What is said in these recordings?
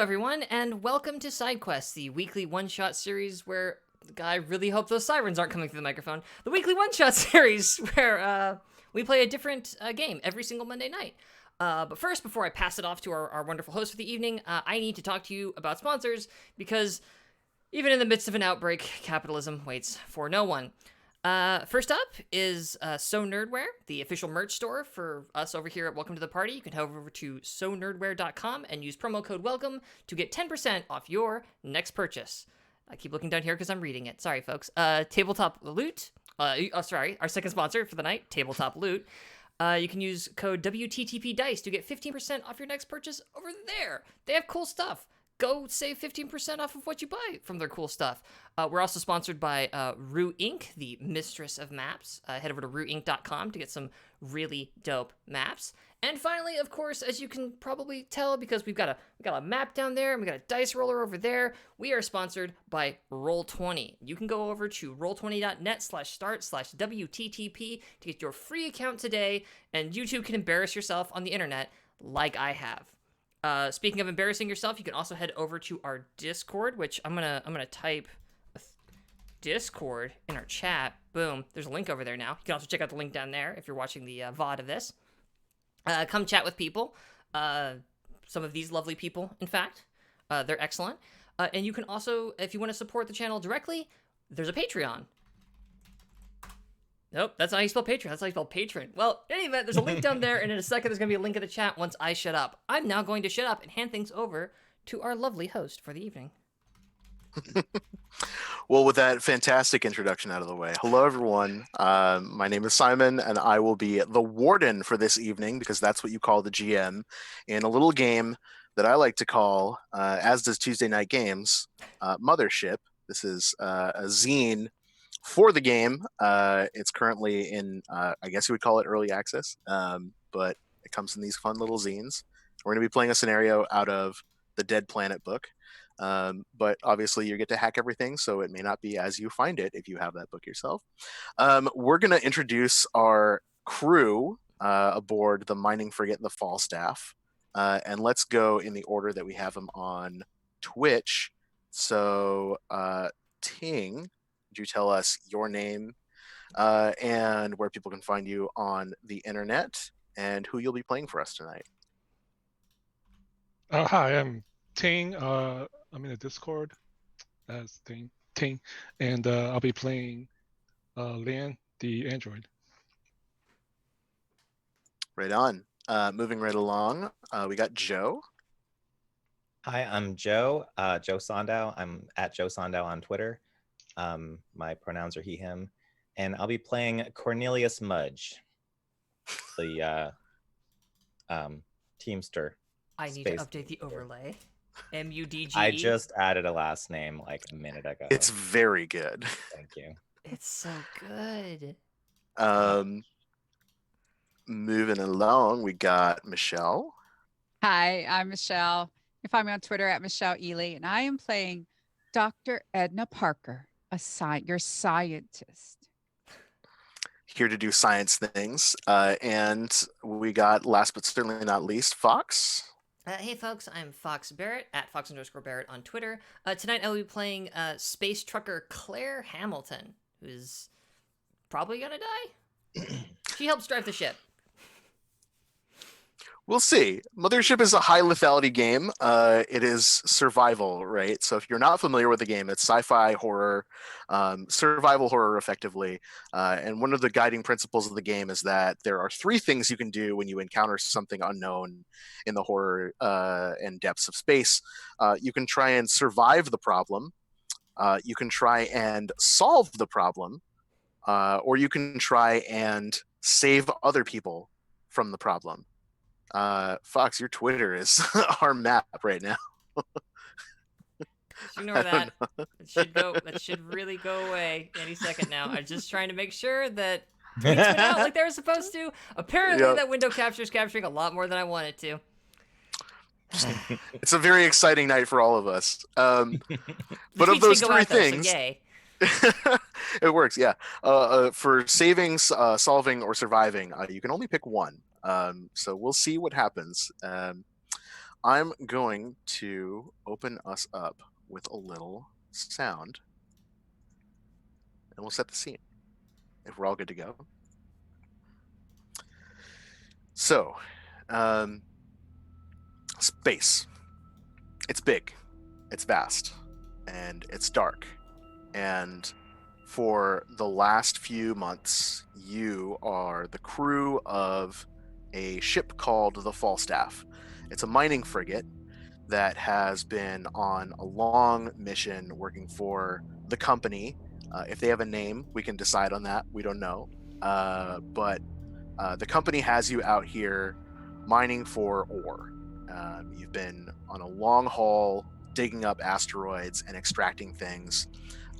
everyone, and welcome to SideQuest, the weekly one-shot series where I really hope those sirens aren't coming through the microphone. The weekly one-shot series where we play a different game every single Monday night. But first, before I pass it off to our wonderful host for the evening, I need to talk to you about sponsors because even in the midst of an outbreak, capitalism waits for no one. First up is So Nerdwear, the official merch store for us over here at Welcome to the Party. You can head over to sonerdwear.com and use promo code WELCOME to get 10% off your next purchase. I keep looking down here because I'm reading it. Sorry, folks. Tabletop Loot. Our second sponsor for the night, Tabletop Loot. You can use code WTTPDICE to get 15% off your next purchase over there. They have cool stuff. Go save 15% off of what you buy from their cool stuff. We're also sponsored by Rue Inc., the mistress of maps. Head over to rueinc.com to get some really dope maps. And finally, of course, as you can probably tell, because we got a map down there and we got a dice roller over there, we are sponsored by Roll20. You can go over to roll20.net/start/WTTP to get your free account today, and you too can embarrass yourself on the internet like I have. Speaking of embarrassing yourself, you can also head over to our Discord, which I'm gonna type Discord in our chat. Boom. There's a link over there now. You can also check out the link down there if you're watching the VOD of this. Come chat with people. Some of these lovely people, in fact. They're excellent. And you can also, if you want to support the channel directly, there's a Patreon. Nope, that's not how you spell Patreon. That's how you spell patron. Well, in any event, there's a link down there, and in a second, there's going to be a link in the chat once I shut up. I'm now going to shut up and hand things over to our lovely host for the evening. Well, with that fantastic introduction out of the way, hello, everyone. My name is Simon, and I will be the warden for this evening, because that's what you call the GM, in a little game that I like to call, as does Tuesday Night Games, Mothership. This is a zine for the game. It's currently in, I guess you would call it early access, but it comes in these fun little zines. We're going to be playing a scenario out of the Dead Planet book, but obviously you get to hack everything, so it may not be as you find it if you have that book yourself. We're going to introduce our crew aboard the Mining Frigate and the Falstaff, and let's go in the order that we have them on Twitch. So, Ting, would you tell us your name and where people can find you on the internet and who you'll be playing for us tonight? Hi, I'm Ting. I'm in the Discord as Ting, and I'll be playing Lian, the android. Right on. Moving right along, we got Joe. Hi, I'm Joe. Joe Sondow. I'm at Joe Sondow on Twitter. My pronouns are he, him, and I'll be playing Cornelius Mudge, the Teamster. I need to update the overlay. MUDG. I just added a last name like a minute ago. It's very good. Thank you. It's so good. Moving along, we got Michelle. Hi, I'm Michelle. You can find me on Twitter at Michelle Ely, and I am playing Dr. Edna Parker, your scientist. Here to do science things. And we got, last but certainly not least, Fox. Hey folks, I'm Fox Barrett, at Fox_Barrett on Twitter. Tonight I will be playing space trucker Claire Hamilton, who's probably gonna die. She helps drive the ship. We'll see. Mothership is a high lethality game. It is survival, right? So if you're not familiar with the game, it's sci-fi horror, survival horror effectively. And one of the guiding principles of the game is that there are three things you can do when you encounter something unknown in the horror and depths of space. You can try and survive the problem. You can try and solve the problem. Or you can try and save other people from the problem. Fox, your Twitter is our map right now. Ignore that. That should really go away any second now. I'm just trying to make sure that tweets went out like they were supposed to. Apparently, that window capture is capturing a lot more than I want it to. It's a very exciting night for all of us. But of those three things, so yay. It works, yeah. For saving, solving, or surviving, you can only pick one. So we'll see what happens. I'm going to open us up with a little sound, and we'll set the scene if we're all good to go. So, space. It's big, it's vast, and it's dark. And for the last few months, you are the crew of a ship called the Falstaff. It's a mining frigate that has been on a long mission working for the company. If they have a name, we can decide on that. We don't know. But the company has you out here mining for ore. You've been on a long haul digging up asteroids and extracting things.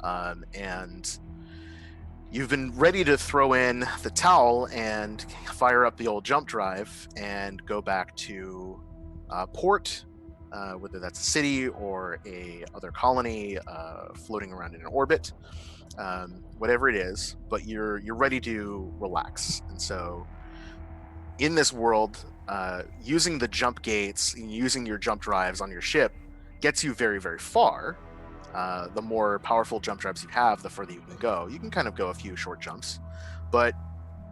And you've been ready to throw in the towel and fire up the old jump drive and go back to port, whether that's a city or a other colony floating around in an orbit, whatever it is. But you're ready to relax, and so in this world, using the jump gates and using your jump drives on your ship gets you very, very far. The more powerful jump drives you have, the further you can go. You can kind of go a few short jumps, but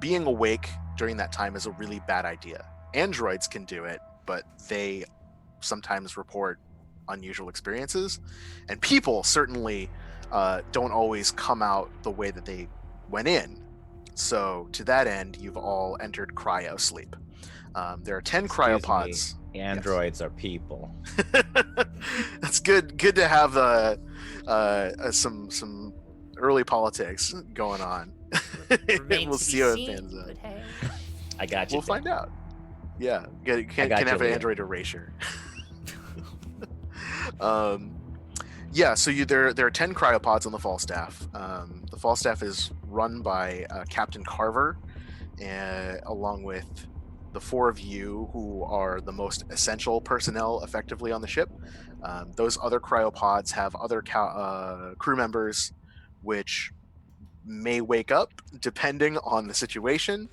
being awake during that time is a really bad idea. Androids can do it, but they sometimes report unusual experiences, and people certainly don't always come out the way that they went in. So to that end, you've all entered cryo sleep. There are 10 Excuse cryopods. me, androids are people. That's good. Good to have some early politics going on. Remains We'll to see be how it seen, pans out. but hey. I got you. We'll find out. Yeah, can got have you, an Leo. android erasure. Yeah, so there are 10 cryopods on the Falstaff. The Falstaff is run by Captain Carver, along with the four of you who are the most essential personnel effectively on the ship. Those other cryopods have other crew members, which may wake up depending on the situation.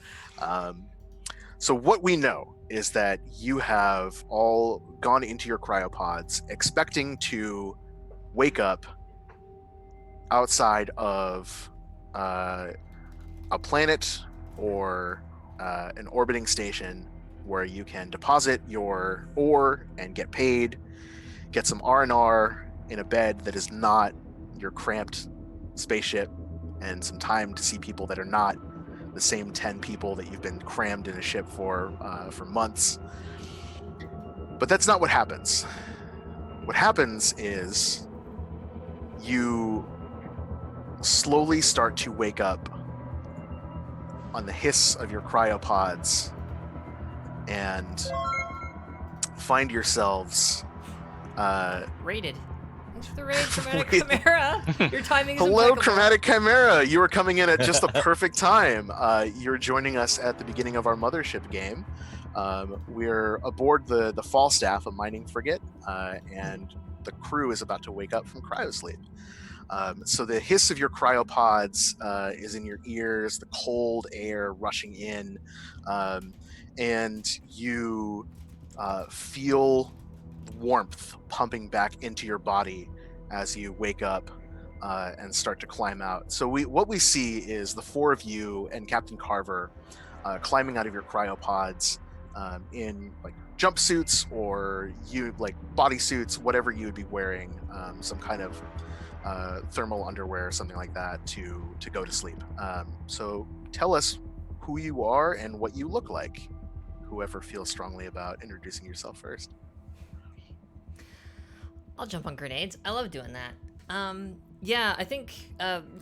So what we know is that you have all gone into your cryopods expecting to wake up outside of a planet or an orbiting station where you can deposit your ore and get paid, get some R&R in a bed that is not your cramped spaceship, and some time to see people that are not the same 10 people that you've been crammed in a ship for months. But that's not what happens. What happens is you slowly start to wake up on the hiss of your cryopods and find yourselves Rated. Thanks for the raid, Chromatic Chimera. Your timing is hello, impeccable. Chromatic Chimera. You are coming in at just the perfect time. You're joining us at the beginning of our Mothership game. We're aboard the Falstaff, a mining frigate, and the crew is about to wake up from cryosleep. So the hiss of your cryopods is in your ears, the cold air rushing in, and you feel warmth pumping back into your body as you wake up and start to climb out. So what we see is the four of you and Captain Carver climbing out of your cryopods in like jumpsuits or bodysuits, whatever you would be wearing, some kind of thermal underwear, something like that, to go to sleep. So tell us who you are and what you look like. Whoever feels strongly about introducing yourself first. I'll jump on grenades. I love doing that. Yeah, I think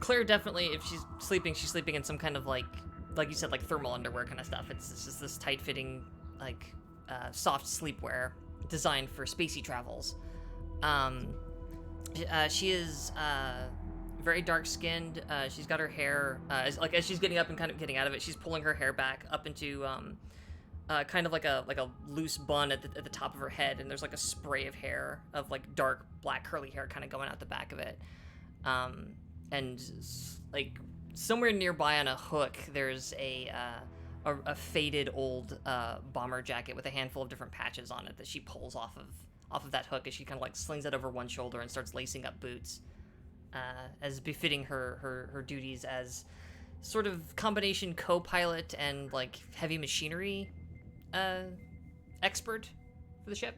Claire definitely, if she's sleeping in some kind of like you said, like thermal underwear kind of stuff. It's just this tight-fitting, like soft sleepwear designed for spacey travels. She is very dark-skinned. She's got her hair as she's getting up and kind of getting out of it. She's pulling her hair back up into kind of like a loose bun at the top of her head, and there's like a spray of hair of like dark black curly hair kind of going out the back of it. And like somewhere nearby on a hook, there's a a faded old bomber jacket with a handful of different patches on it that she pulls off of that hook as she kind of like slings it over one shoulder and starts lacing up boots, as befitting her duties as sort of combination co-pilot and like heavy machinery expert for the ship.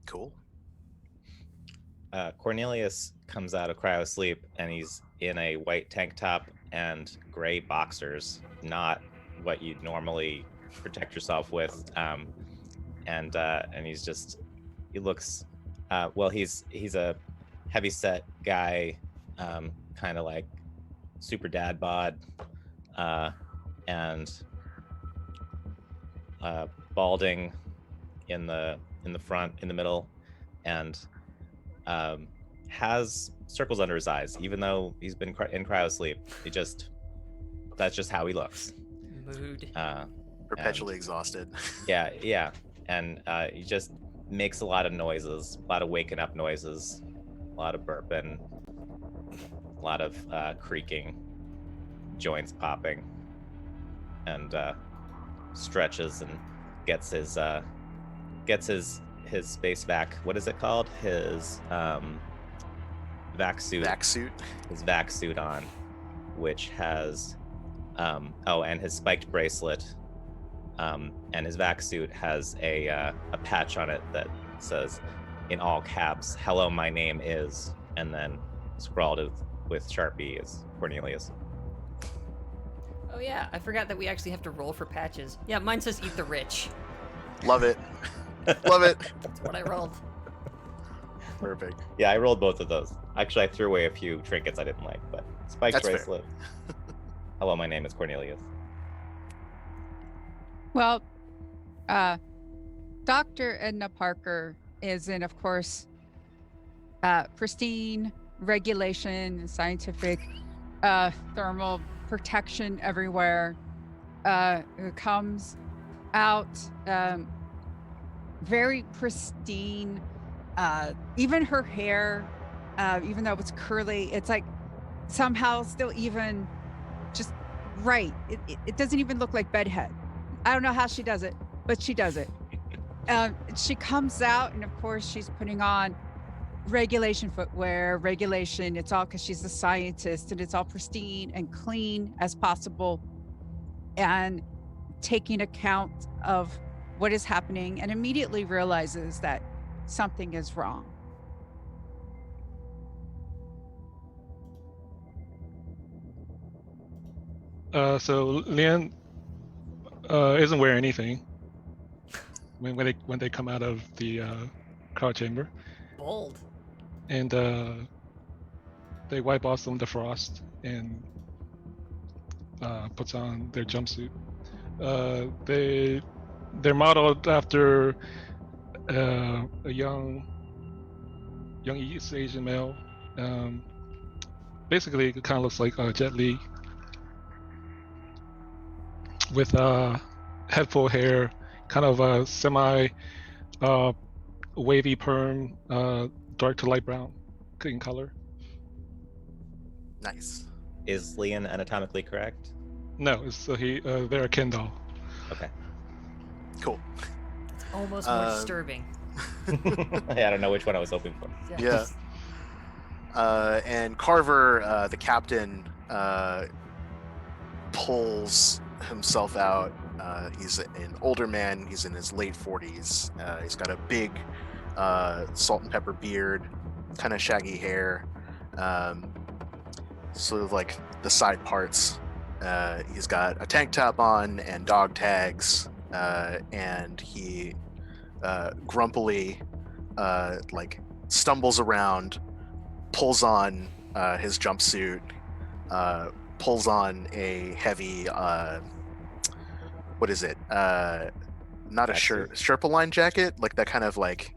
Cool. Cornelius comes out of cryo sleep and he's in a white tank top and gray boxers, not what you'd normally protect yourself with. And he looks, he's a heavy set guy, kind of like super dad bod, and balding in the front, in the middle, and has circles under his eyes, even though he's been in cryo sleep. That's just how he looks. Mood. Perpetually exhausted. Yeah. And he just makes a lot of noises, a lot of waking up noises, a lot of burping, a lot of creaking, joints popping, and stretches and gets his space vac. What is it called? His vac suit. Vac suit. His vac suit on, which has and his spiked bracelet. And his vac suit has a patch on it that says, in all caps, "Hello, my name is," and then scrawled with Sharpie is Cornelius. Oh yeah, I forgot that we actually have to roll for patches. Yeah, mine says "Eat the Rich." Love it. Love it. That's what I rolled. Perfect. Yeah, I rolled both of those. Actually, I threw away a few trinkets I didn't like, but spiked That's fair. bracelet. Hello, my name is Cornelius. Well, Dr. Edna Parker is in, of course, pristine regulation and scientific thermal protection everywhere. Comes out very pristine. Even her hair, even though it's curly, it's like somehow still even just right. It doesn't even look like bedhead. I don't know how she does it, but she does it. She comes out, and of course, she's putting on regulation footwear, regulation. It's all because she's a scientist, and it's all pristine and clean as possible, and taking account of what is happening, and immediately realizes that something is wrong. So Lian isn't wearing anything when they come out of the cryo chamber, Bold. and they wipe off some of the frost and puts on their jumpsuit. They're modeled after a young East Asian male. Basically, it kind of looks like Jet Li with head full hair, kind of a semi wavy perm, dark to light brown in color. Nice. Is Lian anatomically correct? No, they're a Ken doll. Okay. Cool. It's almost more disturbing. I don't know which one I was hoping for. Yeah. And Carver, the captain, pulls himself out. He's an older man. He's in his late 40s. He's got a big salt and pepper beard, kind of shaggy hair, sort of like the side parts. He's got a tank top on and dog tags, and he grumpily like stumbles around, pulls on his jumpsuit, pulls on a heavy what is it? Not a Sherpa line jacket, like that kind of like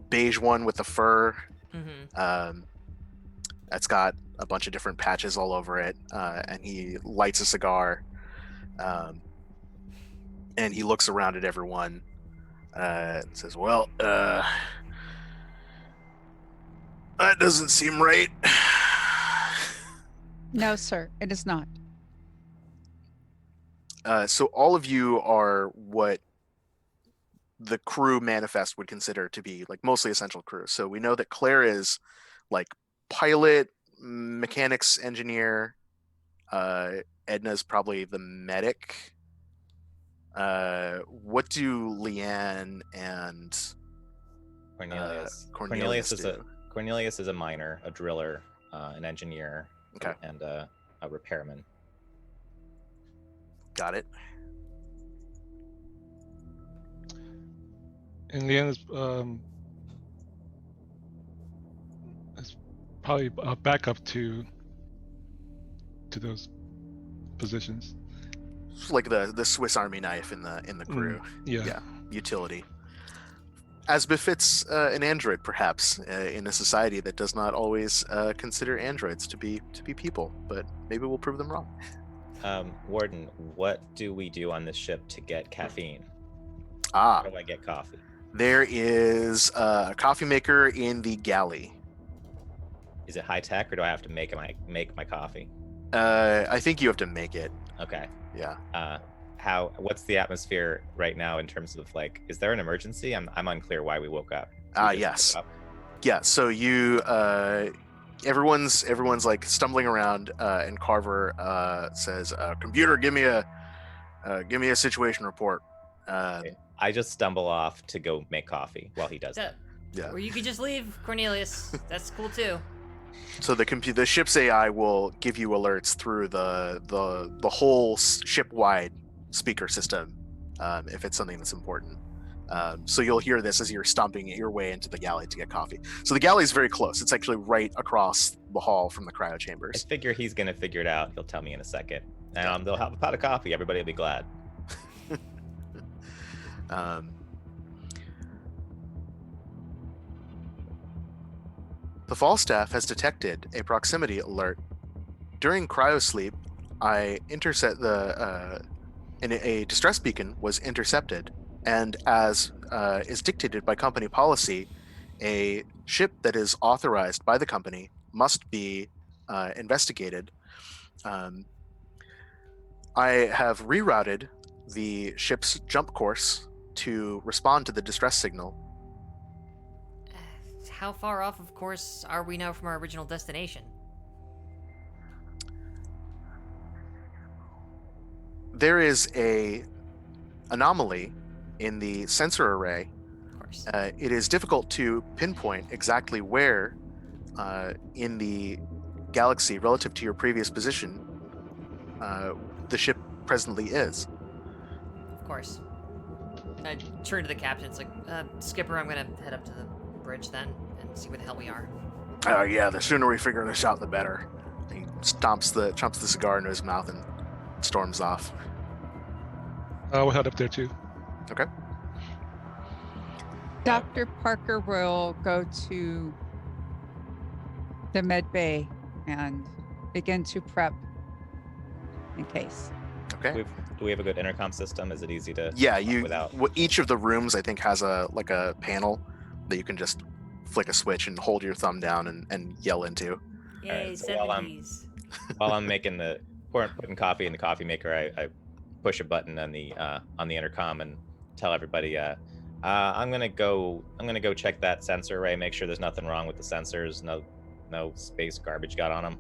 beige one with the fur. Mm-hmm. That's got a bunch of different patches all over it, and he lights a cigar, and he looks around at everyone and says, "Well, that doesn't seem right." No, sir, it is not. So all of you are what the crew manifest would consider to be like mostly essential crew. So we know that Claire is like pilot, mechanics engineer. Edna's probably the medic. What do Leanne and Cornelius do? Cornelius is a miner, a driller, an engineer, Okay. and a repairman. Got it. And Leanne is probably a backup to those positions. It's like the Swiss Army knife in the crew. Yeah. Utility. As befits an android, perhaps, in a society that does not always consider androids to be people, but maybe we'll prove them wrong. Warden, what do we do on this ship to get caffeine? How do I get coffee? There is a coffee maker in the galley. Is it high tech, or do I have to make my coffee? I think you have to make it. Okay. Yeah. What's the atmosphere right now in terms of like, is there an emergency? I'm unclear why we woke up. Yes. Yeah. So you, everyone's like stumbling around, and Carver says, "Computer, give me a situation report." I just stumble off to go make coffee while he does that. Yeah. Or you could just leave, Cornelius. That's cool too. So the ship's AI will give you alerts through the whole ship-wide speaker system, if it's something that's important. So you'll hear this as you're stomping your way into the galley to get coffee. So the galley is very close. It's actually right across the hall from the cryo chambers. I figure he's gonna figure it out. He'll tell me in a second. They'll have a pot of coffee. Everybody will be glad. The Falstaff has detected a proximity alert. During cryosleep, I intercept a distress beacon was intercepted, and as is dictated by company policy, a ship that is authorized by the company must be investigated. I have rerouted the ship's jump course to respond to the distress signal. How far off, of course, are we now from our original destination? There is a anomaly in the sensor array. Of course. It is difficult to pinpoint exactly where in the galaxy, relative to your previous position, the ship presently is. Of course. I turn to the captain. It's like, Skipper, I'm gonna head up to the bridge then and see where the hell we are. Yeah, the sooner we figure this out, the better. He chomps the cigar into his mouth and storms off. We'll head up there too. Okay. Dr. Parker will go to the med bay and begin to prep in case. Okay. Do we have a good intercom system? Is it easy to? Yeah, each of the rooms I think has a panel that you can just flick a switch and hold your thumb down and yell into. Yay, Right, so 70s. while I'm making putting coffee in the coffee maker, I push a button on the intercom and tell everybody, I'm gonna go check that sensor array, make sure there's nothing wrong with the sensors, no space garbage got on them.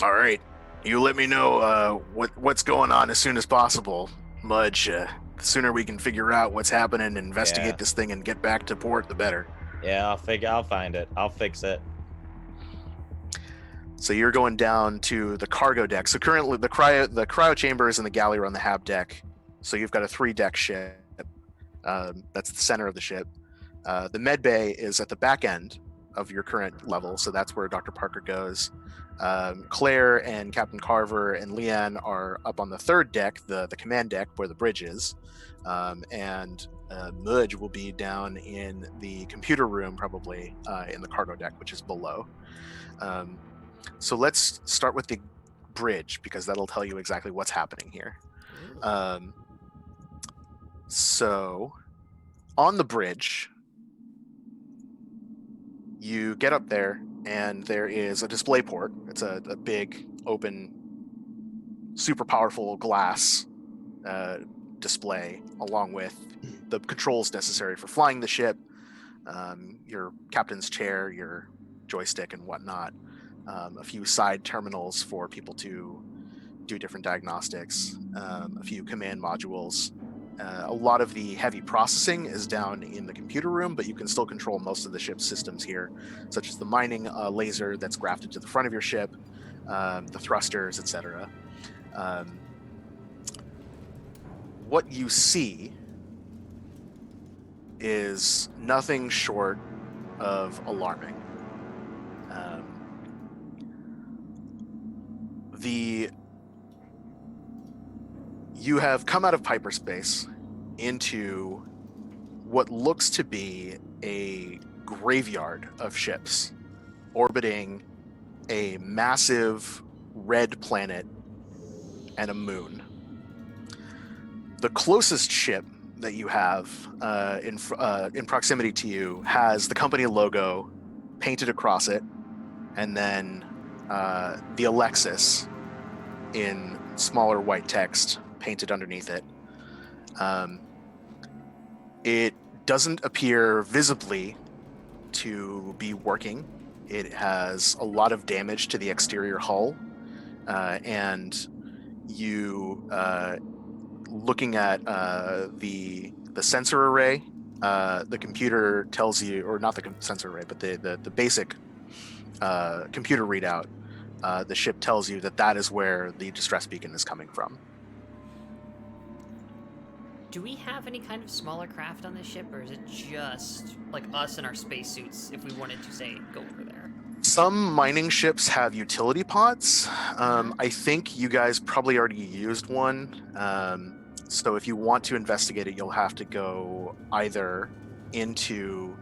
All right, you let me know what's going on as soon as possible, Mudge. The sooner we can figure out what's happening and investigate this thing and get back to port, the better. Yeah, I'll find it. I'll fix it. So you're going down to the cargo deck. So currently the cryo chambers and the galley are on the hab deck. So you've got a 3-deck ship. That's the center of the ship. The med bay is at the back end of your current level. So that's where Dr. Parker goes. Claire and Captain Carver and Leanne are up on the 3rd deck, the command deck where the bridge is. And Mudge will be down in the computer room, probably in the cargo deck, which is below. So let's start with the bridge, because that'll tell you exactly what's happening here. So on the bridge, you get up there and there is a display port. It's a big open super powerful glass display, along with the controls necessary for flying the ship, your captain's chair, your joystick, and whatnot. A few side terminals for people to do different diagnostics, a few command modules. A lot of the heavy processing is down in the computer room, but you can still control most of the ship's systems here, such as the mining laser that's grafted to the front of your ship, the thrusters, etc. What you see is nothing short of alarming. You have come out of hyperspace into what looks to be a graveyard of ships orbiting a massive red planet and a moon. The closest ship that you have in proximity to you has the company logo painted across it, and then the Alexis in smaller white text painted underneath it. It doesn't appear visibly to be working. It has a lot of damage to the exterior hull, and you looking at the sensor array, the computer tells you, or not the sensor array, but the basic computer readout, the ship tells you that is where the distress beacon is coming from. Do we have any kind of smaller craft on this ship, or is it just like us in our spacesuits if we wanted to, say, go over there? Some mining ships have utility pods. I think you guys probably already used one. So if you want to investigate it, you'll have to go either into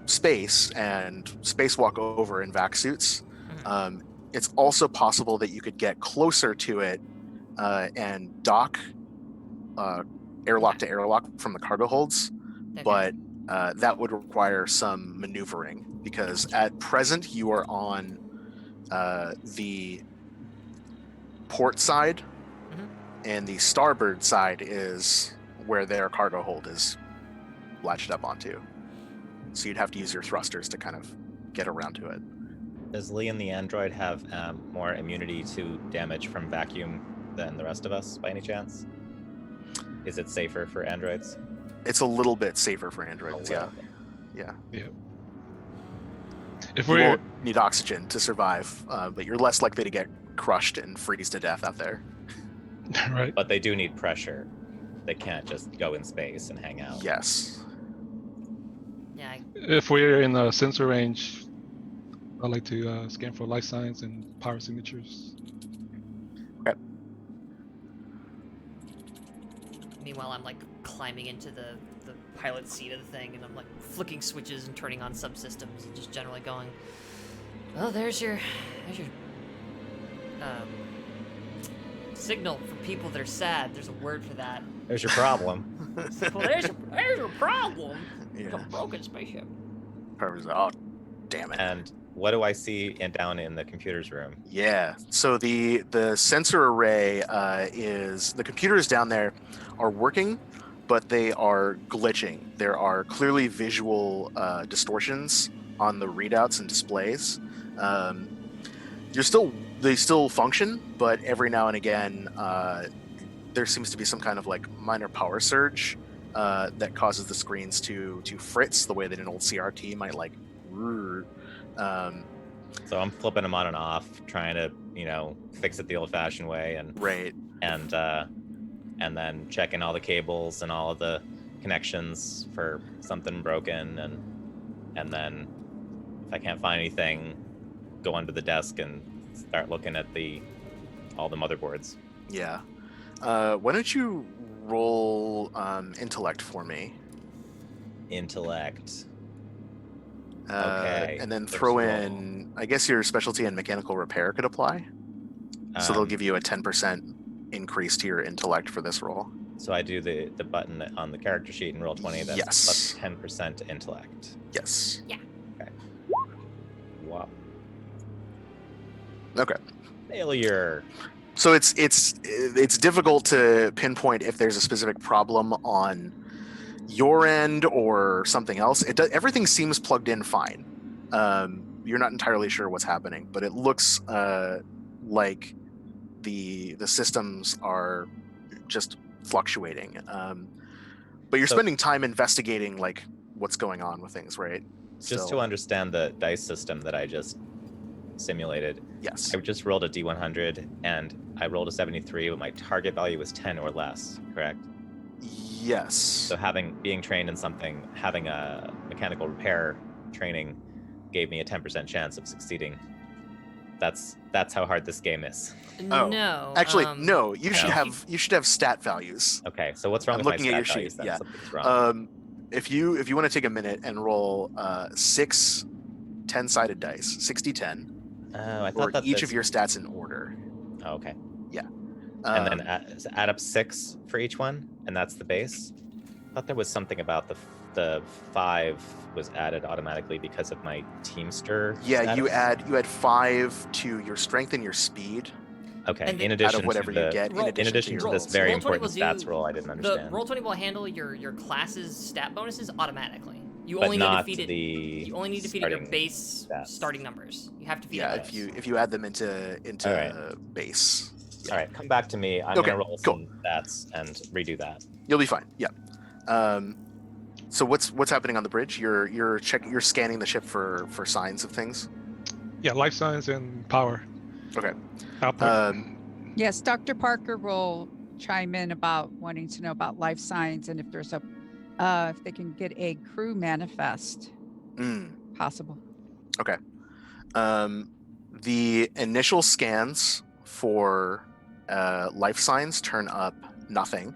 space and spacewalk over in vac suits. It's also possible that you could get closer to it and dock airlock to airlock from the cargo holds, but that would require some maneuvering, because at present you are on the port side, and the starboard side is where their cargo hold is latched up onto. So you'd have to use your thrusters to kind of get around to it. Does Lee and the android have more immunity to damage from vacuum than the rest of us, by any chance? Is it safer for androids? It's a little bit safer for androids, yeah. If You we won't need oxygen to survive, but you're less likely to get crushed and freeze to death out there. right, But they do need pressure. They can't just go in space and hang out. Yes. Yeah, if we're in a sensor range, I like to scan for life signs and power signatures. meanwhile, I'm like climbing into the pilot seat of the thing, and I'm like flicking switches and turning on subsystems and just generally going, oh, there's your signal for people that are sad. There's a word for that. There's your problem. Well, there's your problem. Yeah. It's a broken spaceship. Purpose. Oh, damn it. And what do I see down in the computer's room? Yeah. So the sensor array is, the computers down there are working, but they are glitching. There are clearly visual distortions on the readouts and displays. They still function, but every now and again there seems to be some kind of like minor power surge that causes the screens to fritz the way that an old CRT might like. So I'm flipping them on and off, trying to, fix it the old-fashioned way, and Right. and then checking all the cables and all of the connections for something broken, and then if I can't find anything, go under the desk and start looking at all the motherboards. Yeah. Why don't you roll intellect for me? Intellect. Okay. Okay, And then let's throw roll. in, I guess your specialty in mechanical repair could apply. So they'll give you a 10% increase to your intellect for this roll. So I do the button on the character sheet and roll 20. That's Yes. plus 10% intellect. Yes. Wow. Okay. Failure. So it's difficult to pinpoint if there's a specific problem on your end or something else. Everything seems plugged in fine. You're not entirely sure what's happening, but it looks like the systems are just fluctuating. But you're So- spending time investigating like what's going on with things, right? Just to understand the dice system that I just simulated, yes. I just rolled a D100 and I rolled a 73, but my target value was 10 or less, correct? Yes. So being trained in something, having a mechanical repair training gave me a 10% chance of succeeding. That's how hard this game is. Oh, No. Actually, no. You should no. have stat values. Okay, so what's wrong I'm with looking my at your stat values sheet. then? Yeah. Something's wrong. If you want to take a minute and roll 6 10-sided dice, 60-10, Oh, I or thought that each of your stats in order. Oh, okay. Um, And then add up 6 for each one, and that's the base. I thought there was something about the 5 was added automatically because of my Teamster. yeah, you status. add 5 to your strength and your speed Okay, And in then- addition out of whatever to the you get. roll- in addition to your this rolls. very Roll 20 important will stats do roll, I didn't The understand. Roll20 will handle your class's stat bonuses automatically. You but only need to not feed it. the You only need to feed it your starting base stats. starting numbers. You have to feed Yeah, it those. if you add them into All right. base, yeah. All right, come back to me. I'm Okay, gonna roll cool. some stats and redo that. You'll be fine. Yeah. So what's happening on the bridge? You're scanning the ship for signs of things. Yeah, life signs and power. Okay. Output. Yes, Dr. Parker will chime in about wanting to know about life signs and if there's if they can get a crew manifest possible. Okay. The initial scans for life signs turn up nothing.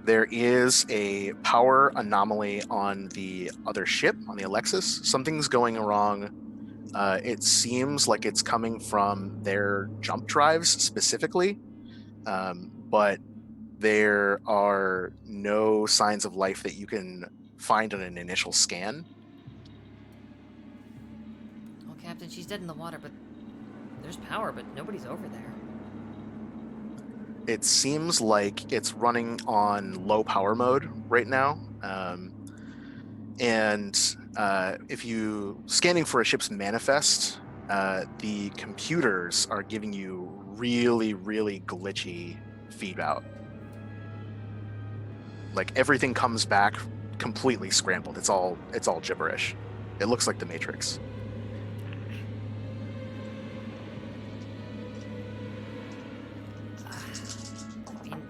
There is a power anomaly on the other ship, on the Alexis. Something's going wrong. It seems like it's coming from their jump drives specifically, but there are no signs of life that you can find on an initial scan. Well, Captain, she's dead in the water, but there's power, but nobody's over there. It seems like it's running on low power mode right now. And if you scanning for a ship's manifest, the computers are giving you really, really glitchy feedback. Like everything comes back completely scrambled. It's all gibberish. It looks like the Matrix.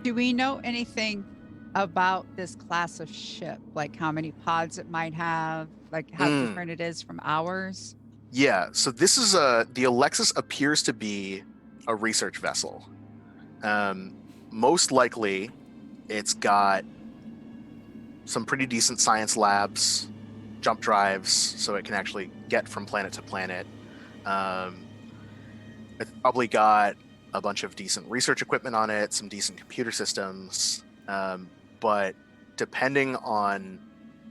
Do we know anything about this class of ship? Like how many pods it might have? Like how different it is from ours? Yeah, so this is the Alexis appears to be a research vessel. Most likely, it's got some pretty decent science labs, jump drives, so it can actually get from planet to planet. It's probably got a bunch of decent research equipment on it, some decent computer systems, but depending on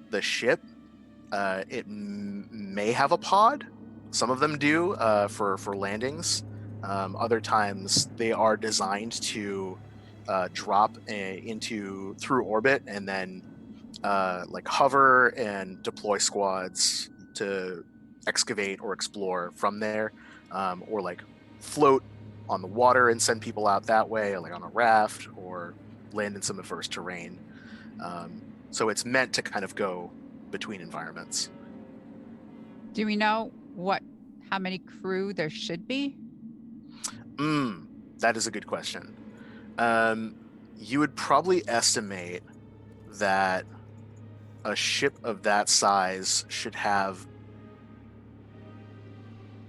the ship, it may have a pod. Some of them do for landings. Other times they are designed to drop through orbit and then like hover and deploy squads to excavate or explore from there, or like float on the water and send people out that way, like on a raft, or land in some adverse terrain. So it's meant to kind of go between environments. Do we know how many crew there should be? That is a good question. You would probably estimate that a ship of that size should have,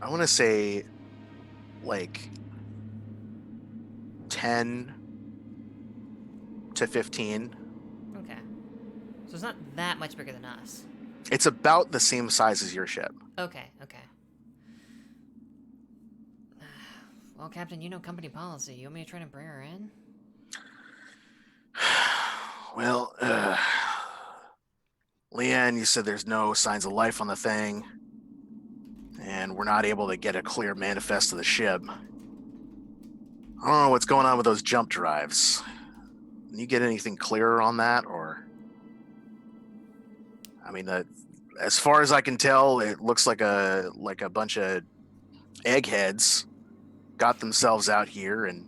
I want to say, like 10 to 15. Okay. So it's not that much bigger than us. It's about the same size as your ship. Okay. Well, Captain, you know company policy. You want me to try to bring her in? Well, Leanne, you said there's no signs of life on the thing, and we're not able to get a clear manifest of the ship. I don't know what's going on with those jump drives. Can you get anything clearer on that, or? I mean, as far as I can tell, it looks like a bunch of eggheads got themselves out here, and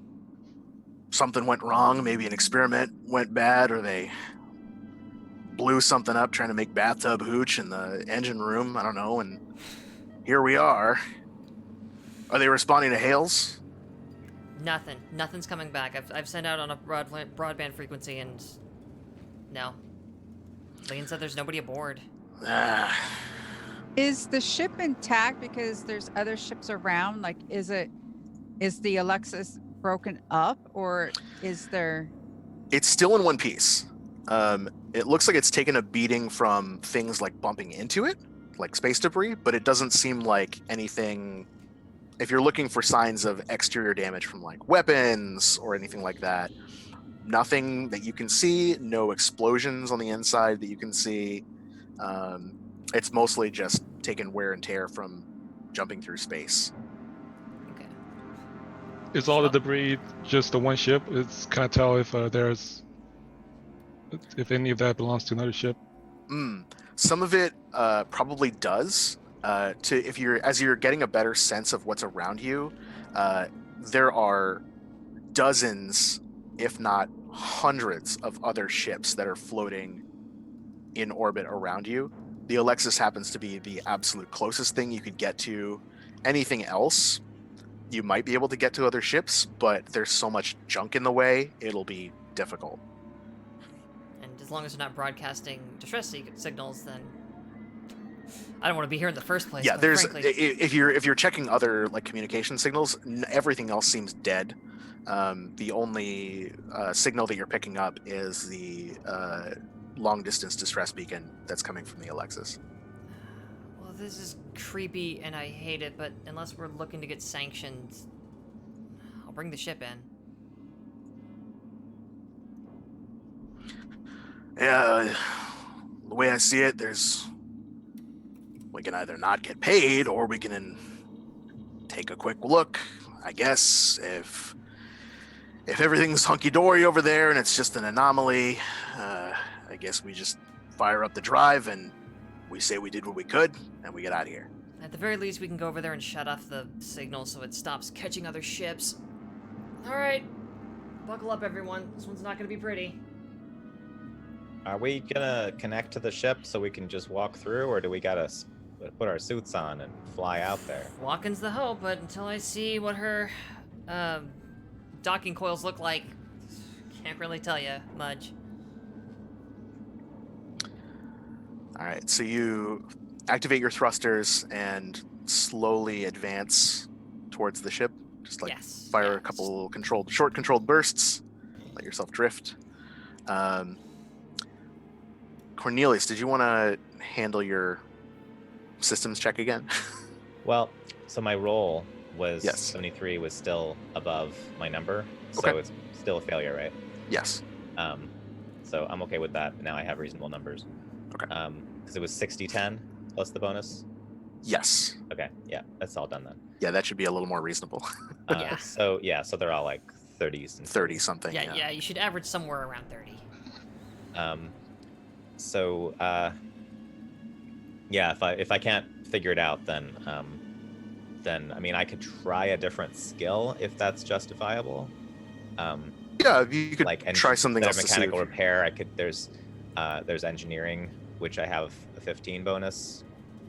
something went wrong. Maybe an experiment went bad, or they blew something up trying to make bathtub hooch in the engine room. I don't know. And here we are. Are they responding to hails? Nothing's coming back. I've sent out on a broadband frequency, and no. Leon said there's nobody aboard. Is the ship intact? Because there's other ships around. Like, is the Alexis broken up, or is there? It's still in one piece. It looks like it's taken a beating from things like bumping into it, like space debris, but it doesn't seem like anything. If you're looking for signs of exterior damage from like weapons or anything like that, nothing that you can see, no explosions on the inside that you can see. It's mostly just taken wear and tear from jumping through space. Okay. Is all the debris just the one ship? It's kind of tell if if any of that belongs to another ship. Some of it probably does. As you're getting a better sense of what's around you, there are dozens, if not hundreds, of other ships that are floating in orbit around you. The Alexis happens to be the absolute closest thing you could get to anything else. You might be able to get to other ships, but there's so much junk in the way, it'll be difficult. And as long as they're not broadcasting distress signals, then I don't want to be here in the first place. Yeah, but frankly, if you're checking other like communication signals, everything else seems dead. The only signal that you're picking up is the long distance distress beacon that's coming from the Alexis. Well, this is creepy and I hate it, but unless we're looking to get sanctioned, I'll bring the ship in. Yeah, the way I see it, we can either not get paid or we can take a quick look. I guess if everything's hunky-dory over there and it's just an anomaly, I guess we just fire up the drive and we say we did what we could and we get out of here. At the very least, we can go over there and shut off the signal so it stops catching other ships. All right, buckle up, everyone. This one's not going to be pretty. Are we gonna connect to the ship so we can just walk through, or do we gotta put our suits on and fly out there? Walking's the hope, but until I see what her docking coils look like, can't really tell you much. All right, so you activate your thrusters and slowly advance towards the ship. Just like Yes, fire yeah, a couple short controlled bursts, let yourself drift. Cornelius, did you want to handle your systems check again? Well, so my roll was Yes. 73, was still above my number, so Okay. it's still a failure, right? Yes. So I'm okay with that. Now I have reasonable numbers. Okay. Because it was 60-10 plus the bonus. Yes. Okay, yeah, that's all done then. Yeah, that should be a little more reasonable. Yeah. So they're all like 30s and 30 something. Yeah, you should average somewhere around 30. So yeah, if I can't figure it out, then I mean I could try a different skill if that's justifiable. Yeah, you could Like try something else. Mechanical repair. There's engineering, which I have a 15 bonus.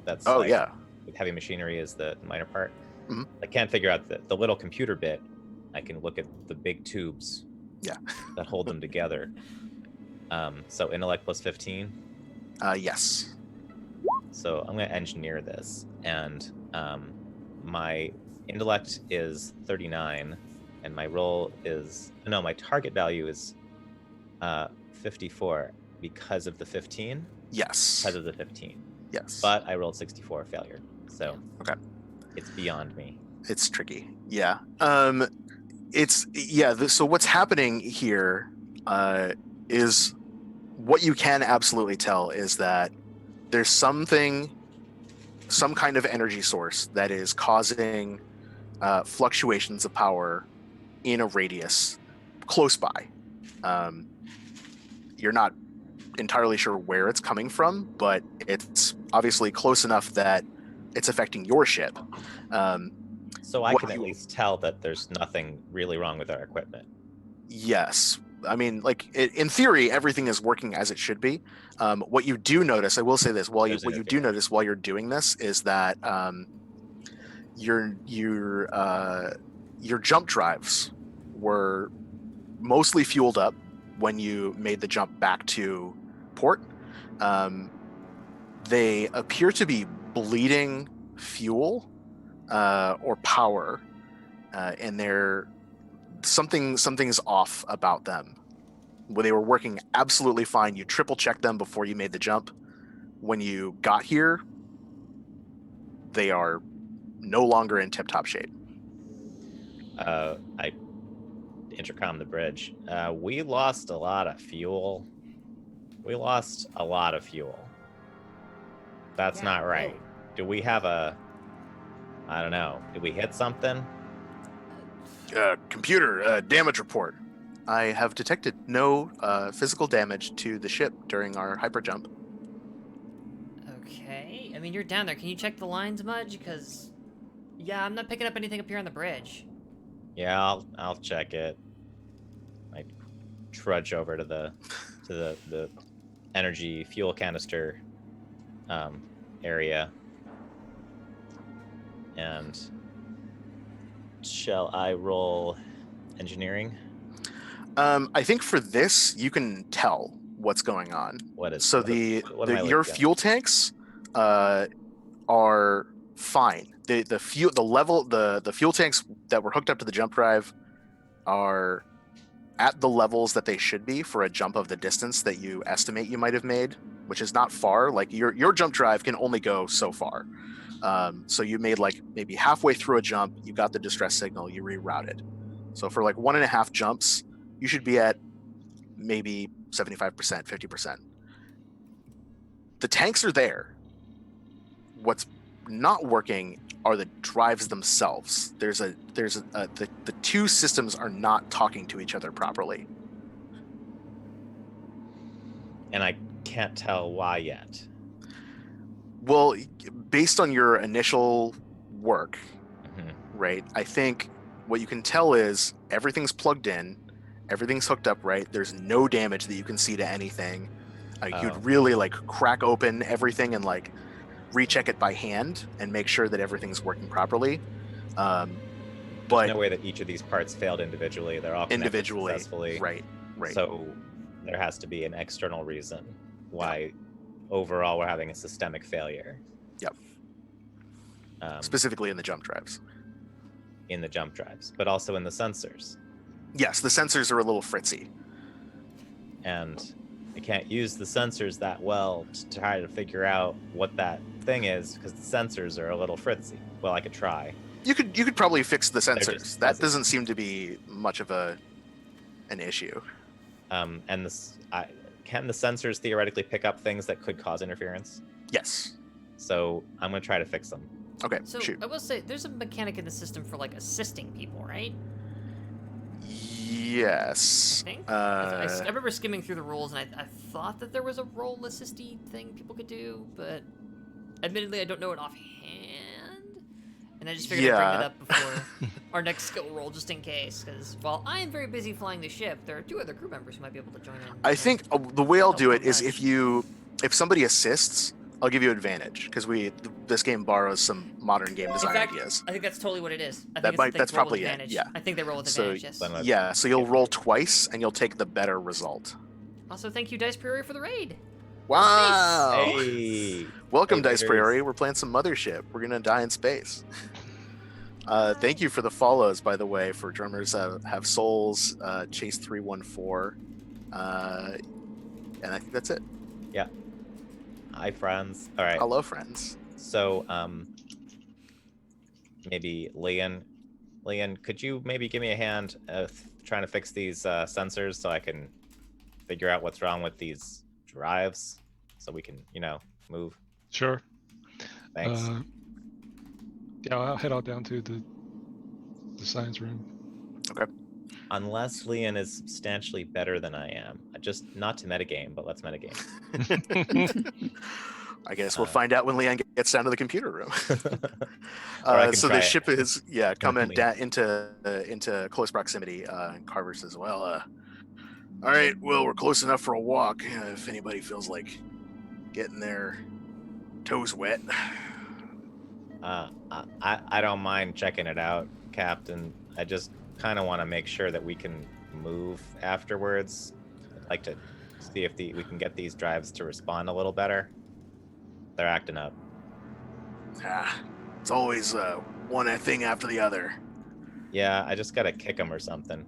That's Yeah. With heavy machinery is the minor part. Mhm. I can't figure out the little computer bit. I can look at the big tubes. Yeah. That hold them together. So intellect plus 15. Yes. So I'm going to engineer this, and my intellect is 39, and my my target value is 54 because of the 15. Yes. Because of the 15. Yes. But I rolled 64 failure, so Okay. it's beyond me. It's tricky. Yeah. So what's happening here is what you can absolutely tell is that there's some kind of energy source that is causing fluctuations of power in a radius close by. You're not entirely sure where it's coming from, but it's obviously close enough that it's affecting your ship. So I what can at you- least tell that there's nothing really wrong with our equipment. Yes. I mean, like in theory, everything is working as it should be. What you do notice, I will say this, what you do interference. notice while you're doing this is that your jump drives were mostly fueled up when you made the jump back to port. They appear to be bleeding fuel or power, and something's off about them. They were working absolutely fine. You triple checked them before you made the jump. When you got here, they are no longer in tip-top shape. I intercom the bridge. We lost a lot of fuel. That's Yeah, not right. whoa. Do we have I don't know. Did we hit something? Computer, damage report. I have detected no physical damage to the ship during our hyperjump. Okay. I mean, you're down there. Can you check the lines, Mudge? Because, yeah, I'm not picking up anything up here on the bridge. Yeah, I'll check it. I trudge over to the energy fuel canister area. And shall I roll engineering? I think for this, you can tell what's going on. What is So what am I your looking at? fuel tanks are fine. The fuel tanks that were hooked up to the jump drive are at the levels that they should be for a jump of the distance that you estimate you might have made, which is not far. Like your jump drive can only go so far. So you made like maybe halfway through a jump, you got the distress signal, you rerouted. So for like 1.5 jumps, you should be at maybe 75%, 50%. The tanks are there. What's not working are the drives themselves. The two systems are not talking to each other properly. And I can't tell why yet. Well, based on your initial work, Mhm. right, I think what you can tell is everything's plugged in, everything's hooked up right, there's no damage that you can see to anything. You'd really like crack open everything and like recheck it by hand and make sure that everything's working properly. There's But no way that each of these parts failed individually. They're all connected individually, successfully. right. So there has to be an external reason why overall we're having a systemic failure. Yep. Specifically in the jump drives. In the jump drives, but also in the sensors. Yes, the sensors are a little fritzy. And I can't use the sensors that well to try to figure out what that thing is because the sensors are a little fritzy. Well, I could try. You could probably fix the sensors. just That fuzzy. doesn't seem to be much of an issue. And can the sensors theoretically pick up things that could cause interference? Yes. So I'm going to try to fix them. Okay, So shoot. I will say, there's a mechanic in the system for like assisting people, right? Yes. I think. I remember skimming through the rules, and I thought that there was a roll assisty thing people could do, but admittedly, I don't know it offhand. And I just figured I'd bring it up before our next skill roll, just in case. Because while I am very busy flying the ship, there are 2 other crew members who might be able to join in. I think the way I'll do it is Nice. if somebody assists, I'll give you advantage because this game borrows some modern game In design fact, ideas. I think that's totally what it is. I That think might- it's that's they roll with probably it, advantage. yeah. I think they roll with So- advantage, yes. Then let's- Yeah, so you'll roll twice and you'll take the better result. Also, thank you, Dice Priori, for the raid. Wow! Hey! Welcome, Hey, Dice Vaders. Priori. We're playing some Mothership. We're gonna die in space. Thank you for the follows, by the way, for drummers have souls, Chase 314, and I think that's it. Hi, friends. All right. Hello, friends. So, maybe Leon, could you maybe give me a hand trying to fix these sensors so I can figure out what's wrong with these drives so we can, move? Sure. Thanks. Yeah, I'll head out down to the science room. Unless Leon is substantially better than I am. Just not to metagame, but let's metagame. I guess we'll find out when Leon gets down to the computer room. Or I can So try the it. ship is coming Definitely. into close proximity. And Carver says, "Well, all right, well, we're close enough for a walk. If anybody feels like getting their toes wet." I don't mind checking it out, Captain. I just kind of want to make sure that we can move afterwards. I'd like to see if we can get these drives to respond a little better. They're acting up. It's always one thing after the other. Yeah, I just gotta kick them or something.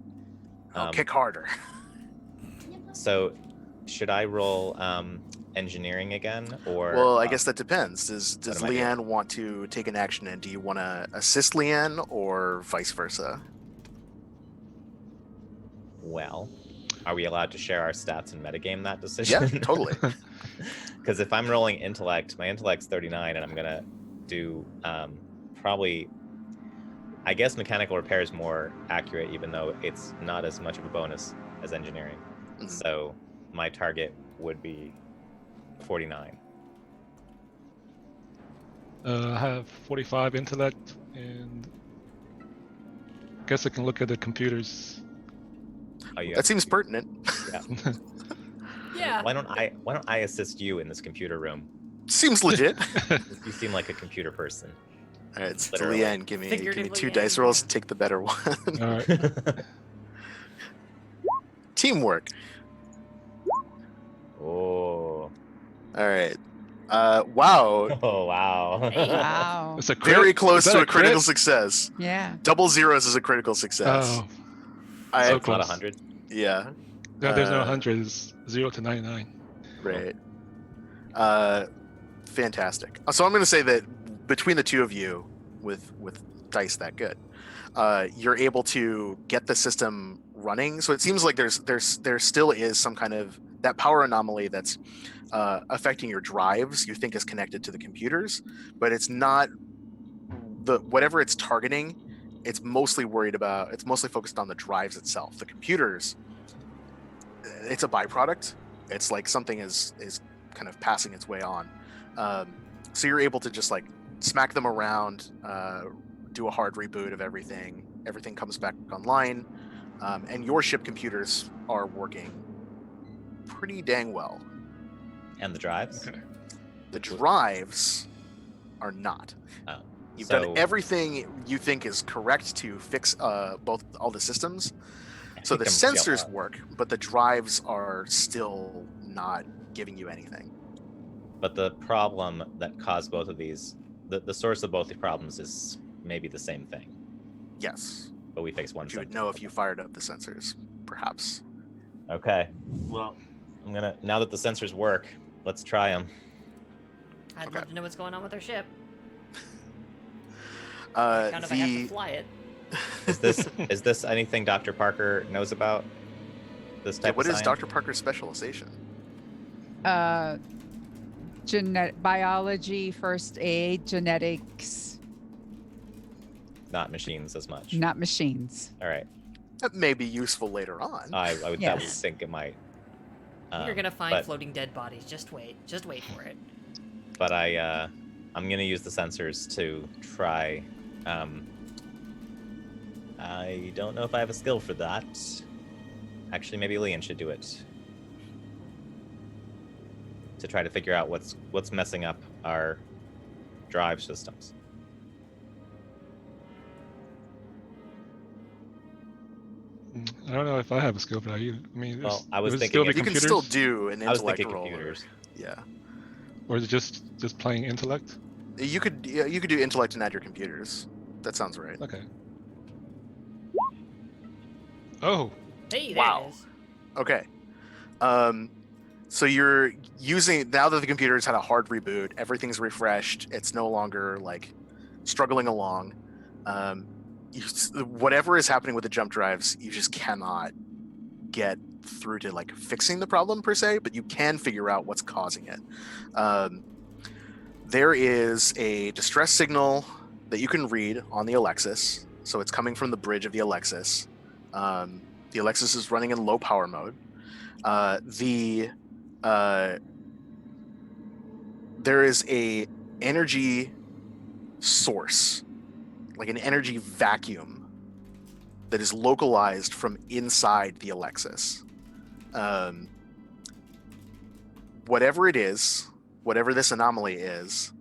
I'll kick harder. So, should I roll engineering again, or? Well, I guess that depends. Does am I doing? Leanne want to take an action, and do you want to assist Leanne or vice versa? Well, are we allowed to share our stats and metagame that decision? Yeah, totally. Because if I'm rolling intellect, my intellect's 39, and I'm gonna do probably, I guess mechanical repair is more accurate, even though it's not as much of a bonus as engineering. Mhm. So my target would be 49. I have 45 intellect, and I guess I can look at the computers. Oh, you That have- seems pertinent. Yeah. Yeah. Why don't I assist you in this computer room? Seems legit. You seem like a computer person. All right, so Literally. Leanne, give me Figuratively, 2 yeah, dice rolls. yeah. Take the better one. All right. Teamwork. Oh. All right. Wow. Oh wow. Hey. Wow. It's a crit? Very close Is to that a critical crit? success. Yeah. Double zeros is a critical success. Oh, I, so It's not close. 100. yeah. No, there's no Uh, 100. It's 0 to 99. Right. Fantastic. So I'm going to say that between the two of you, with dice that good, you're able to get the system running. So it seems like there still is some kind of that power anomaly that's affecting your drives. You think is connected to the computers, but it's not. Whatever it's targeting, it's mostly focused on the drives itself. The computers, it's a byproduct. It's like something is kind of passing its way on. So you're able to just like smack them around, do a hard reboot of everything. Everything comes back online, and your ship computers are working pretty dang well. And the drives? Okay. The drives are not. Oh. You've So- done everything you think is correct to fix all the systems. So the Kick 'em sensors up. work, but the drives are still not giving you anything. But the problem that caused both of these, the source of both the problems is maybe the same thing, Yes. but we fix one You would symptom. know if you fired up the sensors, perhaps. Okay. Well, now that the sensors work, let's try them. I'd Okay. love to know what's going on with our ship. Kind of I have to The fly it. Is this anything Dr. Parker knows about? This type what of is science? Dr. Parker's specialization? Biology, first aid, genetics, Not machines as much. not machines. All right. That may be useful later on. I would Yes. think it might. You're gonna find but, floating dead bodies. Just wait. Just wait for it. But I'm gonna use the sensors to try. I don't know if I have a skill for that. Actually, maybe Leon should do it. To try to figure out what's messing up our drive systems. I don't know if I have a skill for that either. I mean, Well, I was would it thinking still be if- You can computers, still do an I was intellect thinking roll. computers. Yeah. or is it just playing intellect? You could do intellect and add your computers. That sounds right. Okay. Oh, Hey, there Wow. it is. Okay. So you're using, now that the computer's had a hard reboot, everything's refreshed. It's no longer like struggling along. Whatever is happening with the jump drives, you just cannot get through to like fixing the problem per se, but you can figure out what's causing it. There is a distress signal that you can read on the Alexis. So it's coming from the bridge of the Alexis. The Alexis is running in low power mode. There is a energy source, like an energy vacuum, that is localized from inside the Alexis. Whatever it is, whatever this anomaly is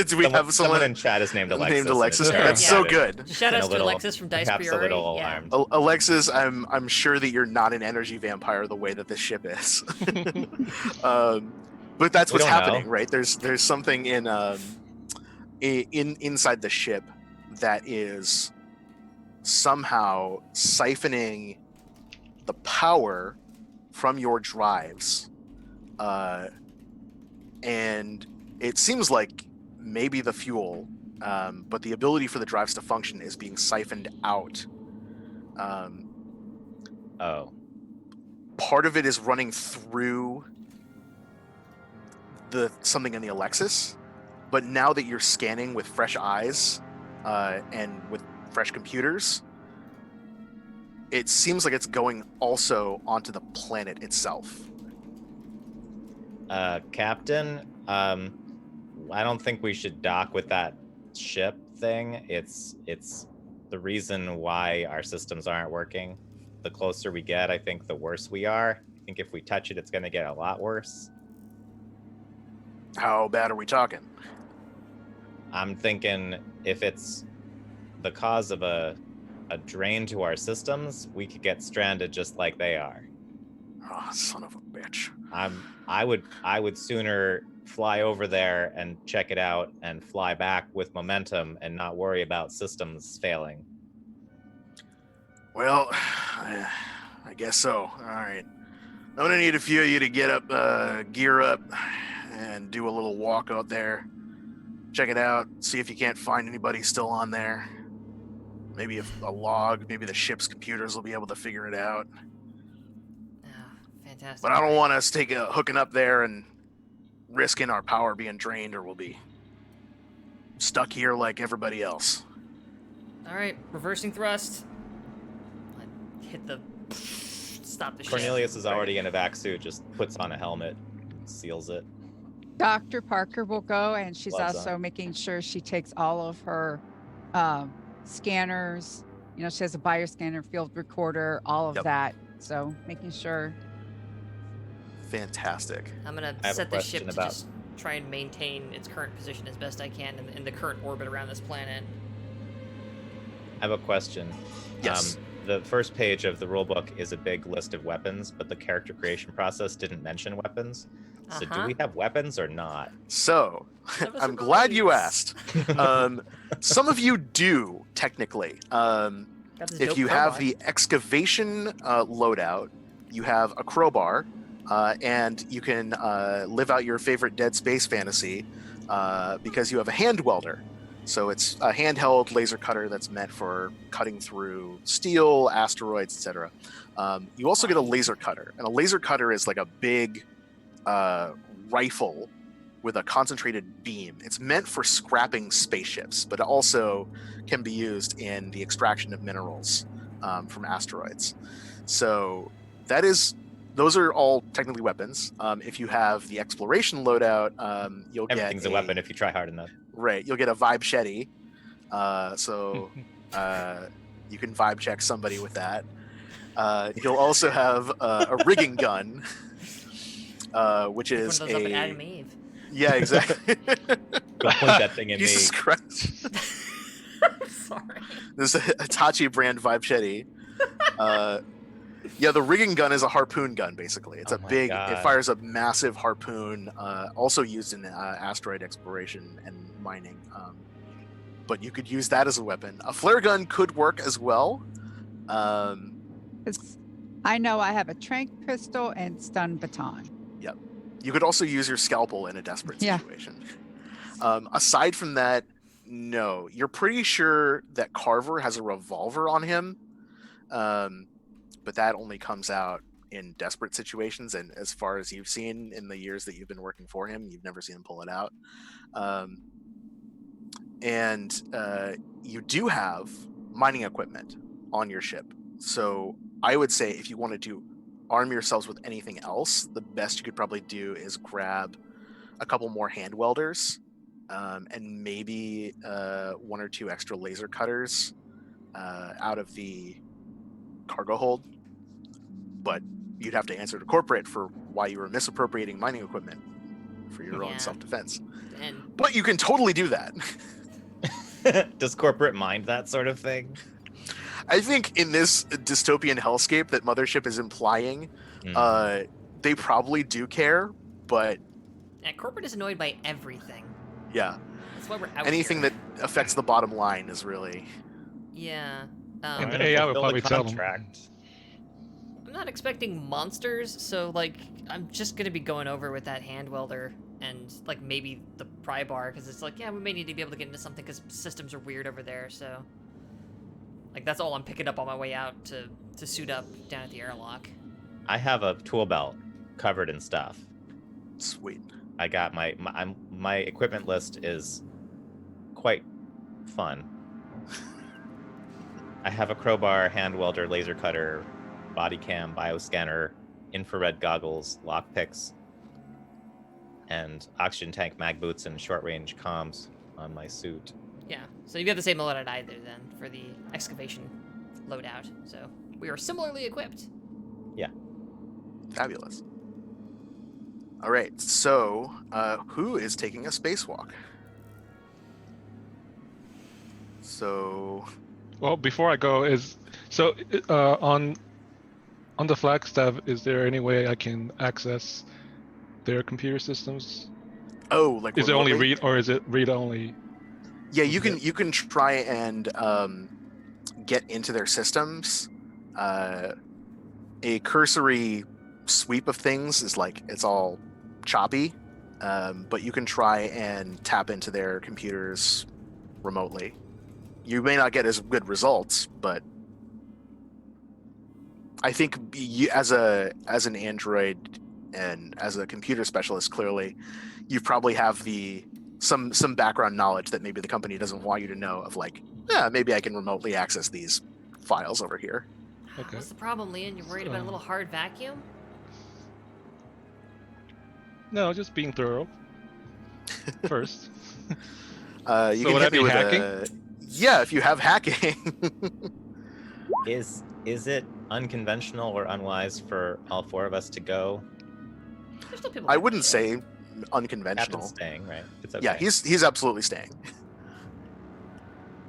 do we have someone in chat is named Alexis? named Alexis? Yeah. That's so good. Shout And outs a to little- Alexis from Dice perhaps a Priori. little Yeah. alarmed. Alexis, I'm sure that you're not an energy vampire the way that this ship is. But that's We what's don't happening, know. right? There's something inside the ship that is somehow siphoning the power from your drives, and it seems like maybe the fuel, but the ability for the drives to function is being siphoned out. Oh, Part of it is running through something in the Alexis, but now that you're scanning with fresh eyes and with fresh computers, it seems like it's going also onto the planet itself. Captain, I don't think we should dock with that ship thing. It's the reason why our systems aren't working. The closer we get, I think the worse we are. I think if we touch it, it's going to get a lot worse. How bad are we talking? I'm thinking if it's the cause of a drain to our systems, we could get stranded just like they are. Oh, son of a bitch. I would sooner fly over there and check it out and fly back with momentum and not worry about systems failing. Well, I guess so. All right. I'm gonna need a few of you to get up, gear up, and do a little walk out there. Check it out. See if you can't find anybody still on there. Maybe a log. Maybe the ship's computers will be able to figure it out. Ah, fantastic. But I don't want us hooking up there and risking our power being drained, or we'll be stuck here like everybody else. All right, reversing thrust. Hit the. Stop the ship. Cornelius is already in a vac suit, just puts on a helmet, seals it. Dr. Parker will go, and she's Gloves also making sure she takes all of her scanners. You know, she has a bioscanner, field recorder, all of Yep. that. So making sure. Fantastic. I'm gonna I have a set the ship question to about- just try and maintain its current position as best I can in the current orbit around this planet. I have a question. Yes. The first page of the rulebook is a big list of weapons, but the character creation process didn't mention weapons. So do Uh-huh. we have weapons or not? So, That was I'm a glad you release. asked. Some of you do, technically. Got this If dope you have crowbar. the excavation loadout, you have a crowbar, and you can live out your favorite Dead Space fantasy because you have a hand welder. So it's a handheld laser cutter that's meant for cutting through steel, asteroids, etc. You also get a laser cutter, and a laser cutter is like a big rifle with a concentrated beam. It's meant for scrapping spaceships, but it also can be used in the extraction of minerals from asteroids. So those are all technically weapons. If you have the exploration loadout, you'll get Everything's a weapon if you try hard enough. Right, you'll get a vibe shetty. So you can vibe check somebody with that. You'll also have a rigging gun, which Pick is one of those up at Adam and Eve. yeah, exactly. Go point that thing at me. Jesus Christ. Sorry. This is a Hitachi brand vibe shetty. Yeah, the rigging gun is a harpoon gun, basically. It's Oh a my big, God. it fires a massive harpoon, also used in asteroid exploration and mining. But you could use that as a weapon. A flare gun could work as well. 'Cause I know I have a trank pistol and stun baton. You could also use your scalpel in a desperate Yeah. situation. Aside from that, no. You're pretty sure that Carver has a revolver on him, but that only comes out in desperate situations. And as far as you've seen in the years that you've been working for him, you've never seen him pull it out. And you do have mining equipment on your ship. So I would say if you wanted to arm yourselves with anything else, the best you could probably do is grab a couple more hand welders, and maybe 1 or 2 extra laser cutters out of the cargo hold. But you'd have to answer to corporate for why you were misappropriating mining equipment for your own Yeah. self-defense. And But you can totally do that. Does corporate mind that sort of thing? I think in this dystopian hellscape that Mothership is implying, Mm. they probably do care, but yeah, corporate is annoyed by everything. yeah, That's why we're out anything here. that affects the bottom line is really... Yeah. And I'm the gonna AI would fulfill the probably tell 'em. contract. I'm not expecting monsters, so like I'm just gonna be going over with that hand welder and like maybe the pry bar because it's like, yeah, we may need to be able to get into something because systems are weird over there. So like that's all I'm picking up on my way out to suit up down at the airlock. I have a tool belt covered in stuff. Sweet. I got my equipment list is quite fun. I have a crowbar, hand welder, laser cutter, body cam, bioscanner, infrared goggles, lockpicks, and oxygen tank mag boots and short range comms on my suit. Yeah. So you got the same loadout I do then for the excavation loadout. So we are similarly equipped. Fabulous. All right, so who is taking a spacewalk? So Well, before I go, on the Flagstaff, is there any way I can access their computer systems? like Is it only remotely? read or is it read only? Yeah, you Okay. can try and get into their systems. A cursory sweep of things is like it's all choppy, but you can try and tap into their computers remotely. You may not get as good results, but I think you, as an android and as a computer specialist, clearly, you probably have some background knowledge that maybe the company doesn't want you to know of, like, yeah, maybe I can remotely access these files over here. Okay. What's the problem, Leon? You're worried about a little hard vacuum? No, just being thorough. First. You So can would hit I be me with hacking? yeah, if you have hacking. Is it unconventional or unwise for all 4 of us to go? There's still people I who wouldn't need it. say Captain's unconventional. staying, right? It's okay. Yeah, he's absolutely staying.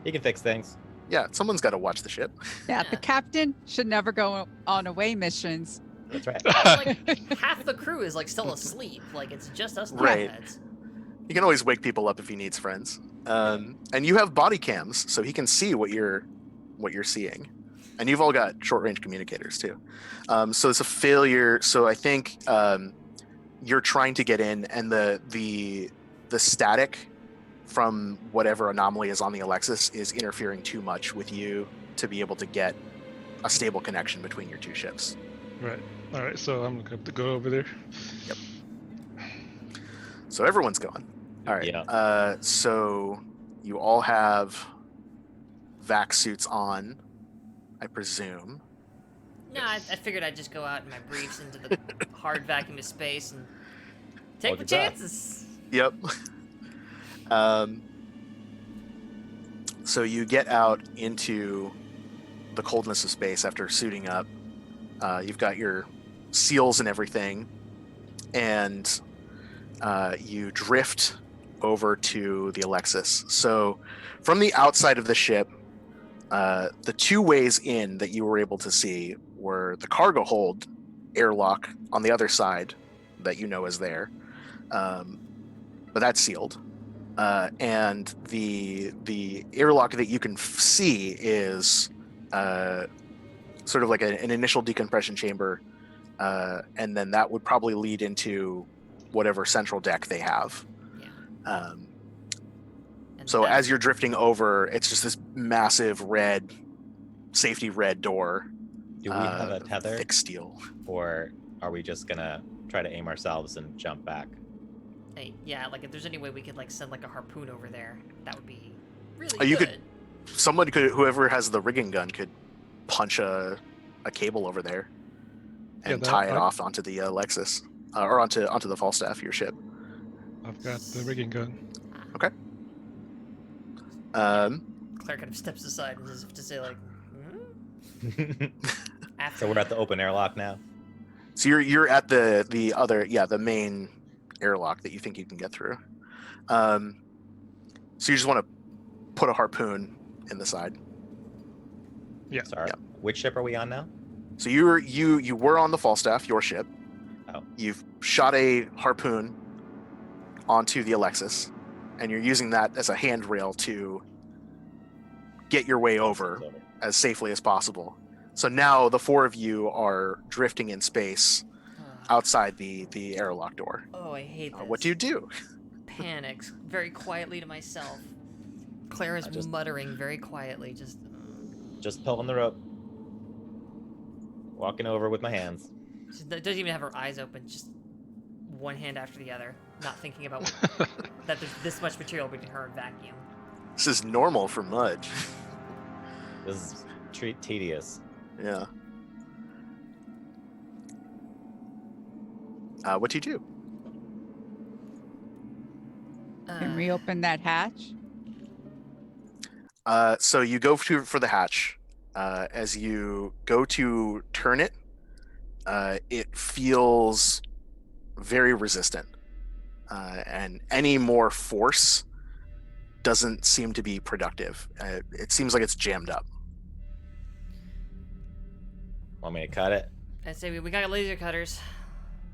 He can fix things. Yeah, someone's got to watch the ship. Yeah, Yeah. the captain should never go on away missions. That's right. Like half the crew is like still asleep. Like it's just us Right. heads. He can always wake people up if he needs friends. And you have body cams, so he can see what you're seeing. And you've all got short range communicators too. So it's a failure. So I think you're trying to get in, and the static from whatever anomaly is on the Alexis is interfering too much with you to be able to get a stable connection between your 2 ships. Right. All right. So I'm gonna have to go over there. So everyone's gone. All right. Yeah. So you all have vac suits on, I presume. No, I figured I'd just go out in my briefs into the hard vacuum of space and take Hold my your breath. chances. Yep. So you get out into the coldness of space after suiting up. You've got your seals and everything, and you drift over to the Alexis. So from the outside of the ship, the 2 ways in that you were able to see were the cargo hold airlock on the other side that you know is there, but that's sealed. And the airlock that you can see is sort of like an initial decompression chamber, and then that would probably lead into whatever central deck they have. Yeah. And So that's- as you're drifting over, it's just this massive safety red door. Do we have a tether, Thick steel. or are we just gonna try to aim ourselves and jump back? Hey, yeah, like if there's any way we could like send like a harpoon over there, that would be really Oh, you good. could- Someone could, whoever has the rigging gun could punch a cable over there and Yeah, tie it off onto the Alexis, or onto the Falstaff, your ship. I've got the rigging gun. Okay. Claire kind of steps aside as if to say, like, after So we're at the open airlock now. So you're at the other, the main airlock that you think you can get through. So you just want to put a harpoon in the side. Yeah. Sorry. Yeah. Which ship are we on now? So you were on the Falstaff, your ship. Oh. You've shot a harpoon onto the Alexis, and you're using that as a handrail to get your way over as safely as possible. So now the four of you are drifting in space outside the airlock door. Oh, I hate this. What do you do? Panics very quietly to myself. Claire is muttering very quietly, just pulling the rope, walking over with my hands. She doesn't even have her eyes open, just one hand after the other, not thinking about that there's this much material between her and vacuum. This is normal for Mudge. This is tedious. Yeah. What do you do? Can we open that hatch? So you go for the hatch. As you go to turn it, it feels very resistant. And any more force doesn't seem to be productive. It seems like it's jammed up. Want me to cut it? I'd say we got laser cutters.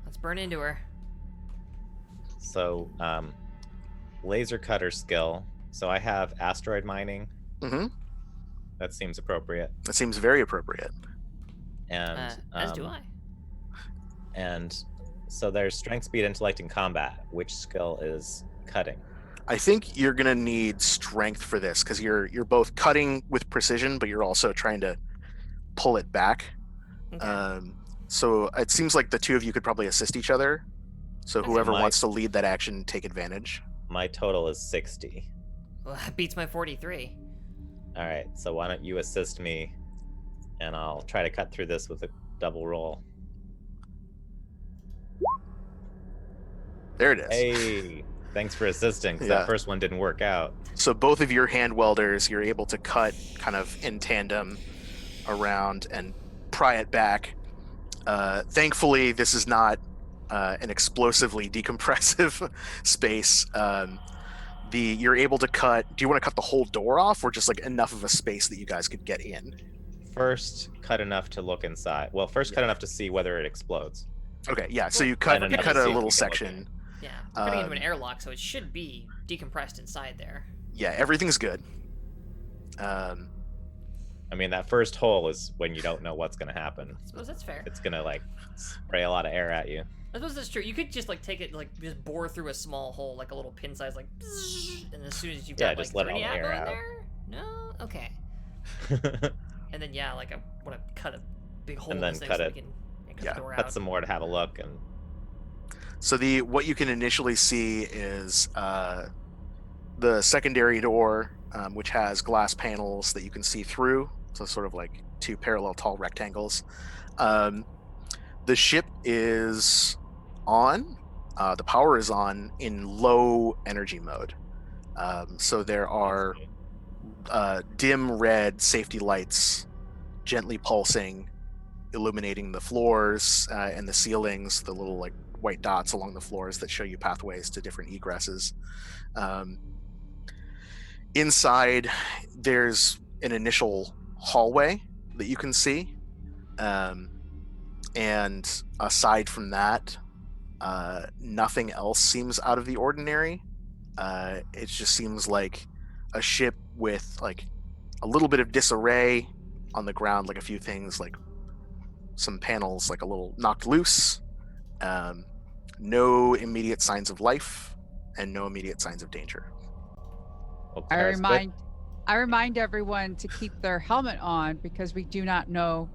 Let's burn into her. So, laser cutter skill. So I have asteroid mining. Mm-hmm. That seems appropriate. That seems very appropriate. And as do I. And so there's strength, speed, intellect, and combat. Which skill is cutting? I think you're gonna need strength for this because you're both cutting with precision, but you're also trying to pull it back. Okay. So it seems like the two of you could probably assist each other. So whoever wants to lead that action, take advantage. My total is 60. Well, that beats my 43. All right, so why don't you assist me, and I'll try to cut through this with a double roll. There it is. Hey, thanks for assisting, 'cause Yeah. that first one didn't work out. So both of your hand welders, you're able to cut kind of in tandem around and pry it back. Thankfully, this is not an explosively decompressive space. You're able to cut. Do you want to cut the whole door off, or just like enough of a space that you guys could get in? First, cut enough to look inside. Well, first cut enough to see whether it explodes. Okay, yeah. So you cut And a another little see if we can section. Yeah, we're cutting into an airlock, so it should be decompressed inside there. Yeah, everything's good. I mean, that first hole is when you don't know what's going to happen. I suppose that's fair. It's going to, like, spray a lot of air at you. I suppose that's true. You could just, like, take it, like, just bore through a small hole, like a little pin size, like, and as soon as you've got, just like, let all the ammo air in out. there? No? Okay. And then, yeah, like, I want to cut a big hole And in then this thing cut so it. we can cut Yeah, the door Cut out. some more to have a look. And So what you can initially see is the secondary door, which has glass panels that you can see through. So sort of like two parallel tall rectangles. The ship is on. The power is on in low energy mode. So there are dim red safety lights gently pulsing, illuminating the floors and the ceilings, the little like white dots along the floors that show you pathways to different egresses. Inside, there's an initial hallway that you can see. And aside from that, nothing else seems out of the ordinary. It just seems like a ship with like a little bit of disarray on the ground, like a few things, like some panels like a little knocked loose. No immediate signs of life and no immediate signs of danger. well, I Claire's good. remind everyone to keep their helmet on because we do not know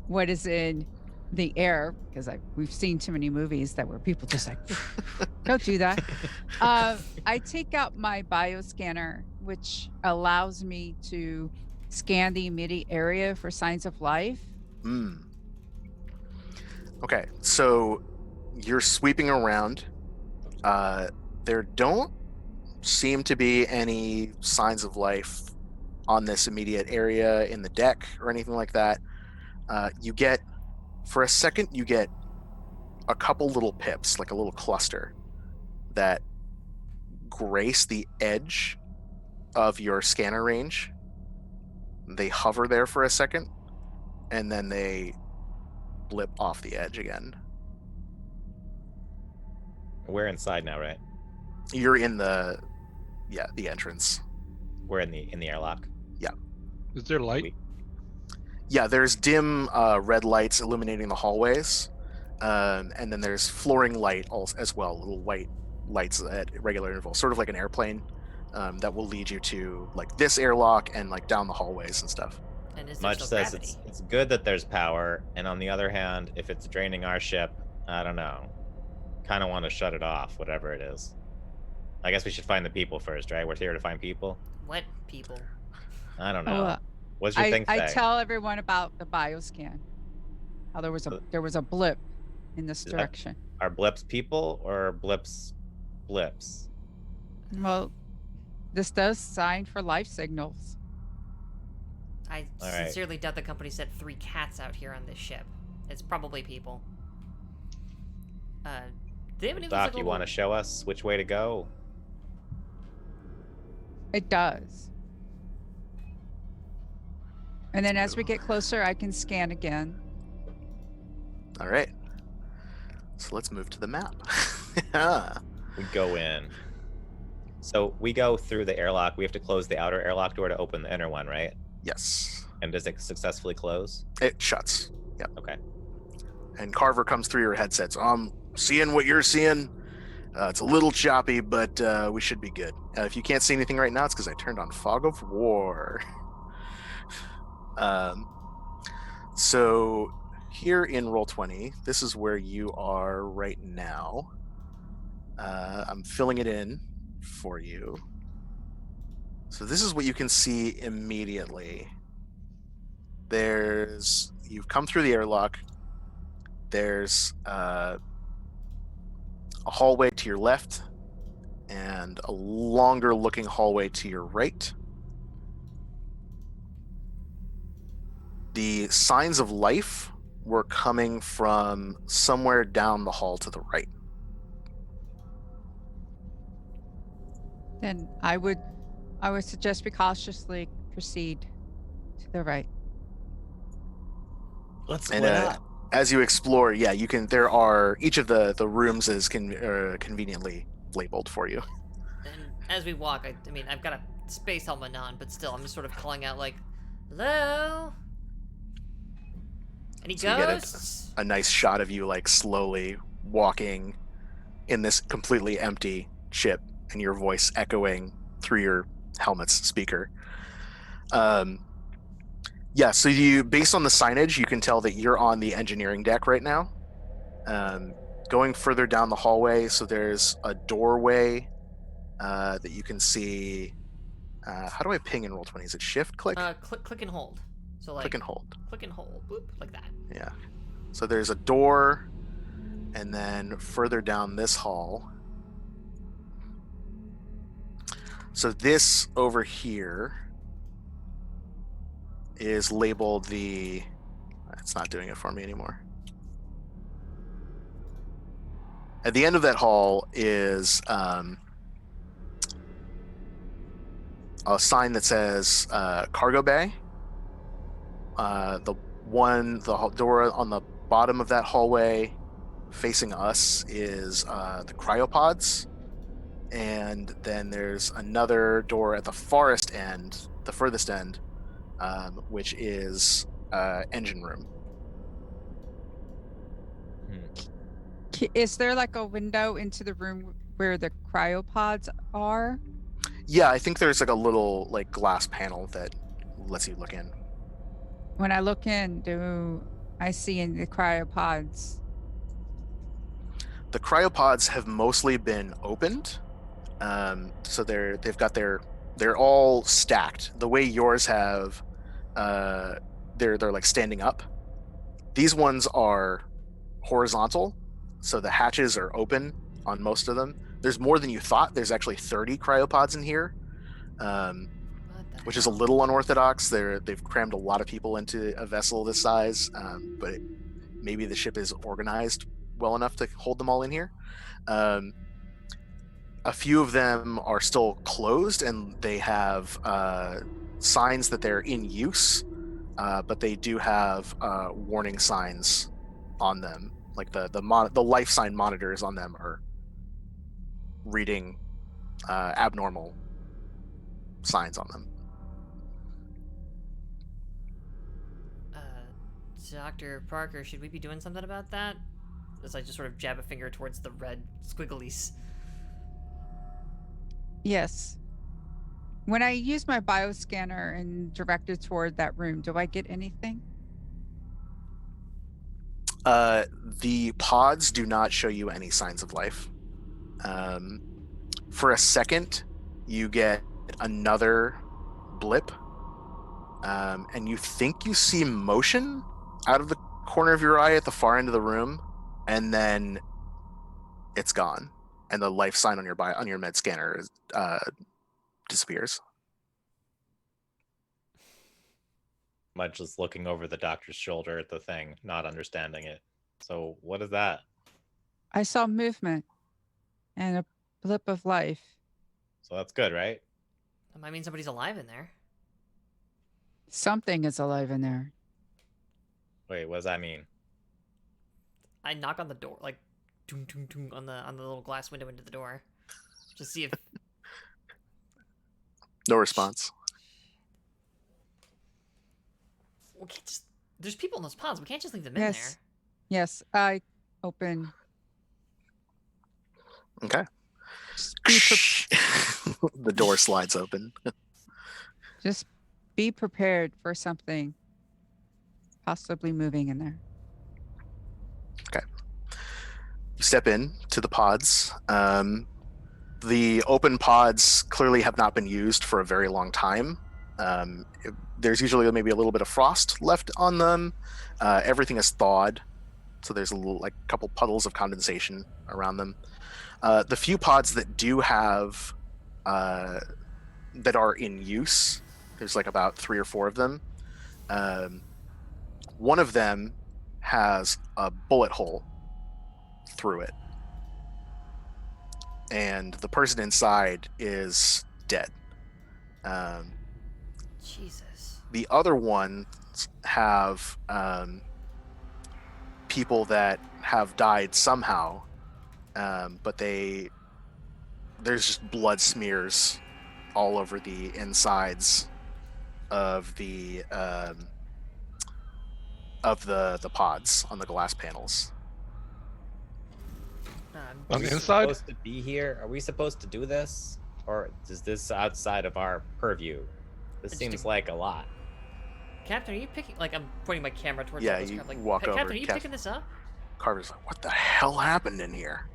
what is in the air, because we've seen too many movies that where people just like don't do that. I take out my bioscanner, which allows me to scan the immediate area for signs of life. Okay, so you're sweeping around. There don't seem to be any signs of life on this immediate area in the deck or anything like that. For a second, you get a couple little pips, like a little cluster, that grace the edge of your scanner range. They hover there for a second, and then they blip off the edge again. We're inside now, right? You're in the entrance. We're in the airlock. Is there light? Yeah, there's dim red lights illuminating the hallways, and then there's flooring light as well, little white lights at regular intervals, sort of like an airplane, that will lead you to like this airlock and like down the hallways and stuff. And is there Mudge still says gravity? it's good that there's power, and on the other hand, if it's draining our ship, I don't know. Kind of want to shut it off, whatever it is. I guess we should find the people first, right? We're here to find people. What people? I don't know. Oh, What's your thing I say? tell everyone about the bioscan. How there was a blip in this Is that- direction. Are blips people or blips? Well, this does sign for life signals. I All right. sincerely doubt the company set 3 cats out here on this ship. It's probably people. Do they have any of those, Doc, like, you want to little- show us which way to go? It does. And then as we get closer, I can scan again. All right. So let's move to the map. Yeah. We go in. So we go through the airlock. We have to close the outer airlock door to open the inner one, right? Yes. And does it successfully close? It shuts. Yep. Okay. And Carver comes through your headsets. I'm seeing what you're seeing. It's a little choppy, but we should be good. If you can't see anything right now, it's because I turned on Fog of War. So here in Roll20, this is where you are right now. I'm filling it in for you. So this is what you can see immediately. You've come through the airlock. There's a hallway to your left and a longer looking hallway to your right. The signs of life were coming from somewhere down the hall to the right. Then I would suggest we cautiously proceed to the right. Let's And split up. as you explore, yeah, you can. There are each of the rooms is conveniently labeled for you. And as we walk, I mean, I've got a space helmet on, but still, I'm just sort of calling out like, "Hello? Any So you get ghosts?" a nice shot of you like slowly walking in this completely empty ship, and your voice echoing through your helmet's speaker. Yeah, so you, based on the signage, you can tell that you're on the engineering deck right now. Going further down the hallway, so there's a doorway that you can see. How do I ping in Roll20? Is it shift click? Click and hold. So like Click and hold. click and hold, boop, like that. Yeah. So there's a door, and then further down this hall. So this over here is labeled the... It's not doing it for me anymore. At the end of that hall is a sign that says cargo bay. The door on the bottom of that hallway facing us is the cryopods. And then there's another door at the furthest end, which is engine room. Is there like a window into the room where the cryopods are? Yeah, I think there's like a little like glass panel that lets you look in. When I look in, do I see in the cryopods? The cryopods have mostly been opened, so they're all stacked. The way yours have they're like standing up. These ones are horizontal, so the hatches are open on most of them. There's more than you thought. There's actually 30 cryopods in here, What the which is a hell? little unorthodox. They've crammed a lot of people into a vessel this size, but maybe the ship is organized well enough to hold them all in here. A few of them are still closed, and they have signs that they're in use, but they do have warning signs on them. Like the life sign monitors on them are reading abnormal signs on them. Dr. Parker, should we be doing something about that? As I just sort of jab a finger towards the red squigglies. Yes. When I use my bioscanner and direct it toward that room, do I get anything? The pods do not show you any signs of life. For a second, you get another blip, and you think you see motion out of the corner of your eye at the far end of the room, and then it's gone, and the life sign on your med scanner disappears. Mudge is looking over the doctor's shoulder at the thing, not understanding it. So what is that? I saw movement and a blip of life. So that's good, right? That might mean somebody's alive in there. Something is alive in there. Wait, what does that mean? I knock on the door, like, doom, doom, doom, on the little glass window into the door, to see if. No response. We can't just. There's people in those pods. We can't just leave them Yes. in there. Yes, I open. Okay. Just be, The door slides open. just be prepared for something possibly moving in there. You step in to the pods. The open pods clearly have not been used for a very long time. There's usually maybe a little bit of frost left on them. Everything is thawed, so there's a couple puddles of condensation around them. The few pods that do have that are in use, there's like about 3 or 4 of them. One of them has a bullet hole through it, and the person inside is dead. Jesus. The other ones have people that have died somehow, but there's just blood smears all over the insides of the pods on the glass panels. On the Are we inside? supposed to be here? Are we supposed to do this? Or is this outside of our purview? This Just seems a- like a lot. Captain, are you picking? Like, I'm pointing my camera towards. Yeah, those you crap, like, walk over, Captain, are you Cap- picking this up? Carver's like, what the hell happened in here?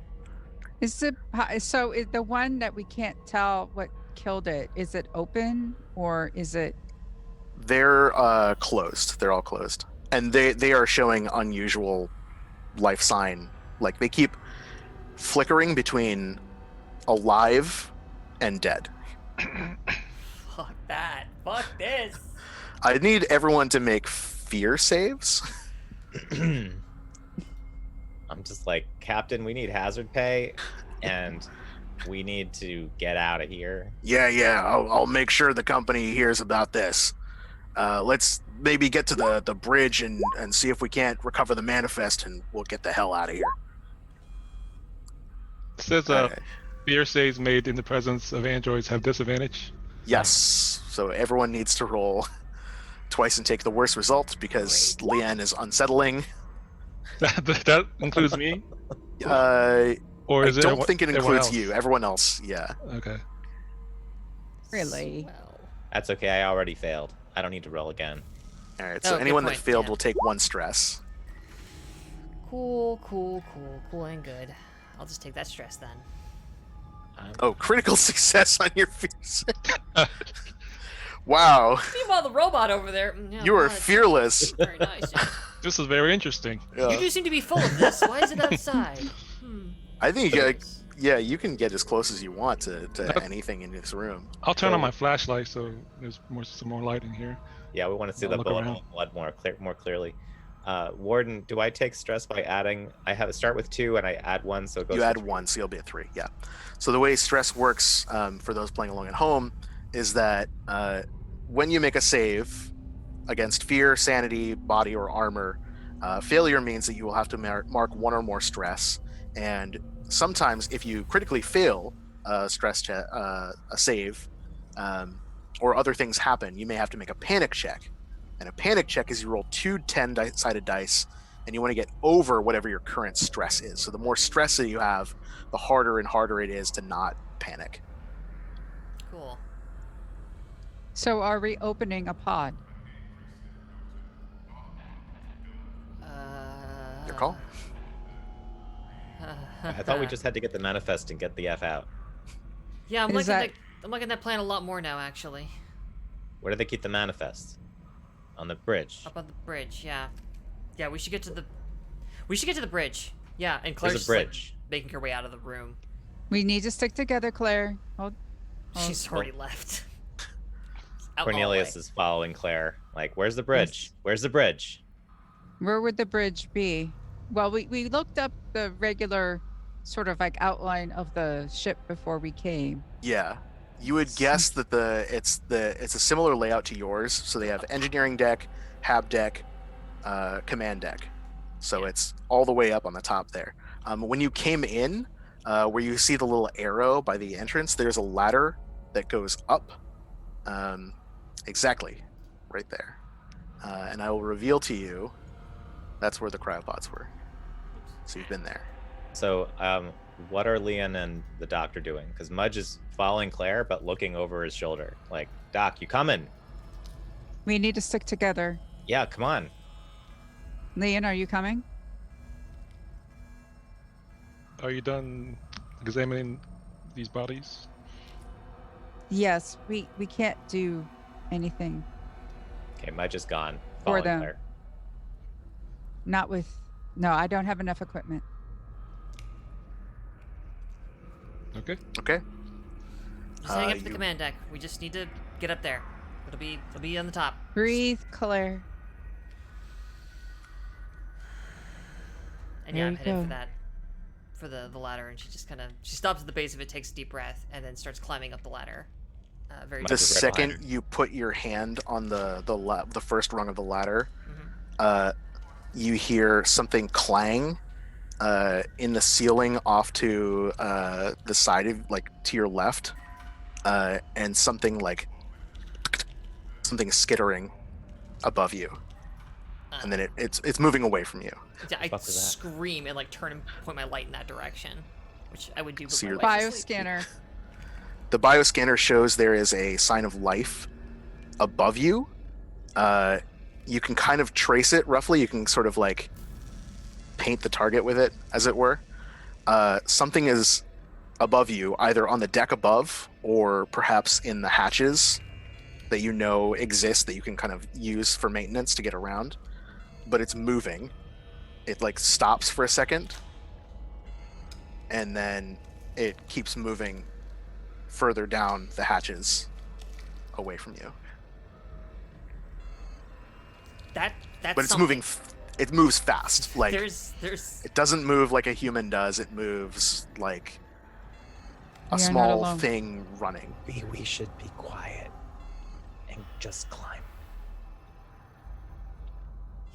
Is it so? Is the one that we can't tell what killed it? Is it open or is it? They're closed. They're all closed, and they are showing unusual life sign. Like, they keep flickering between alive and dead. Fuck that. Fuck this. I need everyone to make fear saves. I'm just like, Captain, we need hazard pay, and we need to get out of here. Yeah, I'll make sure the company hears about this. Let's maybe get to the bridge and see if we can't recover the manifest, and we'll get the hell out of here. It says Okay. fear saves made in the presence of androids have disadvantage. Yes, so everyone needs to roll twice and take the worst result, because Leanne is unsettling. That includes me? I Or is it don't think it everyone includes else? you. Everyone else, yeah. Okay. Really? Well, That's okay, I already failed. I don't need to roll again. All right, Oh, so good anyone that point, failed yeah. will take 1 stress. cool and good. I'll just take that stress then. Oh, critical success on your fear save. Wow, Meanwhile, the robot over there. Yeah, you are well, it's fearless. Very nice. Yeah. This is very interesting. Yeah. You do seem to be full of this. Why is it outside? I think, Yes. yeah, you can get as close as you want to Yep. anything in this room. I'll turn on So- my flashlight so there's some more light in here. Yeah, we want to see I'll the look bullet around. hole blood more clearly. Warden, do I take stress by adding? I have start with 2 and I add 1, so it goes. You to add 3. 1, so you'll be at 3. Yeah. So the way stress works for those playing along at home is that when you make a save against fear, sanity, body, or armor, failure means that you will have to mark 1 or more stress. And sometimes, if you critically fail a save, or other things happen, you may have to make a panic check. And a panic check is you roll 2 10-sided dice, and you want to get over whatever your current stress is. So the more stress that you have, the harder and harder it is to not panic. Cool. So are we opening a pod? Your call. I thought we just had to get the manifest and get the F out. Yeah, I'm Is liking that- that. I'm liking that plan a lot more now, actually. Where do they keep the manifest? On the bridge. Up on the bridge. Yeah. Yeah, we should get to the. We should get to the bridge. Yeah, and Claire's There's a just, like, bridge. making her way out of the room. We need to stick together, Claire. Hold. She's already left. Out all the Cornelius way. is following Claire. Like, where's the bridge? Where's the bridge? Where would the bridge be? Well, we looked up the regular sort of like outline of the ship before we came. Yeah. You would guess that it's a similar layout to yours. So they have engineering deck, hab deck, command deck. So it's all the way up on the top there. When you came in, where you see the little arrow by the entrance, there's a ladder that goes up. Exactly, right there. And I will reveal to you, that's where the cryopods were. So you've been there. So, what are Leon and the doctor doing? Because Mudge is following Claire, but looking over his shoulder. Like, Doc, you coming? We need to stick together. Yeah, come on. Leon, are you coming? Are you done examining these bodies? Yes, we can't do anything. Okay, Mudge is gone. For Following them. Claire. Not with. No, I don't have enough equipment. Okay. Okay. Just heading up to the you- command deck. We just need to get up there. It'll be on the top. Breathe, Claire. And There yeah, I'm you headed go. for that. For the ladder, and she just kind of stops at the base of it, takes a deep breath, and then starts climbing up the ladder. Very The Mudge is right behind second you put your hand on the first rung of the ladder, Mhm. you hear something clang in the ceiling off to the side of, like, to your left, and something skittering above you, and then it's moving away from you. I fuck is that? scream and like turn and point my light in that direction, which I would do. But So my you're- wife's asleep. Bioscanner. The bioscanner shows there is a sign of life above you. You can kind of trace it roughly. You can sort of like paint the target with it, as it were. Something is above you, either on the deck above or perhaps in the hatches that you know exist that you can kind of use for maintenance to get around. But it's moving. It like stops for a second, and then it keeps moving further down the hatches away from you. That's But it's something. moving. It moves fast. Like There's it doesn't move like a human does. It moves like a We are not small alone. thing running. We should be quiet and just climb.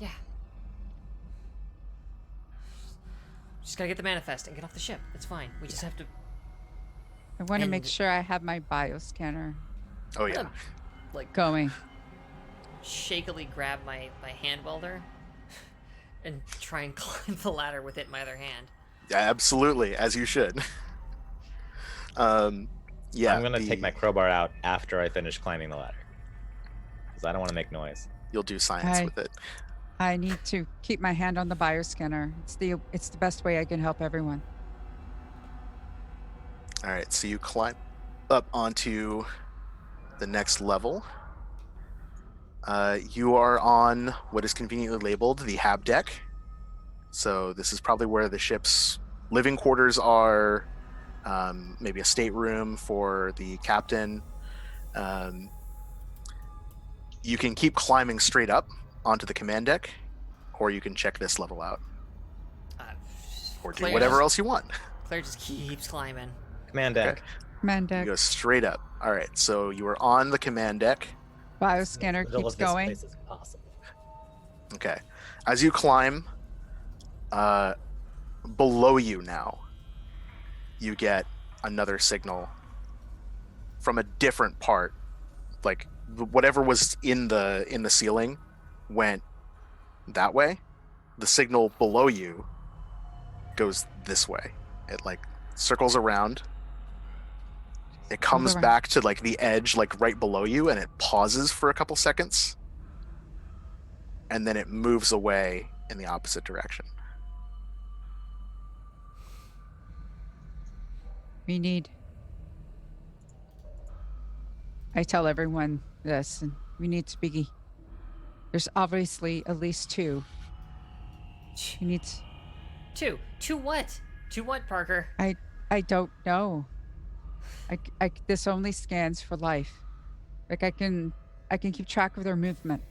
yeah. Just gotta get the manifest and get off the ship. It's fine. We just have to. I want to make And- sure I have my bioscanner Oh yeah. Like going. shakily grab my hand welder and try and climb the ladder with it in my other hand. Yeah, absolutely, as you should. Yeah. I'm gonna take my crowbar out after I finish climbing the ladder. Because I don't want to make noise. You'll do science Hi. with it. I need to keep my hand on the bioscanner. It's the best way I can help everyone. All right, so you climb up onto the next level. You are on what is conveniently labeled the Hab deck. So this is probably where the ship's living quarters are, maybe a stateroom for the captain. You can keep climbing straight up onto the command deck, or you can check this level out, Uh, or do Claire whatever just- else you want. Claire just keeps climbing. Command deck. Command You deck. go straight up. All right, so you are on the command deck. Bioscanner Middle keeps of this going. place is possible. Okay. As you climb, below you now, you get another signal from a different part. Like whatever was in the ceiling went that way. The signal below you goes this way. It like circles around. It comes around. back to like the edge, like right below you, and it pauses for a couple seconds. And then it moves away in the opposite direction. We need. I tell everyone this, and we need to be. There's obviously at least two. We need. Two. Two what? Two what, Parker? I don't know. This only scans for life. Like I can keep track of their movement.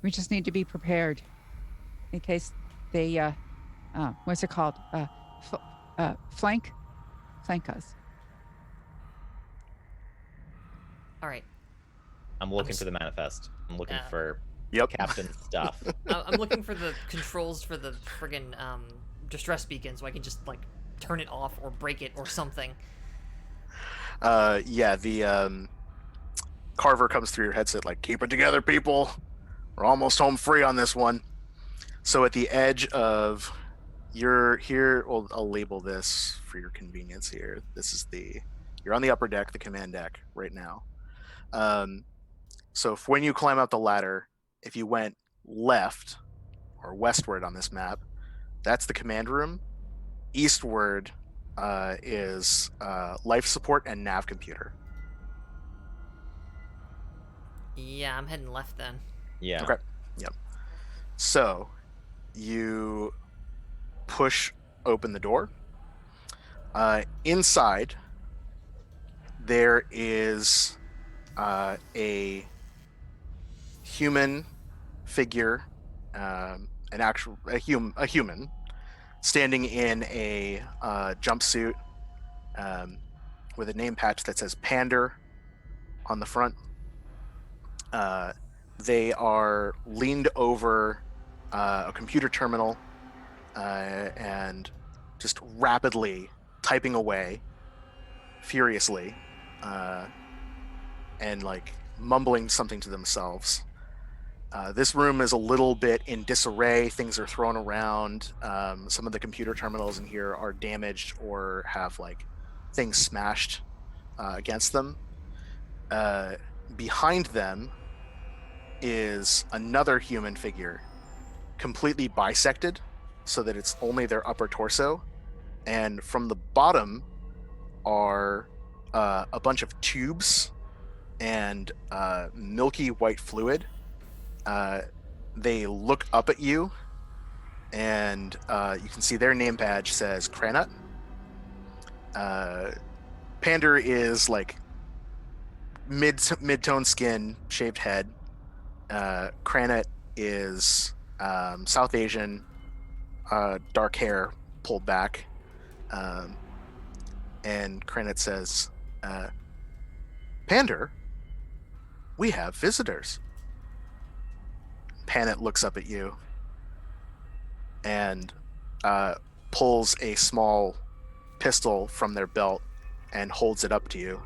We just need to be prepared in case they what's it called? Flank us. All right. I'm looking just- for the manifest. I'm looking Yeah. for Yep. captain stuff. I'm looking for the controls for the friggin' distress beacon so I can just like turn it off or break it or something. Yeah, the Carver comes through your headset like, keep it together, people. We're almost home free on this one. So at the edge of you're here, well, I'll label this for your convenience here. This is you're on the upper deck, the command deck right now. So when you climb up the ladder, if you went left or westward on this map, that's the command room. Eastward is life support and nav computer. Yeah, I'm heading left then. Yeah. Okay. Yep. So you push open the door. Inside, there is a human figure, a human, standing in a jumpsuit with a name patch that says Pander on the front. They are leaned over a computer terminal and just rapidly typing away furiously and like mumbling something to themselves. This room is a little bit in disarray. Things are thrown around. Some of the computer terminals in here are damaged or have like things smashed against them. Behind them is another human figure, completely bisected so that it's only their upper torso. And from the bottom are a bunch of tubes and milky white fluid. They look up at you, and you can see their name badge says Cranut. Pander is like mid-tone skin, shaved head. Cranut is South Asian, dark hair pulled back. And Cranut says, Pander, we have visitors. Panet looks up at you and pulls a small pistol from their belt and holds it up to you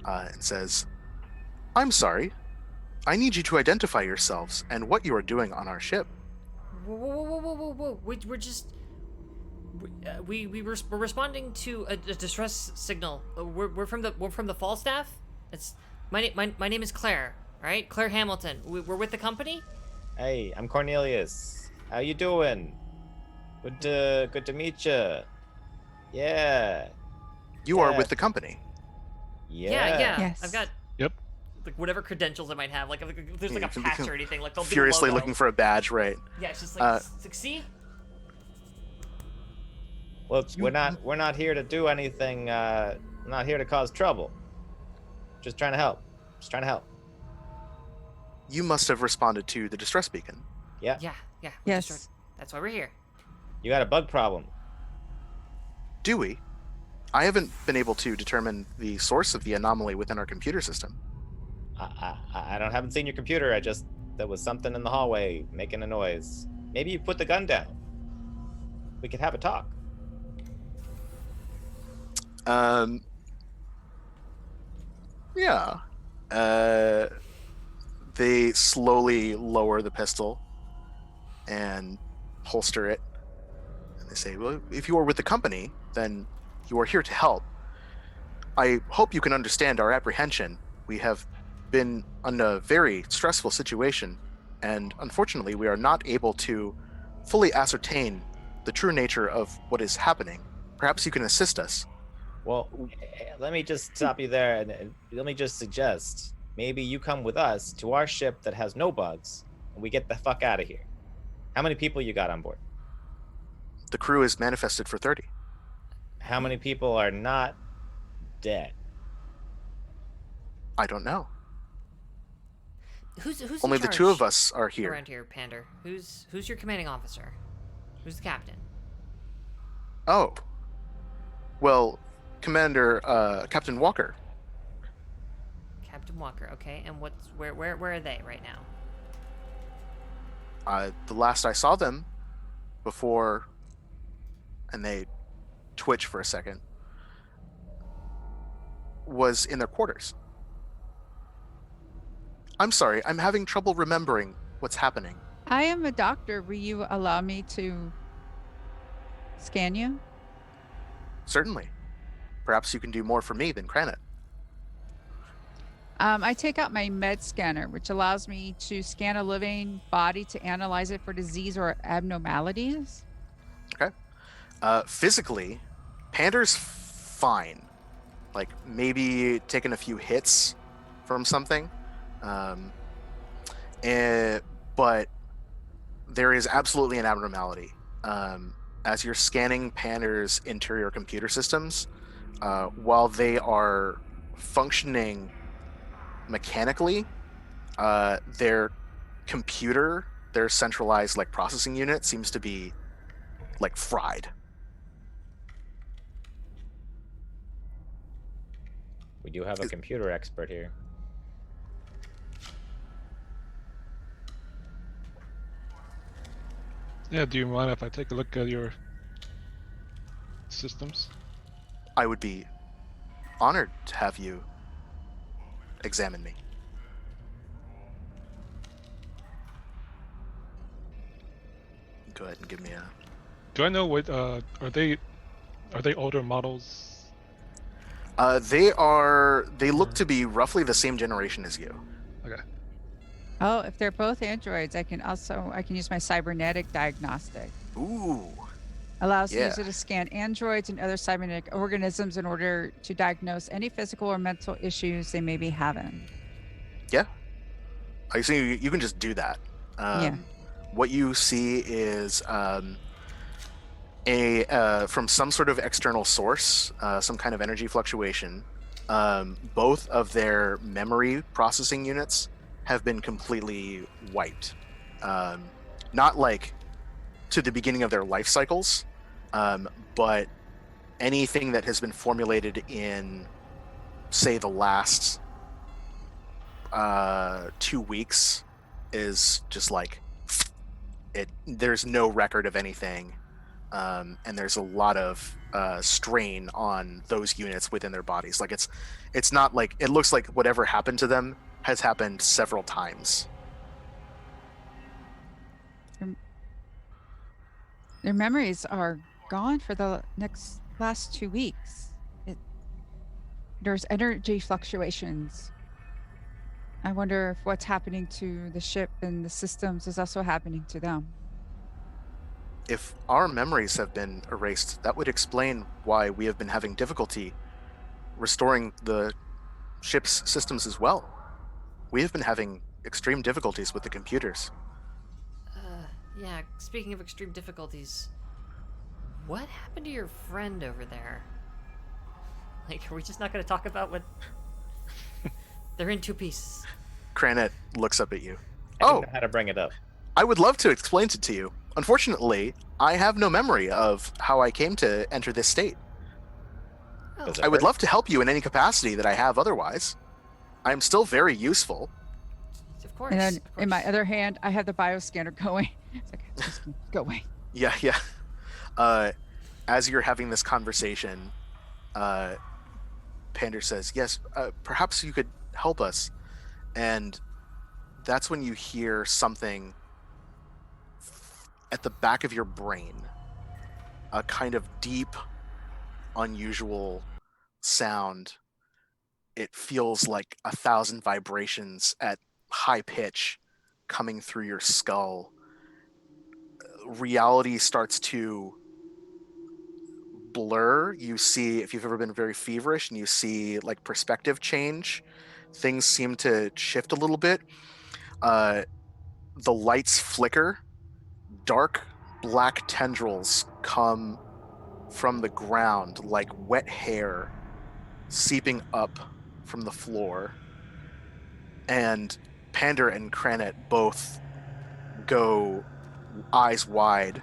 and says, I'm sorry. I need you to identify yourselves and what you are doing on our ship. Whoa. We're just... We're responding to a distress signal. We're from the Falstaff. It's my name is Claire. All right, Claire Hamilton. We're with the company. Hey, I'm Cornelius. How you doing? Good to meet you. Yeah. You are with the company. Yeah. Yeah. Yes. I've got. Yep. like whatever credentials it might have. Like if there's like a you can patch be or anything, like they'll be furiously logo. looking for a badge, right? Yeah, it's just like, it's like see. Look, we're not here to do anything. Not here to cause trouble. Just trying to help. Just trying to help. You must have responded to the distress beacon. Yeah. Yeah. Yes. That's why we're here. You got a bug problem. Do we? I haven't been able to determine the source of the anomaly within our computer system. I haven't seen your computer. There was something in the hallway making a noise. Maybe you put the gun down. We could have a talk. Yeah. They slowly lower the pistol and holster it. And they say, well, if you are with the company, then you are here to help. I hope you can understand our apprehension. We have been in a very stressful situation, and unfortunately, we are not able to fully ascertain the true nature of what is happening. Perhaps you can assist us. Well, let me just stop you there, and let me just suggest maybe you come with us to our ship that has no bugs, and we get the fuck out of here. How many people you got on board? The crew is manifested for 30. How many people are not dead? I don't know. Who's Only in the two charge of us are here. around here, Pander? Who's your commanding officer? Who's the captain? Oh. Well, Captain Walker. Captain Walker. Okay, and where are they right now? The last I saw them before, and they twitch for a second, was in their quarters. I'm sorry, I'm having trouble remembering what's happening. I am a doctor. Will you allow me to scan you? Certainly. Perhaps you can do more for me than Cranet. I take out my med scanner, which allows me to scan a living body to analyze it for disease or abnormalities. Okay. Physically, Pander's fine. Like, maybe taking a few hits from something. But there is absolutely an abnormality. As you're scanning Pander's interior computer systems, while they are functioning mechanically, their computer, their centralized like processing unit, seems to be like fried. We do have a computer expert here. Yeah, do you mind if I take a look at your systems? I would be honored to have you examine me. Go ahead and give me a... Do I know what are they older models? They look to be roughly the same generation as you. Okay. Oh, if they're both androids, I can use my cybernetic diagnostic. Ooh. Allows the Yeah. user to scan androids and other cybernetic organisms in order to diagnose any physical or mental issues they may be having. Yeah. I see you can just do that. Yeah. What you see is from some sort of external source, some kind of energy fluctuation. Both of their memory processing units have been completely wiped. Not like to the beginning of their life cycles, but anything that has been formulated in, say, the last 2 weeks is just like it. There's no record of anything, and there's a lot of strain on those units within their bodies. Like it's not like it looks like whatever happened to them has happened several times. Their memories are gone for the last 2 weeks. There's energy fluctuations. I wonder if what's happening to the ship and the systems is also happening to them. If our memories have been erased, that would explain why we have been having difficulty restoring the ship's systems as well. We have been having extreme difficulties with the computers. Yeah, speaking of extreme difficulties, what happened to your friend over there? Like, are we just not going to talk about what... They're in two pieces. Cranet looks up at you. I don't Oh, know how to bring it up. I would love to explain it to you. Unfortunately, I have no memory of how I came to enter this state. Oh, Does it I would hurt? love to help you in any capacity that I have otherwise. I am still very useful. of course. And then of in my course. other hand, I have the bioscanner going. It's like, just go away. Yeah. As you're having this conversation, Pander says, yes, perhaps you could help us. And that's when you hear something at the back of your brain, a kind of deep, unusual sound. It feels like 1,000 vibrations at high pitch coming through your skull. Reality starts to blur. You see, if you've ever been very feverish and you see like perspective change, things seem to shift a little bit. The lights flicker. Dark black tendrils come from the ground like wet hair seeping up from the floor. And Pander and Cranet both go eyes wide,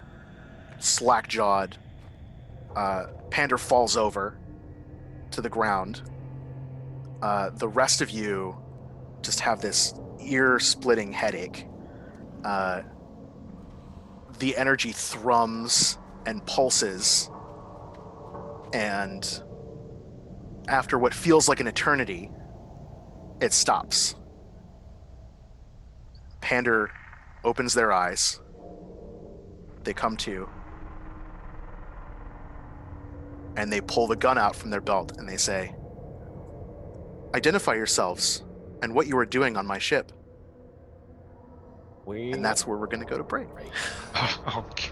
slack-jawed. Pander falls over to the ground. The rest of you just have this ear-splitting headache. The energy thrums and pulses, and after what feels like an eternity, it stops. Pander opens their eyes. They come to, and they pull the gun out from their belt and they say, identify yourselves and what you are doing on my ship. And that's where we're going to go to break. Okay.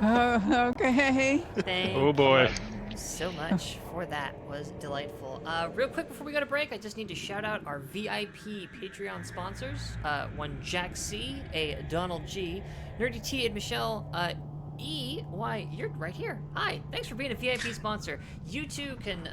Oh, okay. Thank Oh boy. you so much for that. Was delightful. Real quick before we go to break, I just need to shout out our VIP Patreon sponsors. One Jack C, a Donald G, Nerdy T, and Michelle E. Why, you're right here. Hi, thanks for being a VIP sponsor. You too can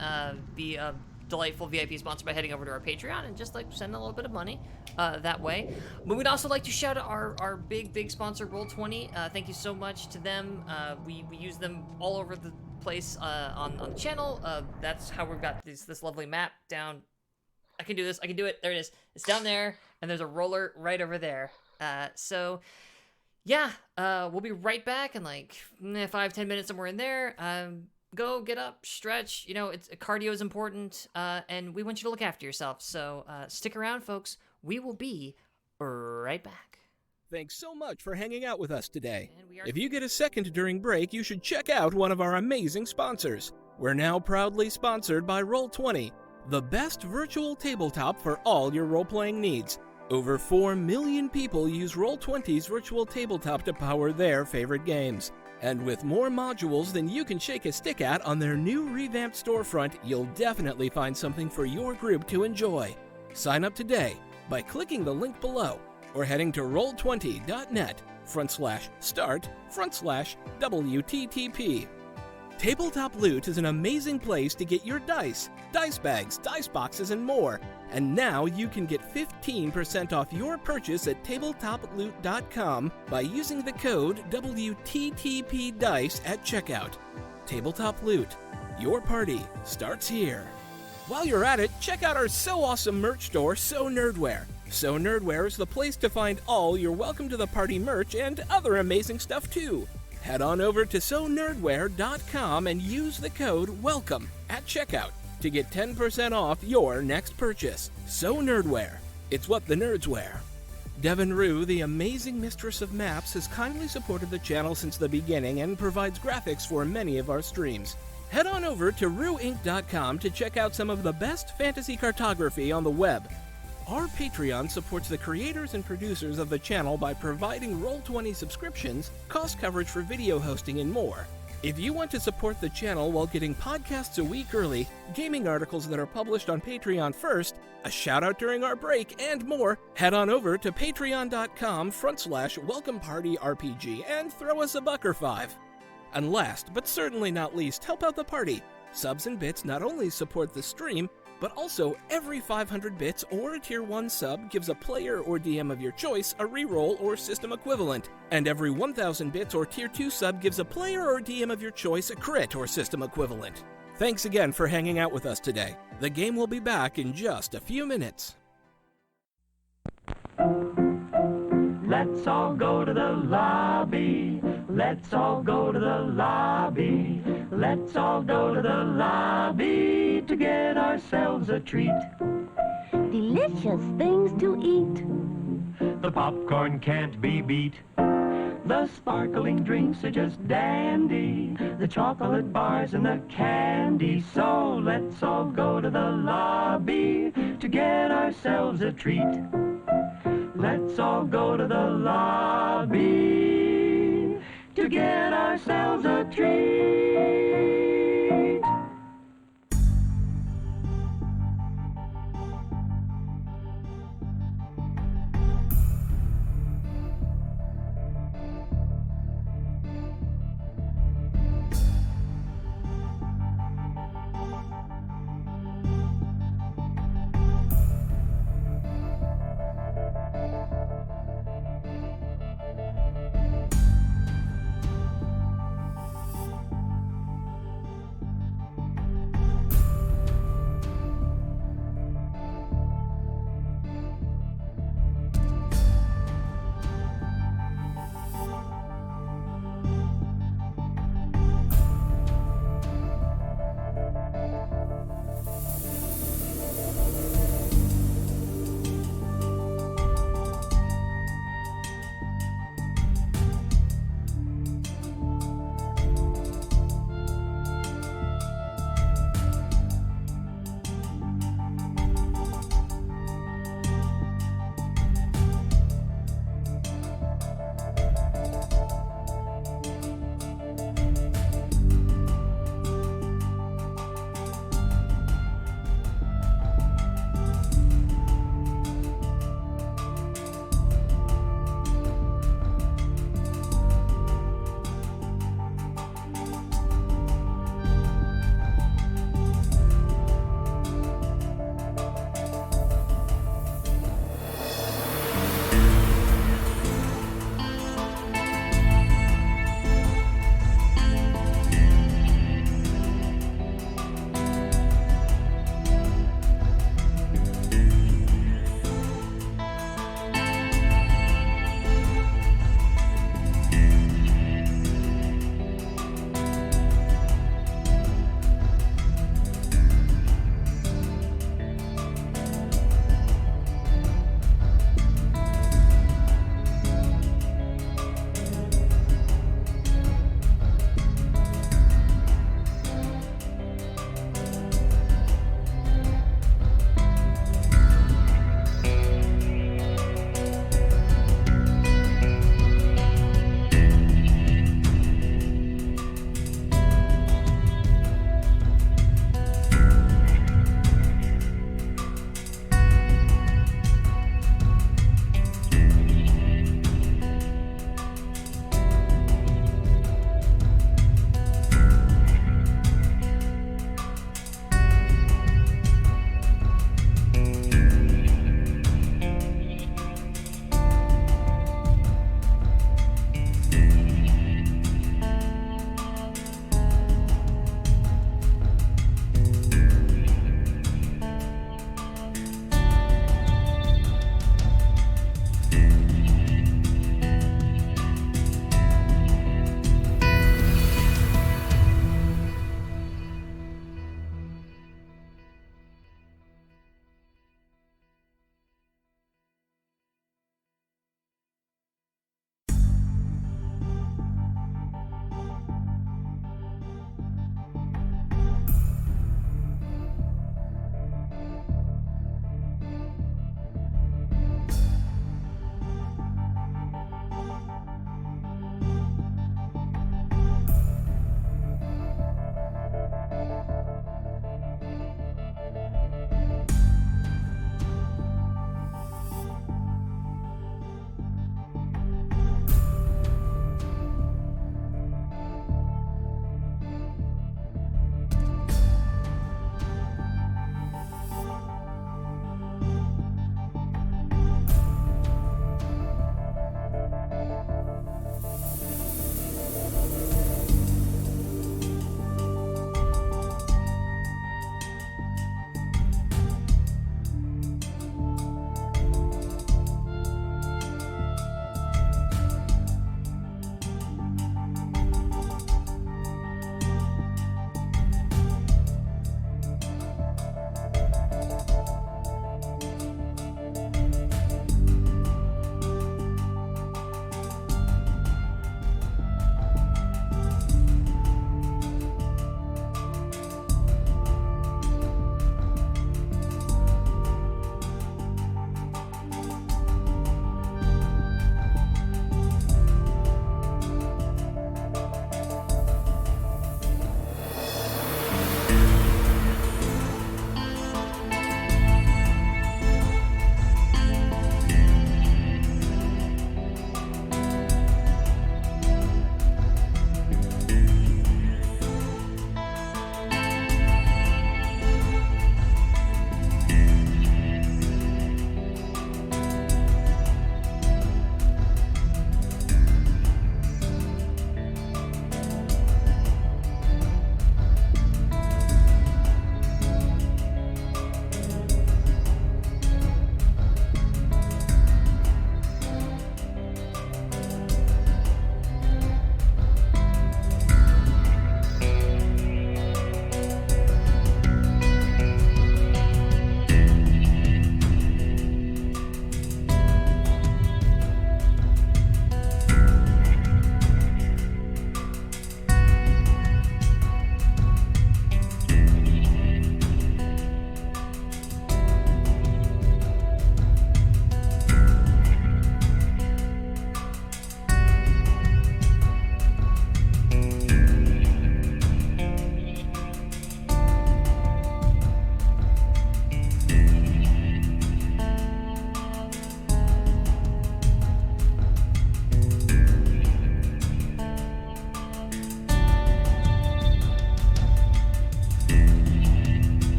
be a delightful VIP sponsor by heading over to our Patreon and just like send a little bit of money that way. But we'd also like to shout out our big sponsor, Roll20. Thank you so much to them. We use them all over the place on the channel. That's how we've got this lovely map down. I can do this. I can do it. There it is. It's down there, and there's a roller right over there. So yeah, we'll be right back in like 5-10 minutes, somewhere in there. Go get up, stretch. You know, cardio is important, and we want you to look after yourself. So stick around, folks. We will be right back. Thanks so much for hanging out with us today. And we are- If you get a second during break, you should check out one of our amazing sponsors. We're now proudly sponsored by Roll20, the best virtual tabletop for all your role-playing needs. Over 4 million people use Roll20's virtual tabletop to power their favorite games. And with more modules than you can shake a stick at on their new revamped storefront, you'll definitely find something for your group to enjoy. Sign up today by clicking the link below or heading to roll20.net/start/WTTP. Tabletop Loot is an amazing place to get your dice bags, dice boxes, and more. And now you can get 15% off your purchase at tabletoploot.com by using the code WTTPDICE at checkout. Tabletop Loot. Your party starts here. While you're at it, check out our so awesome merch store, So Nerdware. So Nerdware is the place to find all your Welcome to the Party merch and other amazing stuff too. Head on over to sonerdware.com and use the code WELCOME at checkout to get 10% off your next purchase. So Nerdware. It's what the nerds wear. Devin Rue, the amazing mistress of maps, has kindly supported the channel since the beginning and provides graphics for many of our streams. Head on over to rueinc.com to check out some of the best fantasy cartography on the web. Our Patreon supports the creators and producers of the channel by providing Roll20 subscriptions, cost coverage for video hosting, and more. If you want to support the channel while getting podcasts a week early, gaming articles that are published on Patreon first, a shout out during our break, and more, head on over to patreon.com/welcomepartyrpg and throw us a buck or $5. And last, but certainly not least, help out the party. Subs and bits not only support the stream, but also every 500 bits or a tier 1 sub gives a player or DM of your choice a reroll or system equivalent, and every 1000 bits or tier 2 sub gives a player or DM of your choice a crit or system equivalent. Thanks again for hanging out with us today. The game will be back in just a few minutes. Let's all go to the lobby. Let's all go to the lobby. Let's all go to the lobby to get ourselves a treat. Delicious things to eat. The popcorn can't be beat. The sparkling drinks are just dandy. The chocolate bars and the candy. So let's all go to the lobby to get ourselves a treat. Let's all go to the lobby to get ourselves a treat.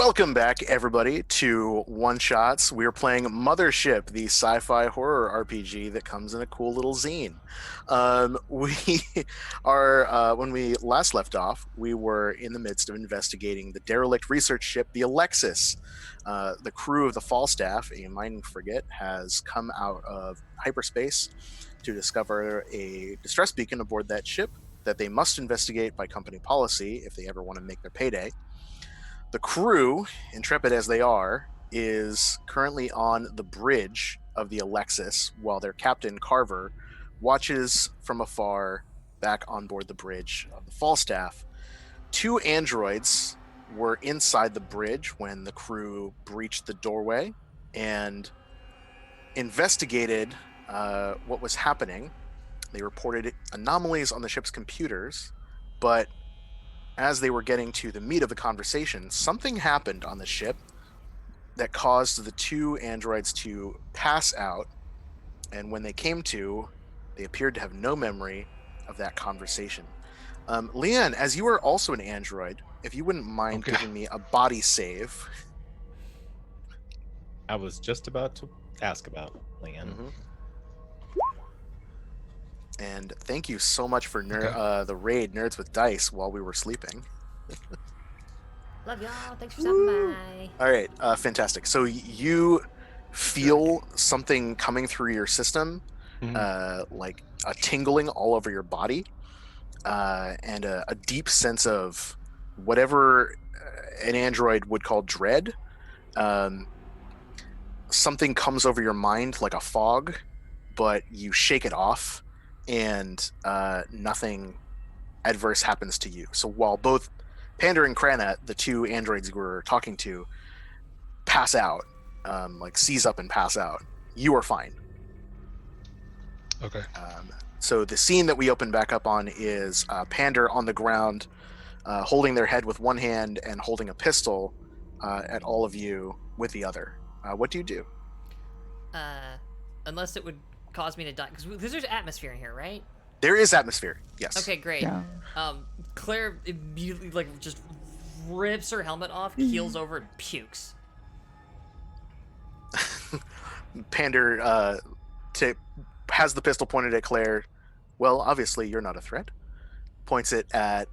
Welcome back, everybody, to One Shots. We're playing Mothership, the sci-fi horror RPG that comes in a cool little zine. We are, when we last left off, we were in the midst of investigating the derelict research ship, the Alexis. The crew of the Falstaff, a mining frigate, has come out of hyperspace to discover a distress beacon aboard that ship that they must investigate by company policy if they ever want to make their payday. The crew, intrepid as they are, is currently on the bridge of the Alexis while their captain, Carver, watches from afar back on board the bridge of the Falstaff. 2 androids were inside the bridge when the crew breached the doorway and investigated what was happening. They reported anomalies on the ship's computers, but as they were getting to the meat of the conversation, something happened on the ship that caused the 2 androids to pass out, and when they came to, they appeared to have no memory of that conversation. Leanne, as you are also an android, if you wouldn't mind giving me a body save. I was just about to ask about Leanne. Mm-hmm. And thank you so much for the raid, Nerds with Dice, while we were sleeping. Love y'all. Thanks for stopping by. All right, fantastic. So you feel something coming through your system, like a tingling all over your body, and a deep sense of whatever an android would call dread. Something comes over your mind like a fog, but you shake it off, and nothing adverse happens to you. So while both Pander and Kranat, the 2 androids you were talking to, pass out, like seize up and pass out, you are fine. Okay. So the scene that we open back up on is Pander on the ground, holding their head with one hand and holding a pistol at all of you with the other. What do you do? Unless it would cause me to die, because there's atmosphere in here, right? There is atmosphere, yes. Okay, great. Yeah. Claire immediately just rips her helmet off, keels over, and pukes. Pander has the pistol pointed at Claire. Well, obviously you're not a threat. Points it at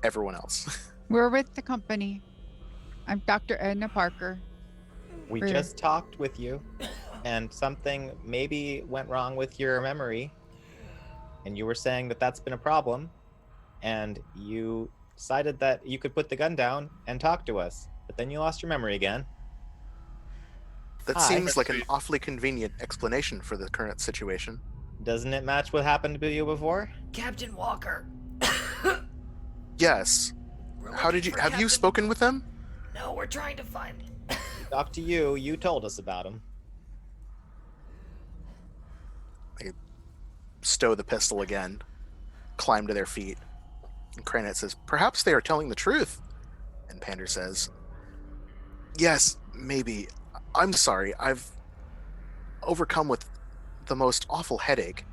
everyone else. We're with the company. I'm Dr. Edna Parker. We just talked with you, and something maybe went wrong with your memory, and you were saying that that's been a problem, and you decided that you could put the gun down and talk to us, but then you lost your memory again. That seems like an awfully convenient explanation for the current situation. Doesn't it match what happened to you before? Captain Walker. Yes. How did you have you spoken with them? No, we're trying to find him. Talk to you. You told us about him. They stow the pistol again, climb to their feet. And Kranat says, "Perhaps they are telling the truth." And Pander says, "Yes, maybe. I'm sorry. I've overcome with the most awful headache.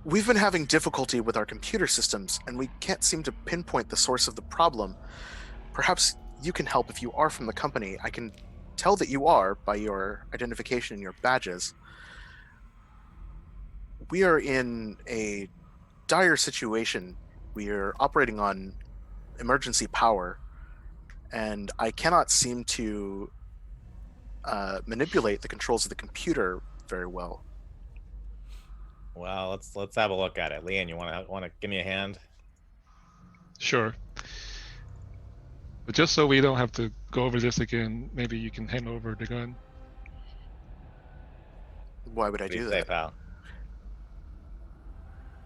We've been having difficulty with our computer systems, and we can't seem to pinpoint the source of the problem. Perhaps you can help if you are from the company. I can tell that you are by your identification and your badges. We are in a dire situation. We are operating on emergency power, and I cannot seem to manipulate the controls of the computer very well." Well, let's have a look at it. Leanne, you want to give me a hand? Sure. But just so we don't have to go over this again, maybe you can hand over the gun. Why would I do that? Pal.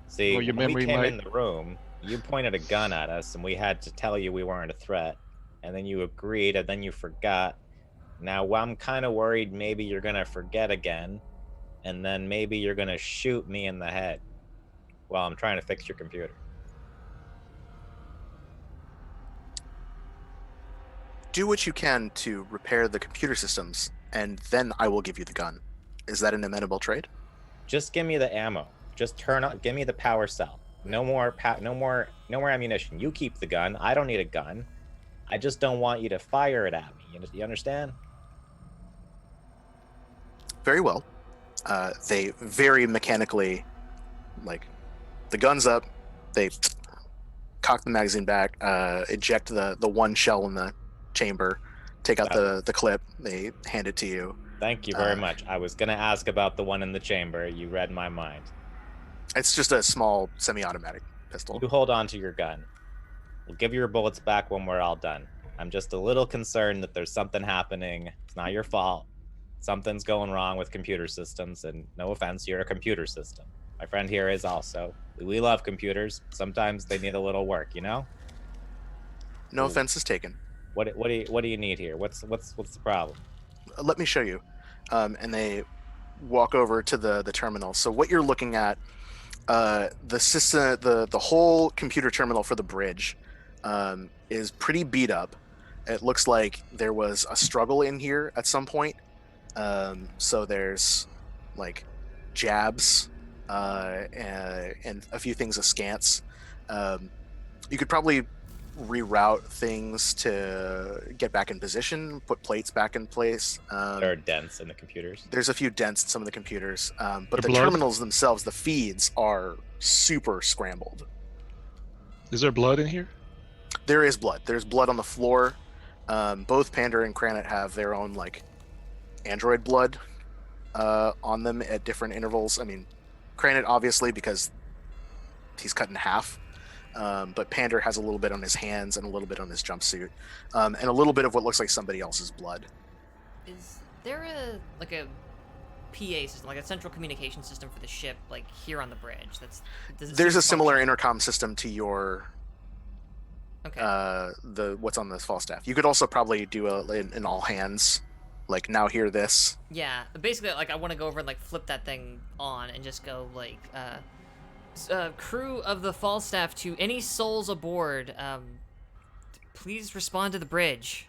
See, Well, your when we memory came might- in the room, you pointed a gun at us, and we had to tell you we weren't a threat. And then you agreed, and then you forgot. Now I'm kind of worried maybe you're gonna forget again, and then maybe you're gonna shoot me in the head while I'm trying to fix your computer. Do what you can to repair the computer systems, and then I will give you the gun. Is that an amenable trade? Just give me the ammo. Just give me the power cell. No more ammunition. You keep the gun. I don't need a gun. I just don't want you to fire it at me. You understand? Very well. They very mechanically, like, the gun's up. They cock the magazine back, eject the one shell in the chamber, take out the clip. They hand it to you. Thank you very much. I was gonna ask about the one in the chamber. You read my mind. It's just a small semi-automatic pistol. You hold on to your gun. We'll give you your bullets back when we're all done. I'm just a little concerned that there's something happening. It's not your fault. Something's going wrong with computer systems, and no offense, you're a computer system. My friend here is also. We love computers. Sometimes they need a little work, you know? No offense is taken. What do you need here? What's the problem? Let me show you. And they walk over to the terminal. So what you're looking at, the system, the whole computer terminal for the bridge, is pretty beat up. It looks like there was a struggle in here at some point. So there's like jabs and a few things askance. You could probably reroute things to get back in position, put plates back in place. There are dents in the computers. There's a few dents in some of the computers, but the blood? terminals themselves, the feeds, are super scrambled. Is there blood in here? There is blood. There's blood on the floor. Both Pander and Kranet have their own like android blood on them at different intervals. I mean, Kranet obviously because he's cut in half. But Pander has a little bit on his hands and a little bit on his jumpsuit, and a little bit of what looks like somebody else's blood. Is there a PA system, like a central communication system for the ship, like here on the bridge? There's a similar intercom system to your Okay. what's on the fall staff. You could also probably do an all hands, like now hear this. Yeah, basically, like I want to go over and like flip that thing on and just go like, crew of the Falstaff, to any souls aboard, please respond to the bridge.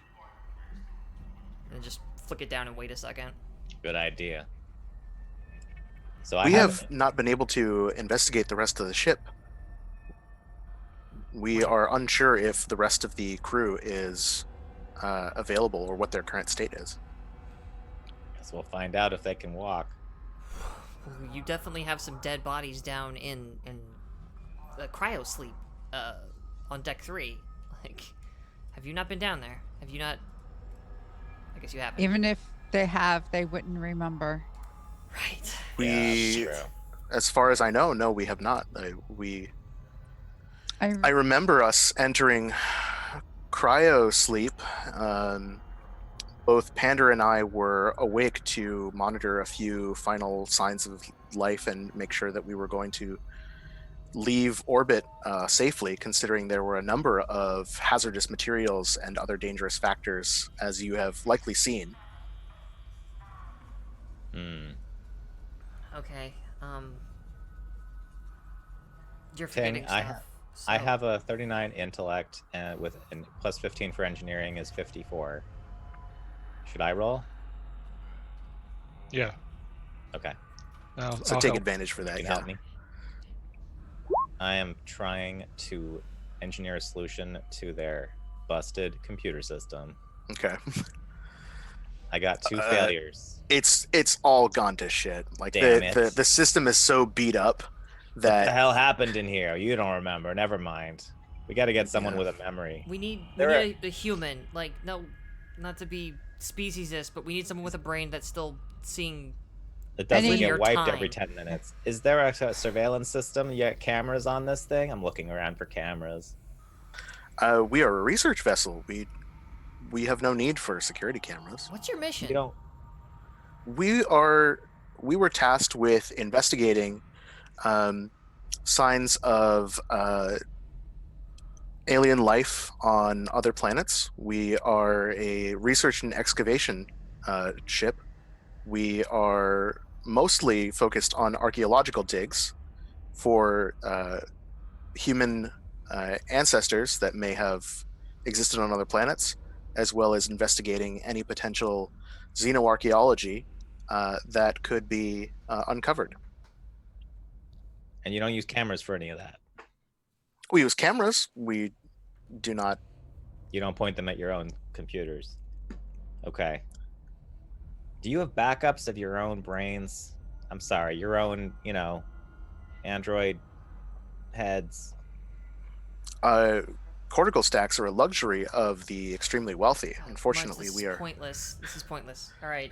And just flick it down and wait a second. Good idea. So We have not been able to investigate the rest of the ship. We are unsure if the rest of the crew is available or what their current state is. Guess we'll find out if they can walk. You definitely have some dead bodies down in cryo sleep on deck 3. Like, have you not been down there? Have you not? I guess you haven't. Even if they have, they wouldn't remember. Right. We, as far as I know, no, we have not. I remember us entering cryo sleep. Both Pander and I were awake to monitor a few final signs of life and make sure that we were going to leave orbit safely, considering there were a number of hazardous materials and other dangerous factors, as you have likely seen. Okay. You're forgetting stuff. I have a 39 intellect with plus 15 for engineering is 54. Should I roll? Yeah. Okay. So I'll take help. advantage for that. You can help me. I am trying to engineer a solution to their busted computer system. Okay. I got 2 failures. It's all gone to shit. Like Damn the system is so beat up What the that hell happened in here? You don't remember. Never mind. We got to get someone with a memory. We need There a human. Like, no, not to be speciesist, but we need someone with a brain that's still seeing. It doesn't Linear get wiped every time. 10 minutes. Is there a surveillance system? You got cameras on this thing? I'm looking around for cameras. we are a research vessel. We have no need for security cameras. What's your mission? You don't. We were tasked with investigating signs of alien life on other planets. We are a research and excavation ship. We are mostly focused on archaeological digs for human ancestors that may have existed on other planets, as well as investigating any potential xenoarchaeology that could be uncovered. And you don't use cameras for any of that. We use cameras. We do not You don't point them at your own computers. Okay. Do you have backups of your own brains? I'm sorry, your own, Android heads. Cortical stacks are a luxury of the extremely wealthy. Mudge, Unfortunately, this we is are. pointless. This is pointless. All right.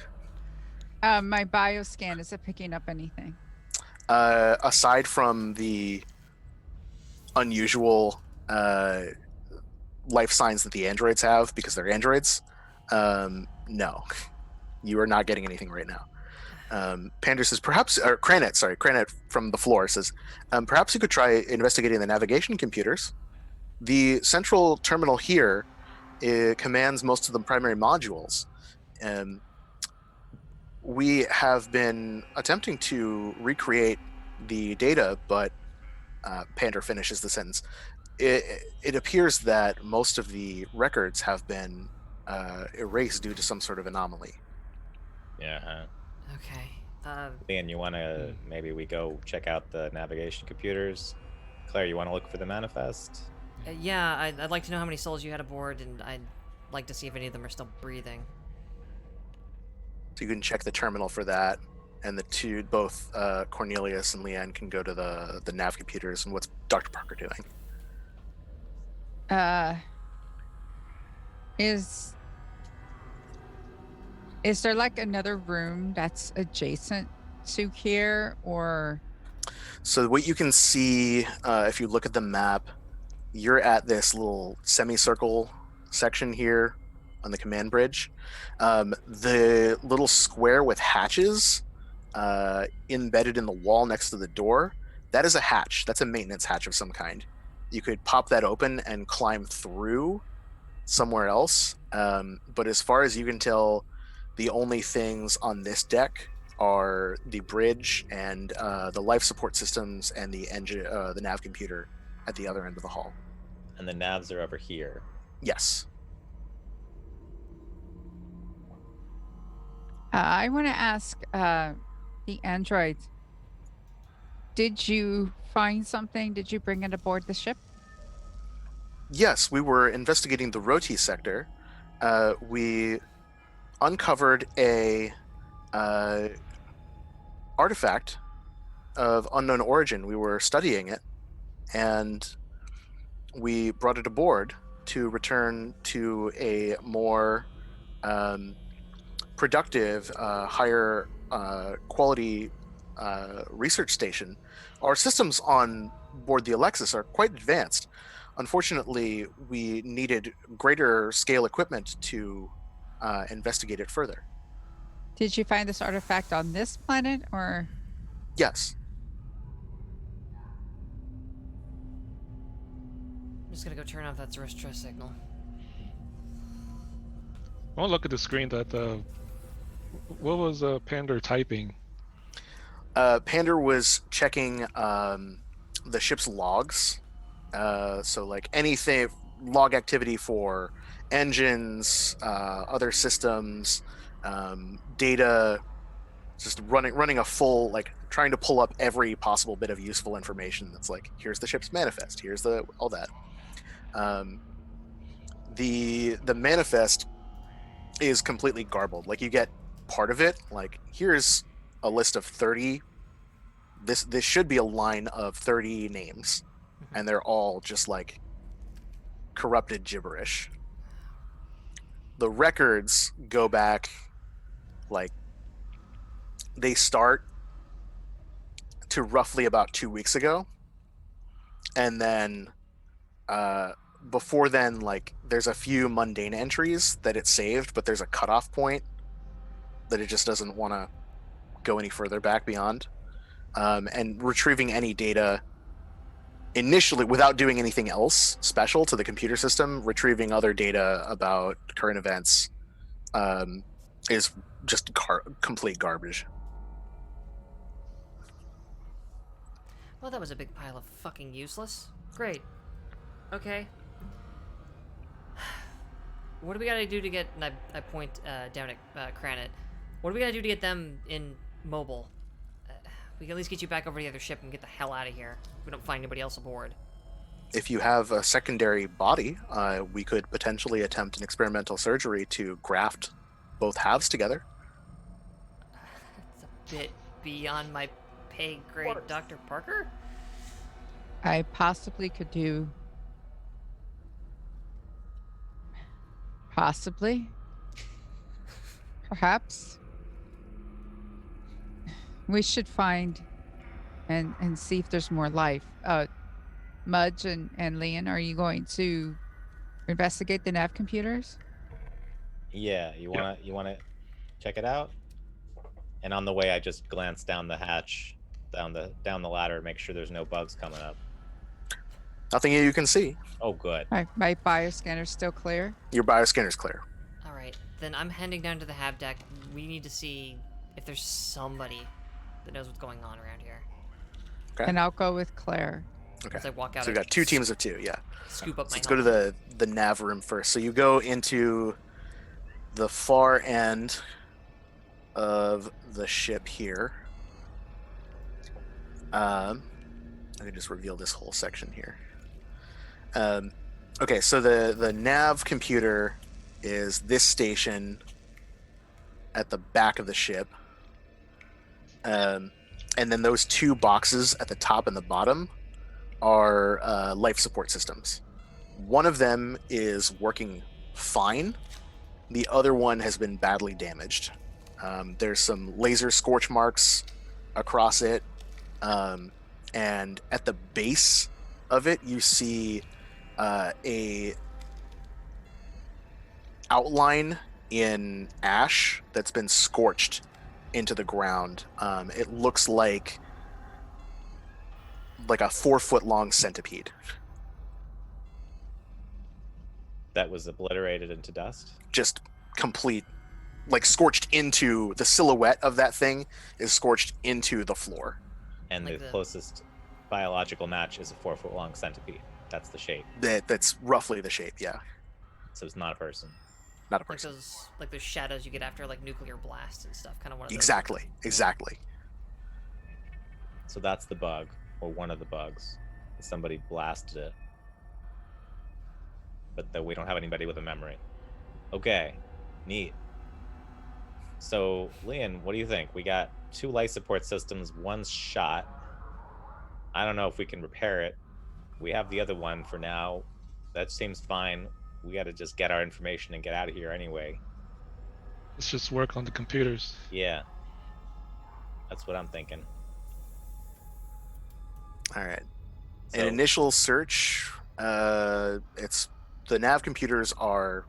My bioscan, is it picking up anything? Aside from the unusual life signs that the androids have because they're androids, no, you are not getting anything right now. Pander says, Kranet from the floor says, perhaps you could try investigating the navigation computers. The central terminal here commands most of the primary modules. We have been attempting to recreate the data, but Pander finishes the sentence. It appears that most of the records have been erased due to some sort of anomaly. Yeah. Okay. Leon, you want to maybe we go check out the navigation computers? Claire, you want to look for the manifest? Yeah, I'd like to know how many souls you had aboard, and I'd like to see if any of them are still breathing. So you can check the terminal for that, and both Cornelius and Leanne can go to the nav computers. And what's Dr. Parker doing? Is there like another room that's adjacent to here, or? So what you can see, if you look at the map, you're at this little semicircle section here on the command bridge. The little square with hatches embedded in the wall next to the door, that is a hatch. That's a maintenance hatch of some kind. You could pop that open and climb through somewhere else. But as far as you can tell, the only things on this deck are the bridge and the life support systems and the engine, the nav computer at the other end of the hall. And the navs are over here. Yes. I want to ask the androids. Did you find something? Did you bring it aboard the ship? Yes, we were investigating the Roti sector. We uncovered a artifact of unknown origin. We were studying it, and we brought it aboard to return to a more productive, higher quality research station. Our systems on board the Alexis are quite advanced. Unfortunately, we needed greater scale equipment to investigate it further. Did you find this artifact on this planet, or? Yes. I'm just gonna go turn off that Zoroastrian signal. I want to look at the screen that what was Pander typing? Pander was checking the ship's logs. So like anything, log activity for engines, other systems, data, just running a full, like trying to pull up every possible bit of useful information. That's like, here's the ship's manifest, here's all that. The manifest is completely garbled. Like, you get part of it, like here's a list of 30. This should be a line of 30 names, and they're all just like corrupted gibberish. The records go back, like, they start to roughly about 2 weeks ago, and then before then, like, there's a few mundane entries that it saved, but there's a cutoff point that it just doesn't want to go any further back beyond. And retrieving any data initially without doing anything else special to the computer system, retrieving other data about current events is just complete garbage. Well, that was a big pile of fucking useless. Great. Okay. What do we gotta do to get... And I point down at Kranet. What do we gotta do to get them in mobile? We can at least get you back over to the other ship and get the hell out of here. If we don't find anybody else aboard. if you have a secondary body, we could potentially attempt an experimental surgery to graft both halves together. It's a bit beyond my pay grade, Dr. Parker. I possibly could do. Possibly. Perhaps. We should find and see if there's more life. Mudge and Leon, are you going to investigate the nav computers? Yeah, you wanna check it out? And on the way, I just glance down the hatch, down the ladder, make sure there's no bugs coming up. Nothing you can see. Oh, good. My bioscanner's still clear. Your bioscanner's clear. All right, then I'm heading down to the hab deck. We need to see if there's somebody that knows what's going on around here. Okay. And I'll go with Claire. Okay. As I walk out, So we got 2 teams of 2, yeah. Scoop up So my let's go to the nav room first. So you go into the far end of the ship here. I can just reveal this whole section here. Okay, so the nav computer is this station at the back of the ship. And then those 2 boxes at the top and the bottom are life support systems. One of them is working fine. The other one has been badly damaged. There's some laser scorch marks across it. And at the base of it, you see a outline in ash that's been scorched into the ground. It looks like a 4-foot long centipede. That was obliterated into dust? Just complete, like scorched into the silhouette of that thing is scorched into the floor. And Like the the- closest biological match is a 4-foot long centipede. That's the shape. That's roughly the shape, yeah. So it's not a person. Not a like person. those shadows you get after like nuclear blasts and stuff. Kind of one of those. Exactly. So that's the bug, or one of the bugs. Somebody blasted it. But we don't have anybody with a memory. Okay, neat. So, Leon, what do you think? We got 2 life support systems, one's shot. I don't know if we can repair it. We have the other one for now. That seems fine. We got to just get our information and get out of here anyway. Let's just work on the computers. Yeah. That's what I'm thinking. All right. So, An initial search. It's the nav computers are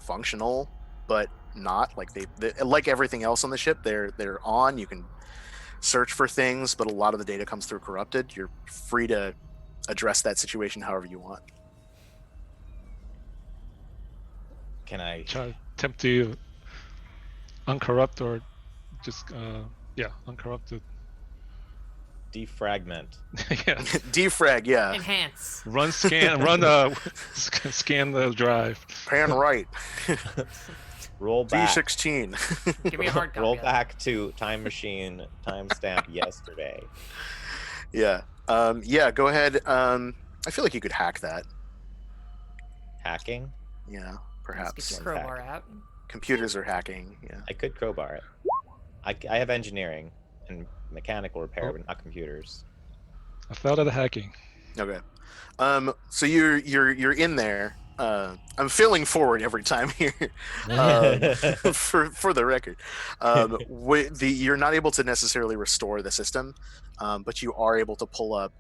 functional, but not like they like everything else on the ship. They're on. You can search for things, but a lot of the data comes through corrupted. You're free to address that situation however you want. can I... Try attempt to uncorrupt or just uncorrupted. defragment? Yeah. Defrag, yeah. Enhance. Scan the drive. Pan right. Roll back. V16. Give me a hard copy. Roll of that. back to time machine timestamp yesterday. Yeah. Yeah, go ahead. I feel like you could hack that. Hacking? Yeah, Let's perhaps. get your crowbar out. Computers are hacking, yeah. I could crowbar it. I have engineering and mechanical repair, Oh. but not computers. I thought of the hacking. Okay. So you're in there. I'm failing forward every time here. For the record, you're not able to necessarily restore the system, but you are able to pull up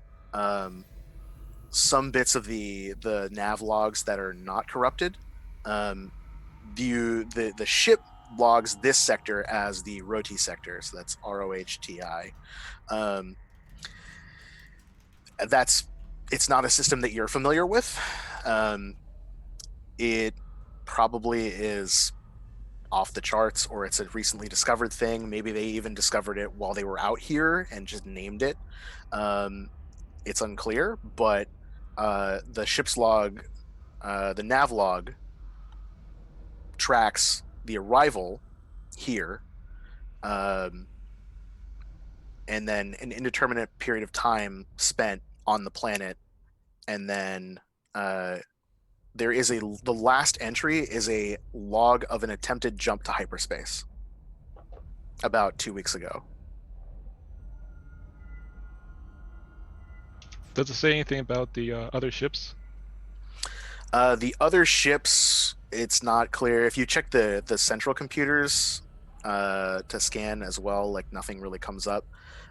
some bits of the nav logs that are not corrupted. The ship logs this sector as the ROTI sector, so that's ROHTI. It's not a system that you're familiar with. It probably is off the charts, or it's a recently discovered thing. Maybe they even discovered it while they were out here and just named it. It's unclear, but the ship's log, the nav log, tracks the arrival here, and then an indeterminate period of time spent on the planet and then there is the last entry is a log of an attempted jump to hyperspace about 2 weeks ago. Does it say anything about the other ships? The other ships, it's not clear. If you check the central computers to scan as well, like nothing really comes up.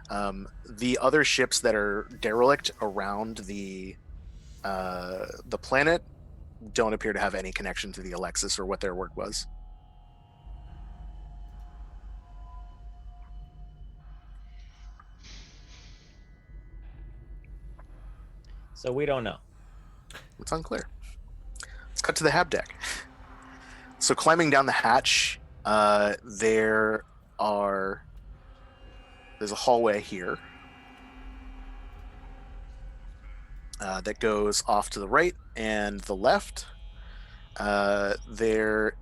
The other ships that are derelict around the planet don't appear to have any connection to the Alexis or what their work was. So we don't know. It's unclear. Let's cut to the hab deck. So climbing down the hatch, there's a hallway here that goes off to the right and the left. There's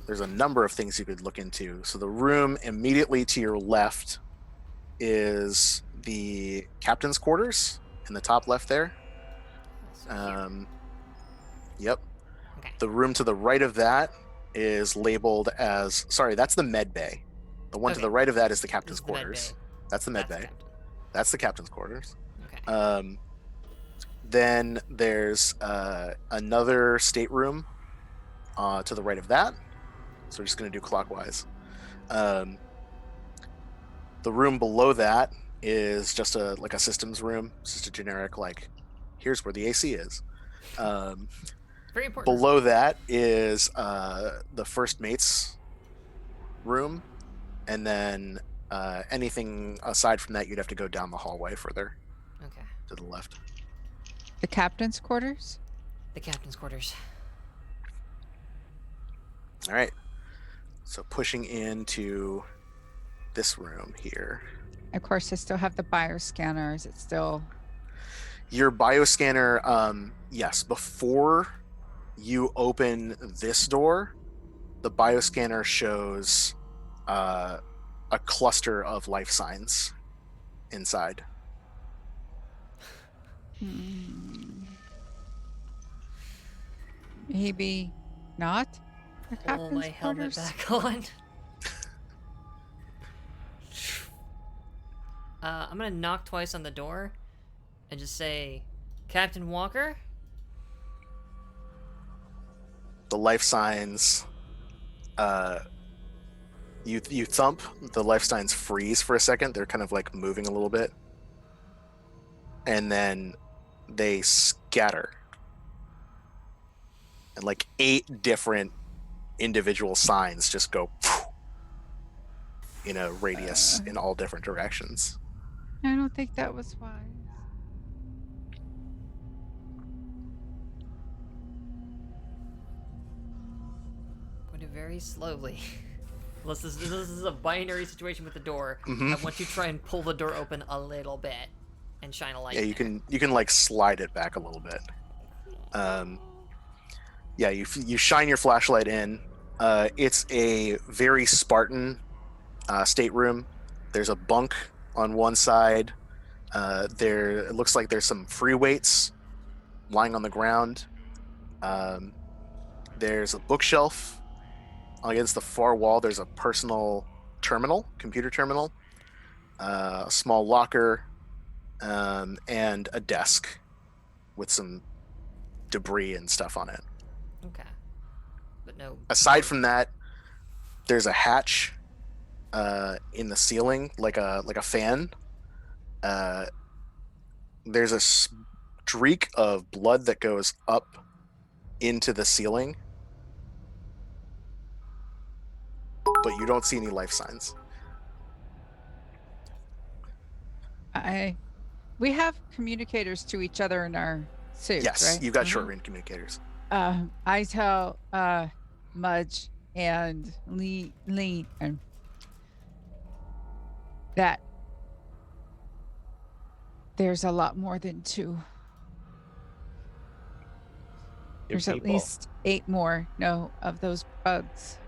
a number of things you could look into. So the room immediately to your left is the captain's quarters in the top left there. Yep. Okay. The room to the right of that is labeled as, sorry, that's the med bay. The one to Okay. the right of that is the captain's This is the med quarters. bay. That's the med That's bay. captain. That's the captain's quarters. Okay. Then there's another stateroom to the right of that. So we're just going to do clockwise. The room below that is just a systems room. It's just a generic, like, here's where the AC is. Very important. Below that is the first mate's room. And then anything aside from that, you'd have to go down the hallway further Okay. to the left. The captain's quarters? The captain's quarters. All right. So pushing into this room here. Of course, I still have the bioscanner. Is it still... Your bioscanner, yes, before you open this door, the bioscanner shows a cluster of life signs inside. Maybe not? The Pull captain's my helmet quarters? back on. I'm gonna knock twice on the door and just say, Captain Walker? The life signs, you thump, the life signs freeze for a second. They're kind of like moving a little bit. And then they scatter. And like 8 different individual signs just go in a radius in all different directions. I don't think that was wise. Going to very slowly. Unless this is a binary situation with the door. Mhm. I want to try and pull the door open a little bit and shine a light. Yeah, in you there. can like slide it back a little bit. Yeah, you shine your flashlight in. It's a very Spartan stateroom. There's a bunk on one side. It looks like there's some free weights lying on the ground. There's a bookshelf against the far wall. There's a personal terminal, computer terminal, a small locker, and a desk with some debris and stuff on it. Okay. But no. Aside from that, there's a hatch in the ceiling, like a fan. There's a streak of blood that goes up into the ceiling, but you don't see any life signs. We have communicators to each other in our suits, Yes, right? you've got short-range communicators. I tell Mudge and Lee and that there's a lot more than 2. There's at people. least 8 more. No, of those bugs.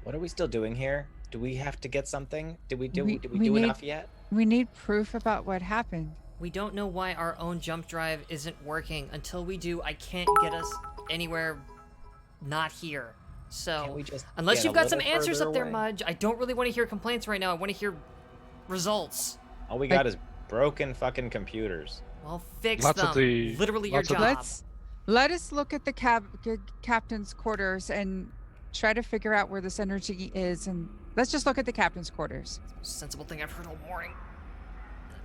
What are we still doing here? Do we have to get something? Did we do We need- enough yet? We need proof about what happened. We don't know why our own jump drive isn't working. Until we do, I can't get us anywhere not here. So, Can't we just unless get you've a got some little answers further up there, away? Mudge, I don't really want to hear complaints right now. I want to hear results. All we got is broken fucking computers. Well, fix Lots them. of the- Literally your lots of job. Let us look at the captain's quarters and try to figure out where this energy is, and let's just look at the captain's quarters. Sensible thing I've heard all morning.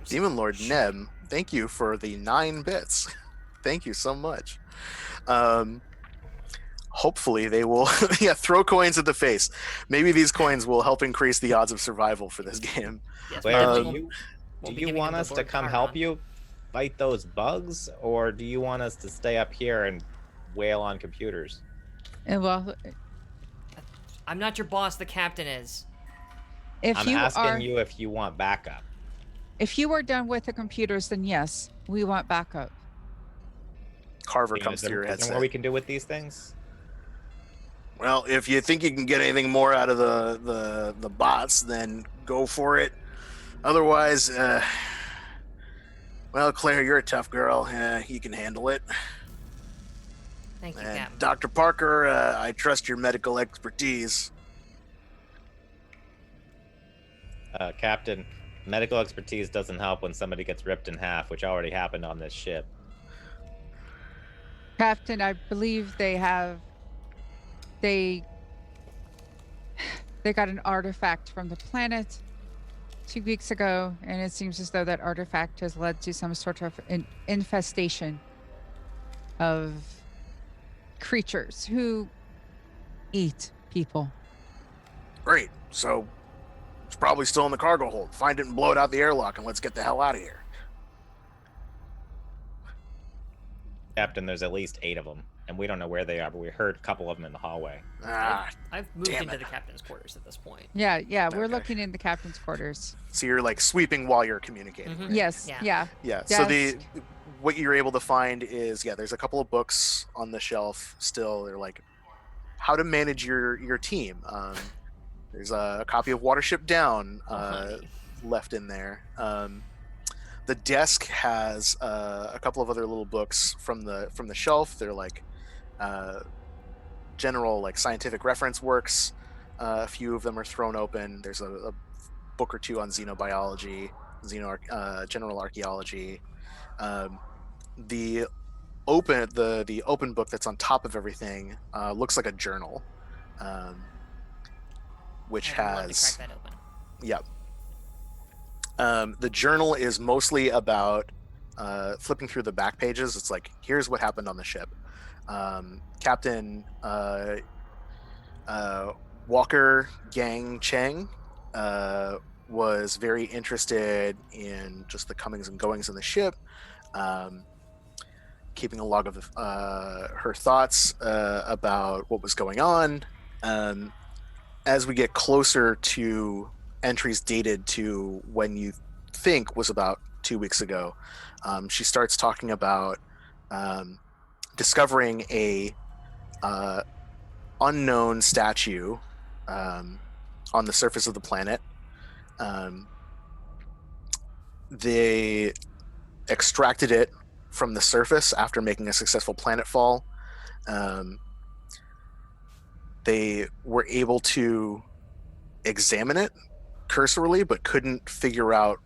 Demon Lord Neb, thank you for the 9 bits. Thank you so much. Hopefully they will throw coins at the face. Maybe these coins will help increase the odds of survival for this game. Yes, Claire, but do we'll- you we'll do be you giving want him the us to Lord come Chiron. help you fight those bugs, or do you want us to stay up here and wail on computers? And well, I'm not your boss, the captain is. if I'm you asking are you if you want backup. if you are done with the computers, then yes, we want backup. Carver You know, comes to your is there headset. more we can do with these things? Well, if you think you can get anything more out of the bots, then go for it. Otherwise, well, Claire, you're a tough girl. You can handle it. Thank you, And Captain. Dr. Parker, I trust your medical expertise. Captain, medical expertise doesn't help when somebody gets ripped in half, which already happened on this ship. Captain, I believe they got an artifact from the planet 2 weeks ago, and it seems as though that artifact has led to some sort of an infestation of creatures who eat people. Great. So it's probably still in the cargo hold. Find it and blow it out the airlock, and let's get the hell out of here. Captain, there's at least 8 of them, and we don't know where they are, but we heard a couple of them in the hallway. I've moved damn into it. the captain's quarters at this point. Yeah, we're Okay. looking in the captain's quarters. So you're like sweeping while you're communicating. Mhm. right? Yes, Yeah. yeah. Yeah. So Desk. what you're able to find is there's a couple of books on the shelf still. They're like how to manage your team. There's a copy of Watership Down Oh, honey. left in there. The desk has a couple of other little books from the shelf. They're like general like scientific reference works. A few of them are thrown open. There's a book or two on xenobiology, general archaeology. The open book that's on top of everything looks like a journal, which I'd love to has crack that open. Yep. The journal is mostly about flipping through the back pages. It's like, here's what happened on the ship. Captain Walker Gang Cheng was very interested in just the comings and goings of the ship, keeping a log of her thoughts about what was going on. As we get closer to entries dated to when you think was about 2 weeks ago, she starts talking about discovering a unknown statue on the surface of the planet. They extracted it from the surface after making a successful planetfall. They were able to examine it cursorily, but couldn't figure out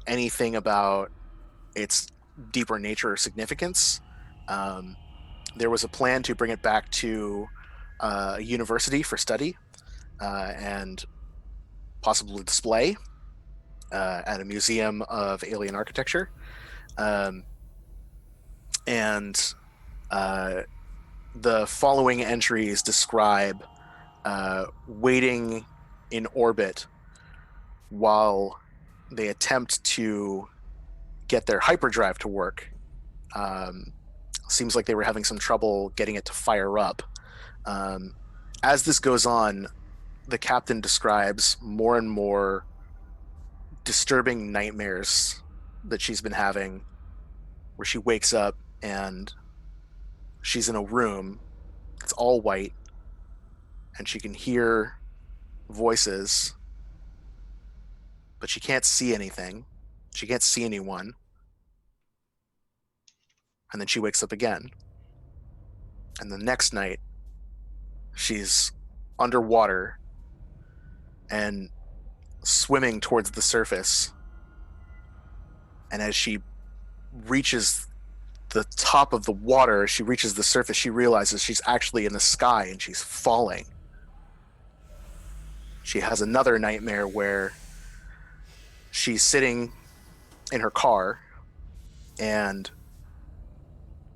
anything about its deeper nature or significance. There was a plan to bring it back to a university for study and possibly display at a museum of alien architecture. And the following entries describe waiting in orbit while they attempt to get their hyperdrive to work. Seems like they were having some trouble getting it to fire up. As this goes on, the captain describes more and more disturbing nightmares that she's been having, where she wakes up and she's in a room. It's all white, and she can hear voices, but she can't see anything. She can't see anyone. And then she wakes up again. And the next night, she's underwater and swimming towards the surface. And as she reaches the top of the water, she reaches the surface, she realizes she's actually in the sky and she's falling. She has another nightmare where she's sitting in her car and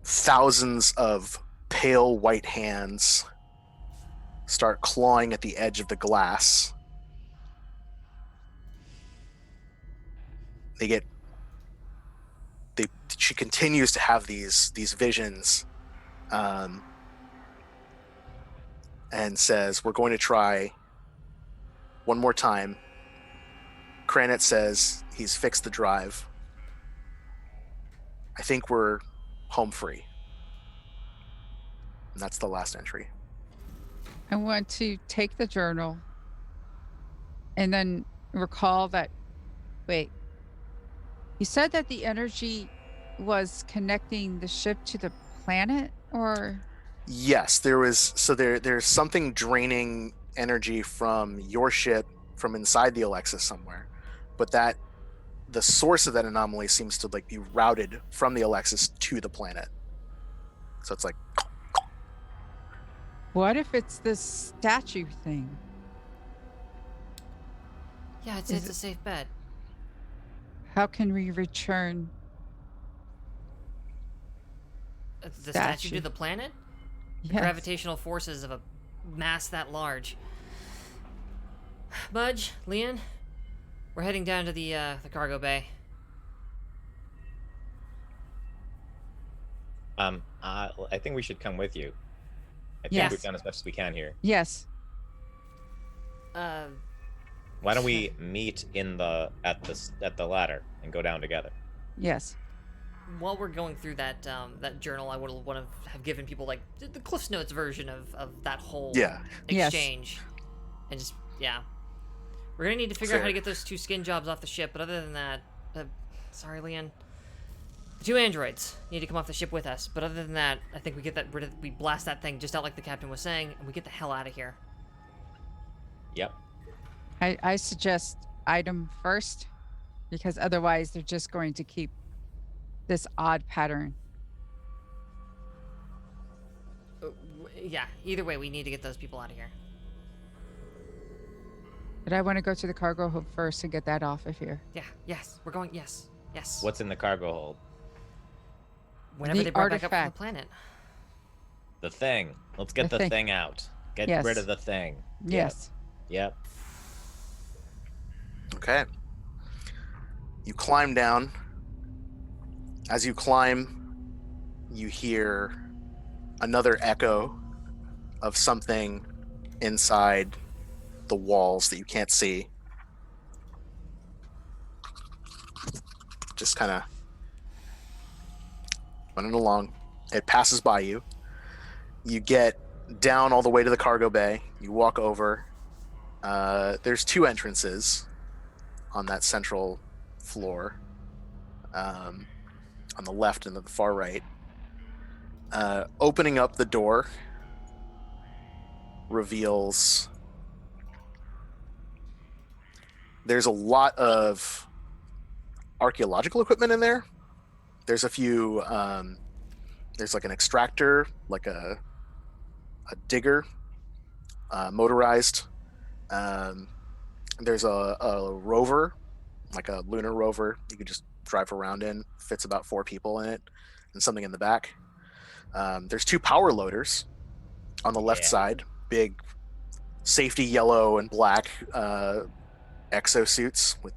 thousands of pale white hands start clawing at the edge of the glass. She continues to have these visions, and says, "We're going to try one more time." Kranit says he's fixed the drive. I think we're home free. And that's the last entry. I want to take the journal and then recall that, wait, you said that the energy was connecting the ship to the planet, or? Yes, there's something draining energy from your ship from inside the Alexis somewhere, but that the source of that anomaly seems to like be routed from the Alexis to the planet. So it's like, What if it's this statue thing? Yeah, it's a safe bet. How can we return The statue to the planet? The Yes. gravitational forces of a mass that large. Mudge, Leon, we're heading down to the cargo bay. I think we should come with you. I think Yes. we've done as much as we can here. Yes. Why don't we meet at the ladder and go down together? Yes. While we're going through that that journal, I would want to have given people like the Cliff Notes version of that whole Yeah. Yes. exchange, and just we're gonna need to figure out how to get those 2 skin jobs off the ship. But other than that, sorry, Leon, the 2 androids need to come off the ship with us. But other than that, I think we get we blast that thing just out like the captain was saying, and we get the hell out of here. Yep. I suggest item first, because otherwise they're just going to keep this odd pattern. Yeah, either way, we need to get those people out of here. But I want to go to the cargo hold first and get that off of here. Yeah, yes, we're going, yes. What's in the cargo hold? Whenever The they brought back up from artifact. the planet. The thing. Let's get The the thing. thing out. Get Yes. rid of the thing. Yes. Yep. Okay. You climb down. As you climb, you hear another echo of something inside the walls that you can't see. Just kind of running along. It passes by you. You get down all the way to the cargo bay. You walk over. There's 2 entrances on that central floor, on the left and the far right. Opening up the door reveals there's a lot of archaeological equipment in there. There's a few there's like an extractor, like a digger, motorized. There's a rover, like a lunar rover you could just drive around in. Fits about 4 people in it, and something in the back. There's 2 power loaders on the left side, big safety yellow and black exosuits with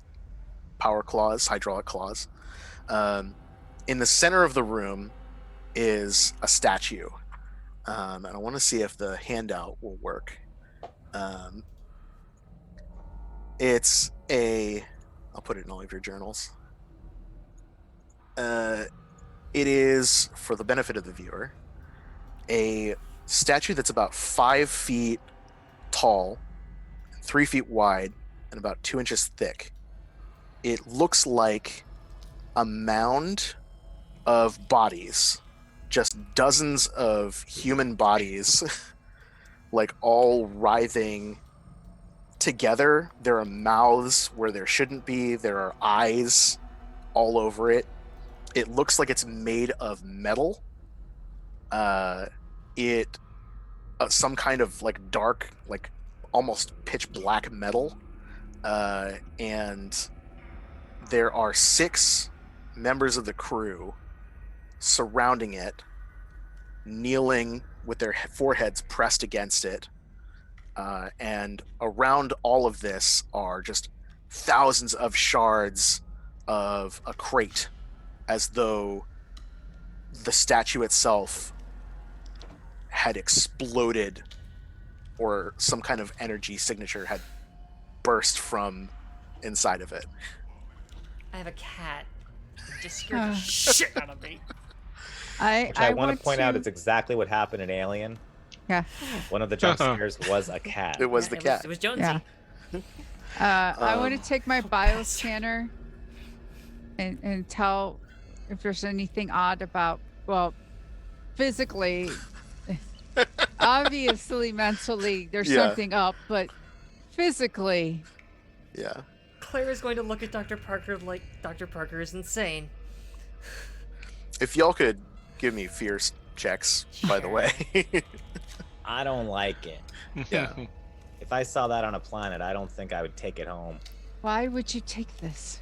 power claws, hydraulic claws. In the center of the room is a statue, and I want to see if the handout will work. It's I'll put it in all of your journals. It is, for the benefit of the viewer, a statue that's about 5 feet tall, 3 feet wide, and about 2 inches thick. It looks like a mound of bodies just dozens of human bodies, like all writhing together. There are mouths where there shouldn't be. There are eyes all over it. It looks like it's made of metal. Some kind of like dark, like almost pitch black metal. And there are 6 members of the crew surrounding it, kneeling with their foreheads pressed against it. And around all of this are just thousands of shards of a crate, as though the statue itself had exploded, or some kind of energy signature had burst from inside of it. I have a cat. It just scared the shit out of me. Which I want to point out it's exactly what happened in Alien. Yeah. One of the jump scares was a cat. It was the cat. It was Jonesy. Yeah. I want to take my bioscanner and tell if there's anything odd about, well, physically, obviously, mentally, there's something up, but physically. Yeah. Claire is going to look at Dr. Parker like Dr. Parker is insane. If y'all could give me fear checks, by the way. I don't like it. Yeah. If I saw that on a planet, I don't think I would take it home. Why would you take this?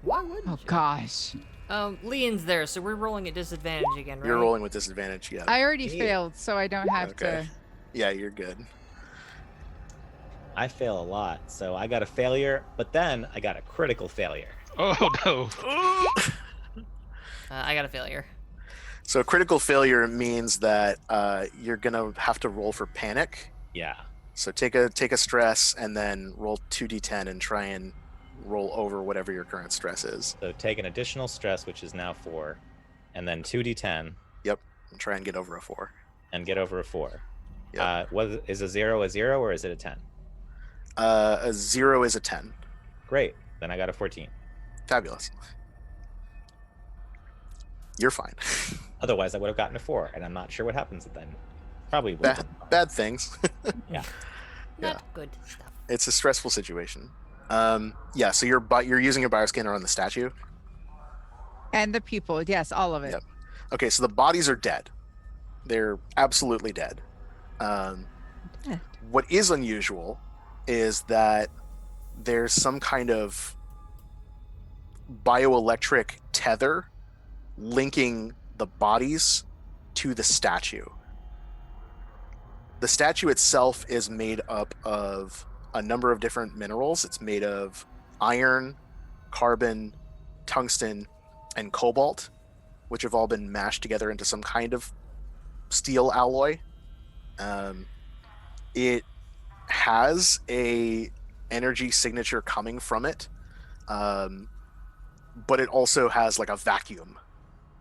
Why wouldn't Oh, you? gosh. Leon's there, so we're rolling at disadvantage again, right? You're rolling with disadvantage, yeah. I already failed, so I don't have Okay. Yeah, you're good. I fail a lot, so I got a failure, but then I got a critical failure. Oh no. I got a failure. So critical failure means that you're gonna have to roll for panic. Yeah. So take a stress and then roll 2d10 and try and roll over whatever your current stress is. So take an additional stress, which is now 4, and then 2d10. Yep. And try and get over a 4. And get over a 4. Yep. What is a 0 or is it a 10? A 0 is a 10. Great. Then I got a 14. Fabulous. You're fine. Otherwise, I would have gotten a 4, and I'm not sure what happens then. Probably would. Bad things. Yeah. Not good stuff. It's a stressful situation. Yeah. So you're using your bioscanner on the statue. And the people, yes, all of it. Yep. Okay, so the bodies are dead. They're absolutely dead. What is unusual is that there's some kind of bioelectric tether linking the bodies to the statue. The statue itself is made up of a number of different minerals. It's made of iron, carbon, tungsten, and cobalt, which have all been mashed together into some kind of steel alloy. It has a energy signature coming from it, but it also has like a vacuum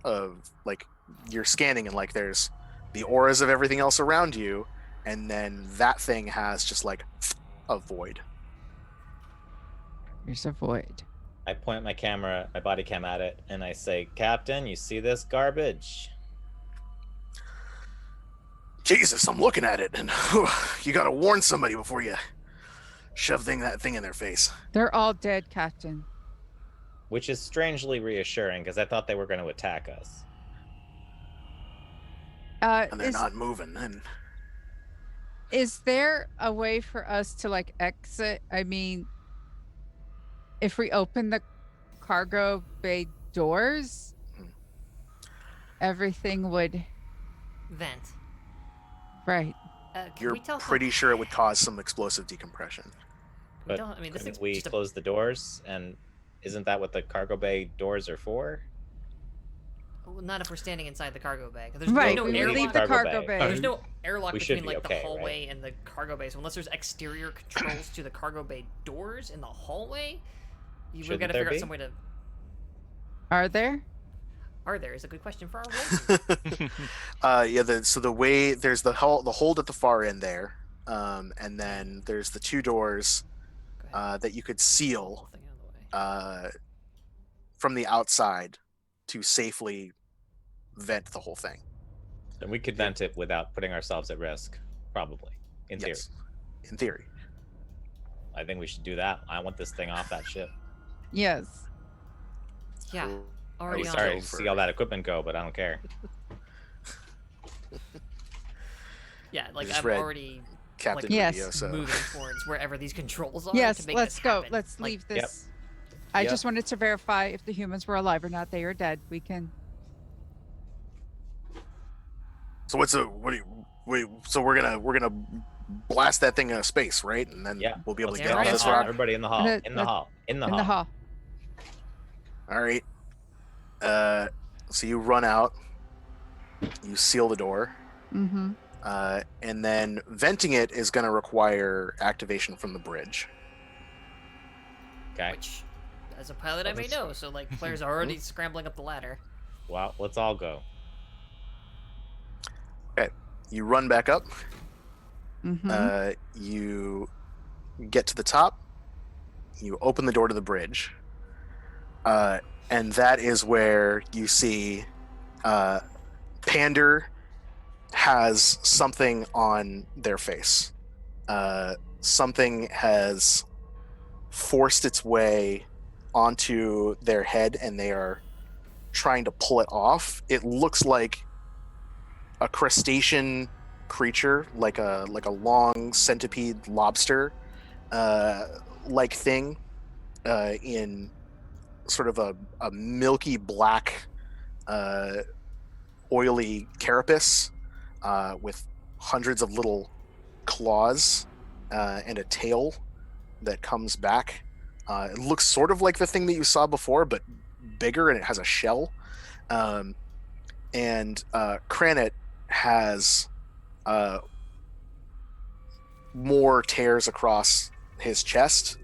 of, like, you're scanning and like there's the auras of everything else around you, and then that thing has just like a void. There's a void. I point my body cam at it, and I say, Captain, you see this garbage? Jesus, I'm looking at it, and you gotta warn somebody before you shove that thing in their face. They're all dead, Captain. Which is strangely reassuring, because I thought they were going to attack us. And they're not moving. And is there a way for us to like exit? I mean, if we open the cargo bay doors, everything would Vent. right. Can you're we tell pretty sure it would cause some explosive decompression. But I mean, this couldn't thing's we just a- close the doors? And isn't that what the cargo bay doors are for? Well, not if we're standing inside the cargo bay. 'Cause There's Right, no we would airlock. leave the Cargo cargo bay. bay. There's no airlock We should between be like okay, the hallway right? and the cargo bay. So unless there's exterior controls to the cargo bay doors in the hallway, we've Shouldn't got to there figure out be? some way to. Are there? Are there is a good question for our role. Yeah. So the way there's the hold at the far end there, and then there's the 2 doors Go ahead. that you could seal Whole thing out of the way. from the outside to safely vent the whole thing. And we could vent it without putting ourselves at risk, probably. In theory. Yes, in theory. I think we should do that. I want this thing off that ship. Yes. Yeah. Cool. Already Are we on. Sorry go to for- see all that equipment go, but I don't care. Yeah, like just I'm read already Captain Yes. Radio, so moving towards wherever these controls are. Yes, to make let's this go. happen. Let's Like, leave this. I Yep. just wanted to verify if the humans were alive or not. They are dead. We can. so what's a what do you, wait, so we're gonna blast that thing into space, right? And then Yeah. we'll be able to Let's get right off on. this rock. Everybody in the hall. Let- In the let- hall. In the in hall. the hall. All right. So you run out. You seal the door. Mm-hmm. And then venting it is going to require activation from the bridge. Okay. which, as a pilot, I may Let's- know. So like, players are already scrambling up the ladder. Well, let's all go. You run back up. Mm-hmm. You get to the top. You open the door to the bridge. And that is where you see Pander has something on their face. Something has forced its way onto their head, and they are trying to pull it off. It looks like a crustacean creature, like a long centipede lobster like thing, in sort of a milky black oily carapace with hundreds of little claws and a tail that comes back. It looks sort of like the thing that you saw before, but bigger, and it has a shell. And Kranet has more tears across his chest.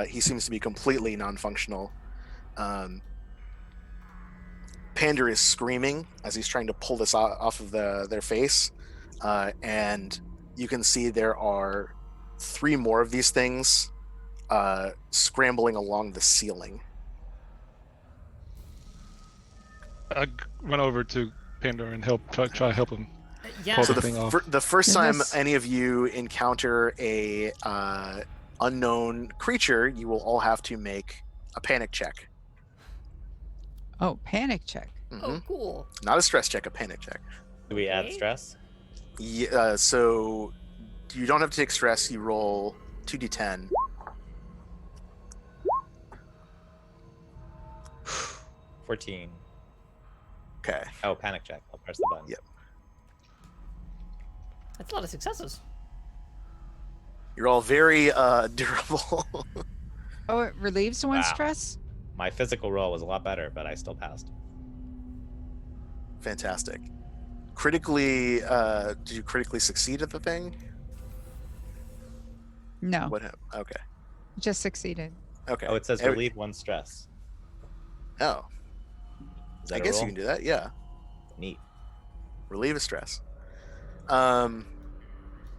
He seems to be completely non-functional. Pander is screaming as he's trying to pull this off of their face, and you can see there are 3 more of these things scrambling along the ceiling. I run over to Pandora and try to help him. Yeah. Pull So the thing off. the first time Yes. any of you encounter a unknown creature, you will all have to make a panic check. Oh, panic check. Mhm. Oh, cool. Not a stress check, a panic check. Do we add Okay. stress? Yeah, so you don't have to take stress. You roll 2d10. 14. Okay. Oh, panic check. I'll press the button. Yep. That's a lot of successes. You're all very durable. Oh, it relieves one's Wow. stress? My physical roll was a lot better, but I still passed. Fantastic. Critically, did you critically succeed at the thing? No, What happened? Okay. just succeeded. Okay. Oh, it says Every- relieve one stress. Oh, Is I that a guess roll? you can do that. Yeah. Neat. Relieve a stress.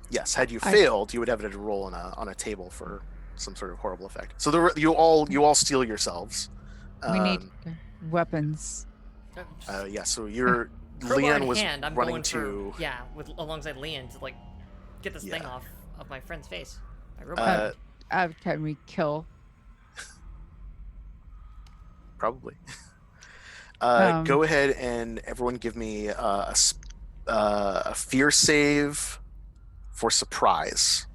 Yes. Had you I- failed, you would have to roll on a table for some sort of horrible effect. So you all steal yourselves. We need weapons. Yeah. So you're Crowbar Leon in was hand, I'm running going to. for, yeah, with alongside Leon to like get this thing Yeah. off of my friend's face. My robot. Can we kill? Probably. Um, Go ahead and everyone give me a fear save for surprise.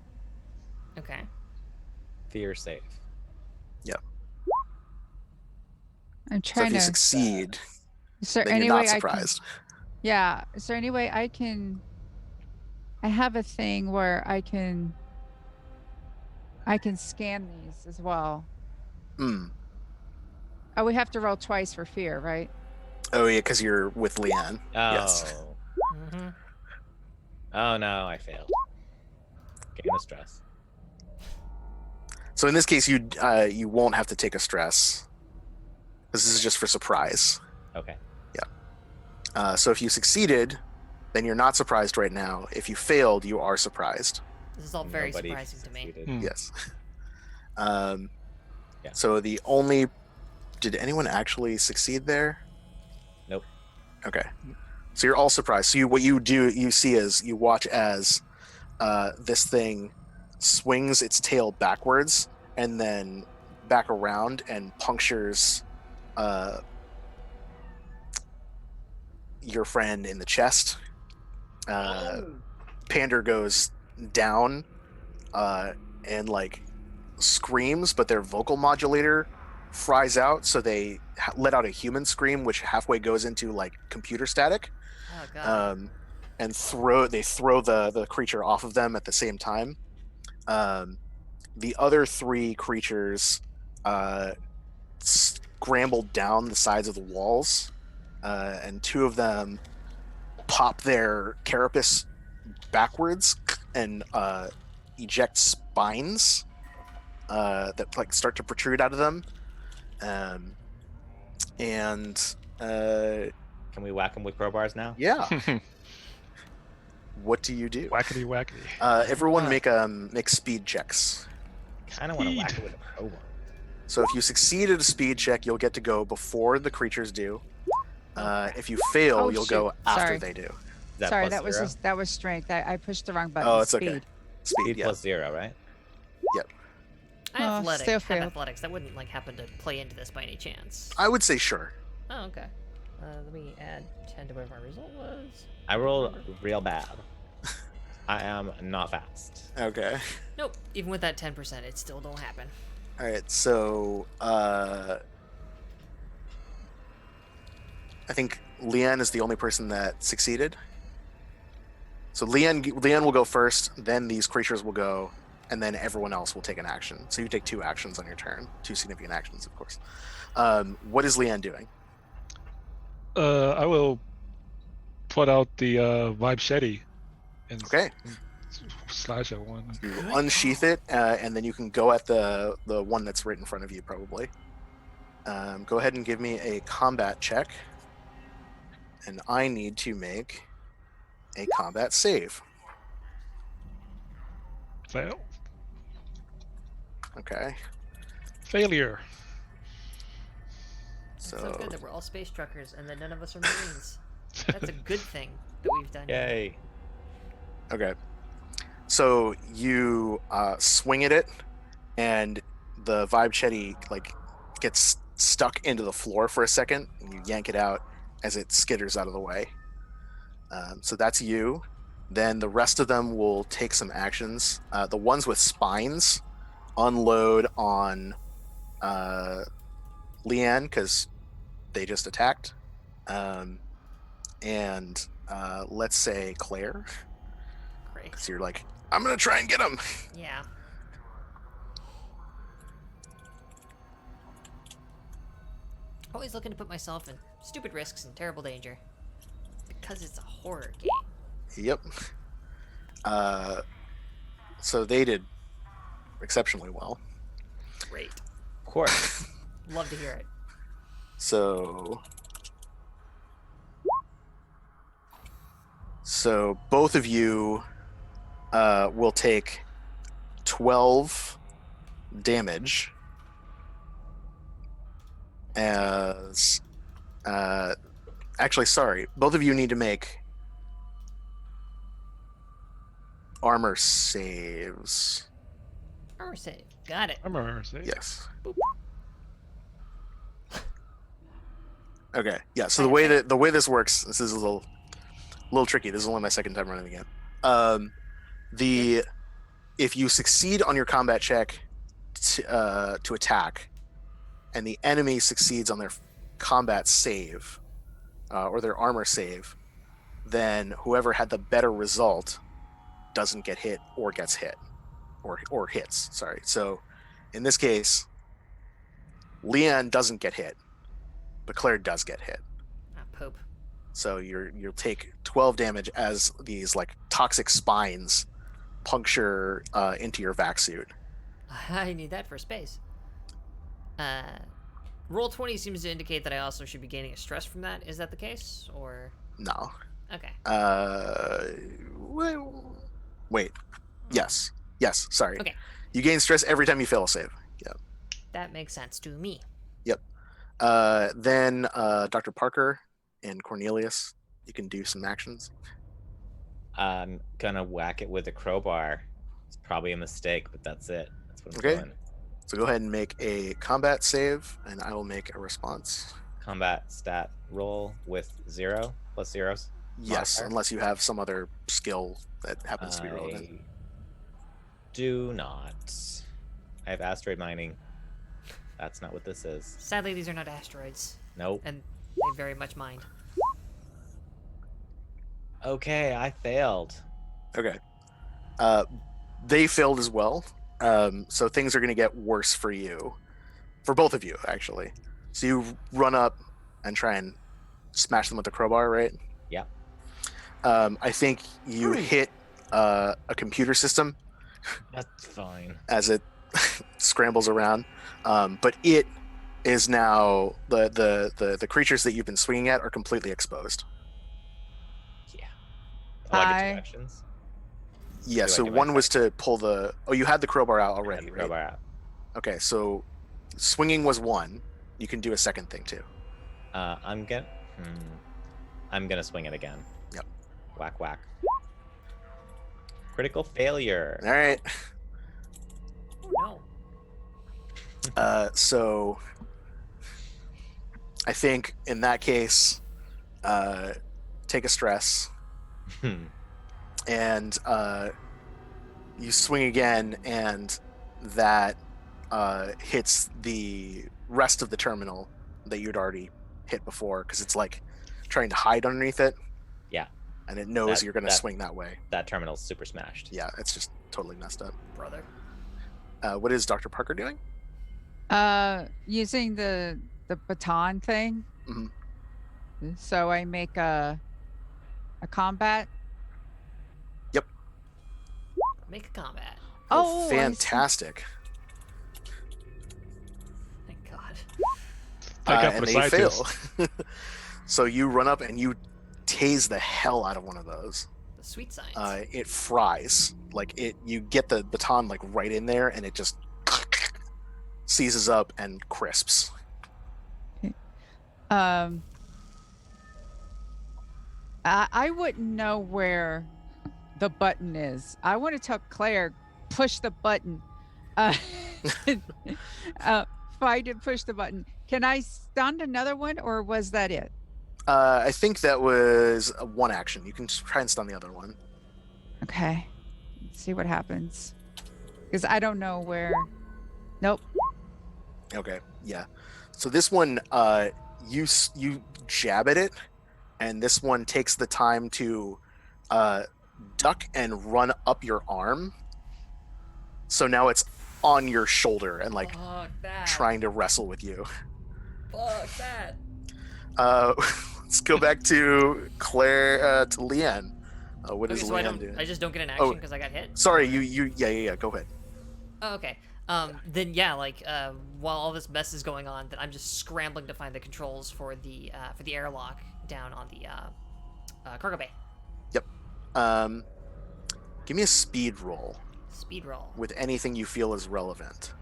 Okay. Fear save. I'm So trying if you to. succeed, Is there then any you're way not I can? surprised. Yeah. Is there any way I can? I have a thing where I can scan these as well. Hmm. Oh, we have to roll twice for fear, right? Oh yeah, because you're with Leanne. Oh. Yes. Mm-hmm. Oh no, I failed. Gain of stress. So in this case, you won't have to take a stress. This is just for surprise. Okay. So if you succeeded, then you're not surprised right now. If you failed, you are surprised. This is all very Nobody surprising to me. succeeded. Hmm. Yes. Yeah. So did anyone actually succeed there? Nope. Okay. So you're all surprised. So what you see is you watch as this thing swings its tail backwards and then back around and punctures your friend in the chest. Pander goes down and like screams, but their vocal modulator fries out, so they let out a human scream, which halfway goes into like computer static. Oh god. And throw the creature off of them at the same time. The other three creatures scrambled down the sides of the walls, and two of them pop their carapace backwards and eject spines that like start to protrude out of them. And Can we whack them with crowbars now? yeah. What do you do? Wackety wackety. Everyone make speed checks. Kind of want to whack it with a crowbar. So if you succeed at a speed check, you'll get to go before the creatures do. If you fail, Oh, you'll shoot. go after Sorry. they do. Is Sorry, plus that was strength. I pushed the wrong button. Oh, it's Speed. okay. Speed Speed, yeah. plus 0, right? I Oh, athletic. still have failed. athletics. That wouldn't like happen to play into this by any chance. I would say sure. Oh, okay. Let me add 10 to whatever my result was. I rolled real bad. I am not fast. Okay. Nope. Even with that 10%, it still don't happen. All right. So I think Leanne is the only person that succeeded. So Leanne will go first, then these creatures will go, and then everyone else will take an action. So you take 2 actions on your turn, 2 significant actions, of course. What is Leanne doing? I will put out the Vibe Shetty and Okay. slash at one. You unsheath it, and then you can go at the one that's right in front of you, probably. Go ahead and give me a combat check. And I need to make a combat save. Fail. Okay. Failure. It's so So good that we're all space truckers and that none of us are Marines. That's a good thing that we've done. Yay. okay. So you swing at it, and the Vibe Chetty like gets stuck into the floor for a second, and you yank it out as it skitters out of the way. So that's you. Then the rest of them will take some actions. The ones with spines unload on Leanne because they just attacked. And let's say Claire, Great. because you're like, I'm gonna try and get him. Yeah. Always looking to put myself in stupid risks and terrible danger. Because it's a horror game. Yep. So they did exceptionally well. Great. Of course. Love to hear it. So both of you will take 12 damage as actually sorry, both of you need to make armor saves. Armor save. Got it. I'm a say. Yes. Okay. Yeah. So the way this works, this is a little tricky. This is only my second time running the game. If you succeed on your combat check to attack, and the enemy succeeds on their combat save or their armor save, then whoever had the better result doesn't get hit or gets hit or hits. Sorry. So in this case, Leanne doesn't get hit, but Claire does get hit. Ah, poop. So you'll take 12 damage as these like toxic spines puncture into your vac suit. I need that for space. Roll 20 seems to indicate that I also should be gaining a stress from that. Is that the case? Or. No. Okay. Wait. Yes. Sorry. Okay. You gain stress every time you fail a save. Yeah. That makes sense to me. Then Dr. Parker, and Cornelius, you can do some actions. I'm gonna whack it with a crowbar. It's probably a mistake, but that's it. That's what I'm Okay. doing. So go ahead and make a combat save, and I will make a response. Combat stat roll with 0 plus zeros. Yes, Modifier? unless you have some other skill that happens to be relevant. I do not. I have asteroid mining. That's not what this is. Sadly, these are not asteroids, Nope. and they very much mind. Okay, I failed. Okay. They failed as well. So things are going to get worse for you. For both of you, actually. So you run up and try and smash them with the crowbar, right? Yeah. I think you hit a computer system That's fine. as it scrambles around. But it is now the creatures that you've been swinging at are completely exposed. Yeah. Oh, I get I- 2 actions. Yeah, Do I so get my one was to pull the... Oh, you had the crowbar out I had already, the right? crowbar out. Okay, so swinging was one. You can do a second thing, too. I'm gonna swing it again. Yep. Whack whack. Critical failure. All right. Oh no. So I think in that case, take a stress and you swing again, and that hits the rest of the terminal that you'd already hit before, because it's like trying to hide underneath it. Yeah. And it knows you're going to that- swing that way. That terminal's super smashed. Yeah, it's just totally messed up. Brother. What is Dr. Parker doing? Using the baton thing. Mhm. So I make a combat. Make a combat. Oh, I see. Fantastic. Thank God. Thank God for And the they fail. scientists. So you run up and you tase the hell out of one of those. The sweet science. It fries. Like it, you get the baton like right in there, and it just seizes up and crisps. I wouldn't know where the button is. I want to tell Claire, push the button. Find and push the button. Can I stun another one, or was that it? I think that was one action. You can try and stun the other one. Okay. Let's see what happens. Because I don't know where. Nope. Okay, yeah. So this one, you jab at it, and this one takes the time to duck and run up your arm. So now it's on your shoulder and like Fuck that. trying to wrestle with you. Fuck that. Let's go back to Claire, to Leanne. What Okay, is so Leanne doing? I just don't get an Oh. action because I got hit. Sorry, yeah. Go ahead. Oh, okay. Then yeah, like while all this mess is going on, then I'm just scrambling to find the controls for the airlock down on the cargo bay. Give me a speed roll Speed roll. with anything you feel is relevant.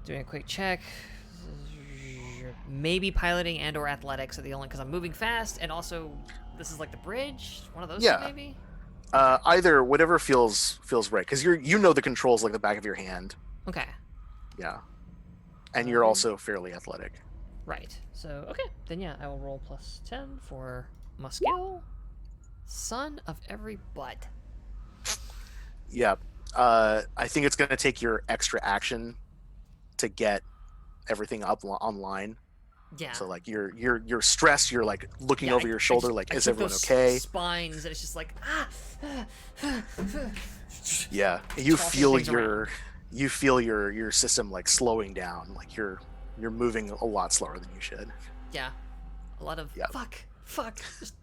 Doing a quick check. Maybe piloting and or athletics are the only, because I'm moving fast, and also this is like the bridge. One of those two, Yeah. maybe. Either, whatever feels right, because you know the controls like the back of your hand. Okay. Yeah, and you're also fairly athletic. Right. So okay, then yeah, I will roll plus 10 for my skill. Son of every butt. Yeah. I think it's gonna take your extra action to get everything up online. Yeah. So like you're stressed. You're like looking Yeah, over your shoulder, I like took is everyone those okay? Spines, and it's just like Yeah. You tossing feel things around. your system like slowing down. Like you're moving a lot slower than you should. Yeah. A lot of Yeah. fuck.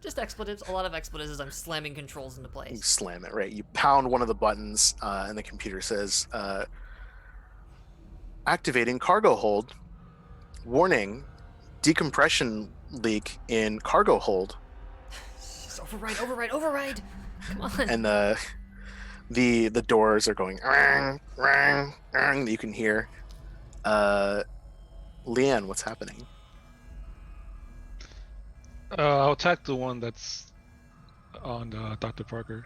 Just expletives. A lot of expletives as I'm slamming controls into You place. slam it, right? You pound one of the buttons, and the computer says, activating cargo hold. Warning, decompression leak in cargo hold. Just override. Come on. And the doors are going, you can hear. Leanne, what's happening? I'll attack the one that's on Dr. Parker.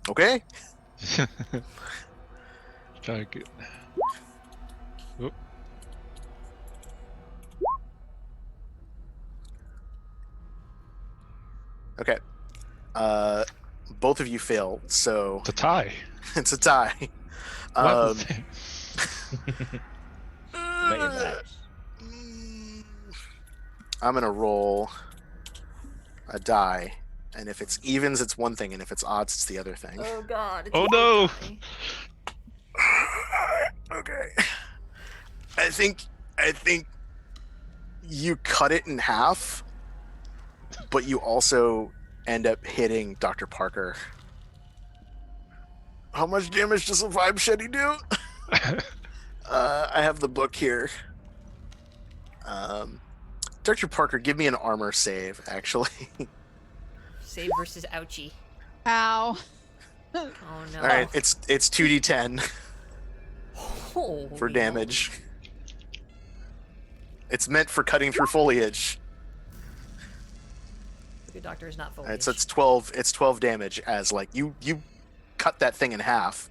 Okay. Try to get. Oop. Okay. Both of you fail, so It's a tie. it's a tie. What? Not your match. I'm gonna roll a die, and if it's evens, it's one thing, and if it's odds, it's the other thing. Oh God. It's Oh, a no. tie. Okay. I think you cut it in half, but you also end up hitting Dr. Parker. How much damage does a vibe shetty do? I have the book here. Dr. Parker, give me an armor save, actually. Save versus ouchie. Ow. Oh no. All right, it's 2d10 Holy for moly. damage. It's meant for cutting through foliage. The good doctor is not All foliage. right, so it's 12. It's 12 damage as like you cut that thing in half,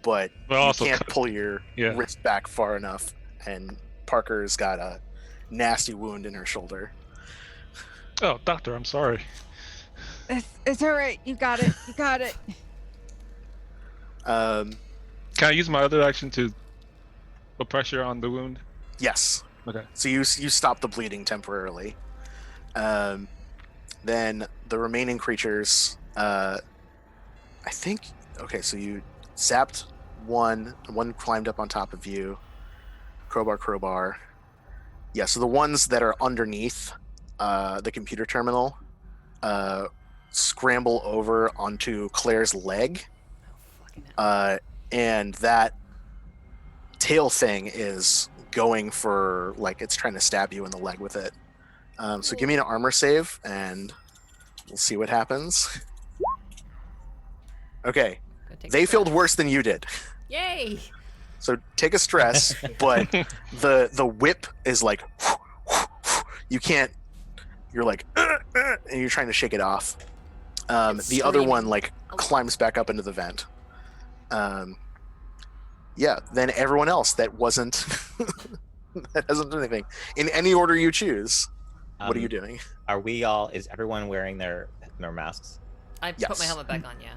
but But you also can't cut- pull your Yeah. wrist back far enough, and Parker's got a nasty wound in her shoulder. Oh, Doctor, I'm sorry. It's all right. You got it. You got it. Um, Can I use my other action to put pressure on the wound? yes. Okay. So you stop the bleeding temporarily. Then the remaining creatures, I think. Okay, so you zapped one. One climbed up on top of you. Crowbar. Yeah. So the ones that are underneath the computer terminal scramble over onto Claire's leg, Oh, fucking hell. and that tail thing is going for like it's trying to stab you in the leg with it. So give me an armor save and we'll see what happens. Okay, Gonna take they a failed stress. worse than you did. Yay! So take a stress, but the whip is like you can't. You're like and you're trying to shake it off. It's The other one screaming. like climbs back up into the vent. Yeah, then everyone else that wasn't that hasn't done anything in any order you choose. What are you doing? Are we all? Is everyone wearing their masks? I put Yes. my helmet back on, yeah.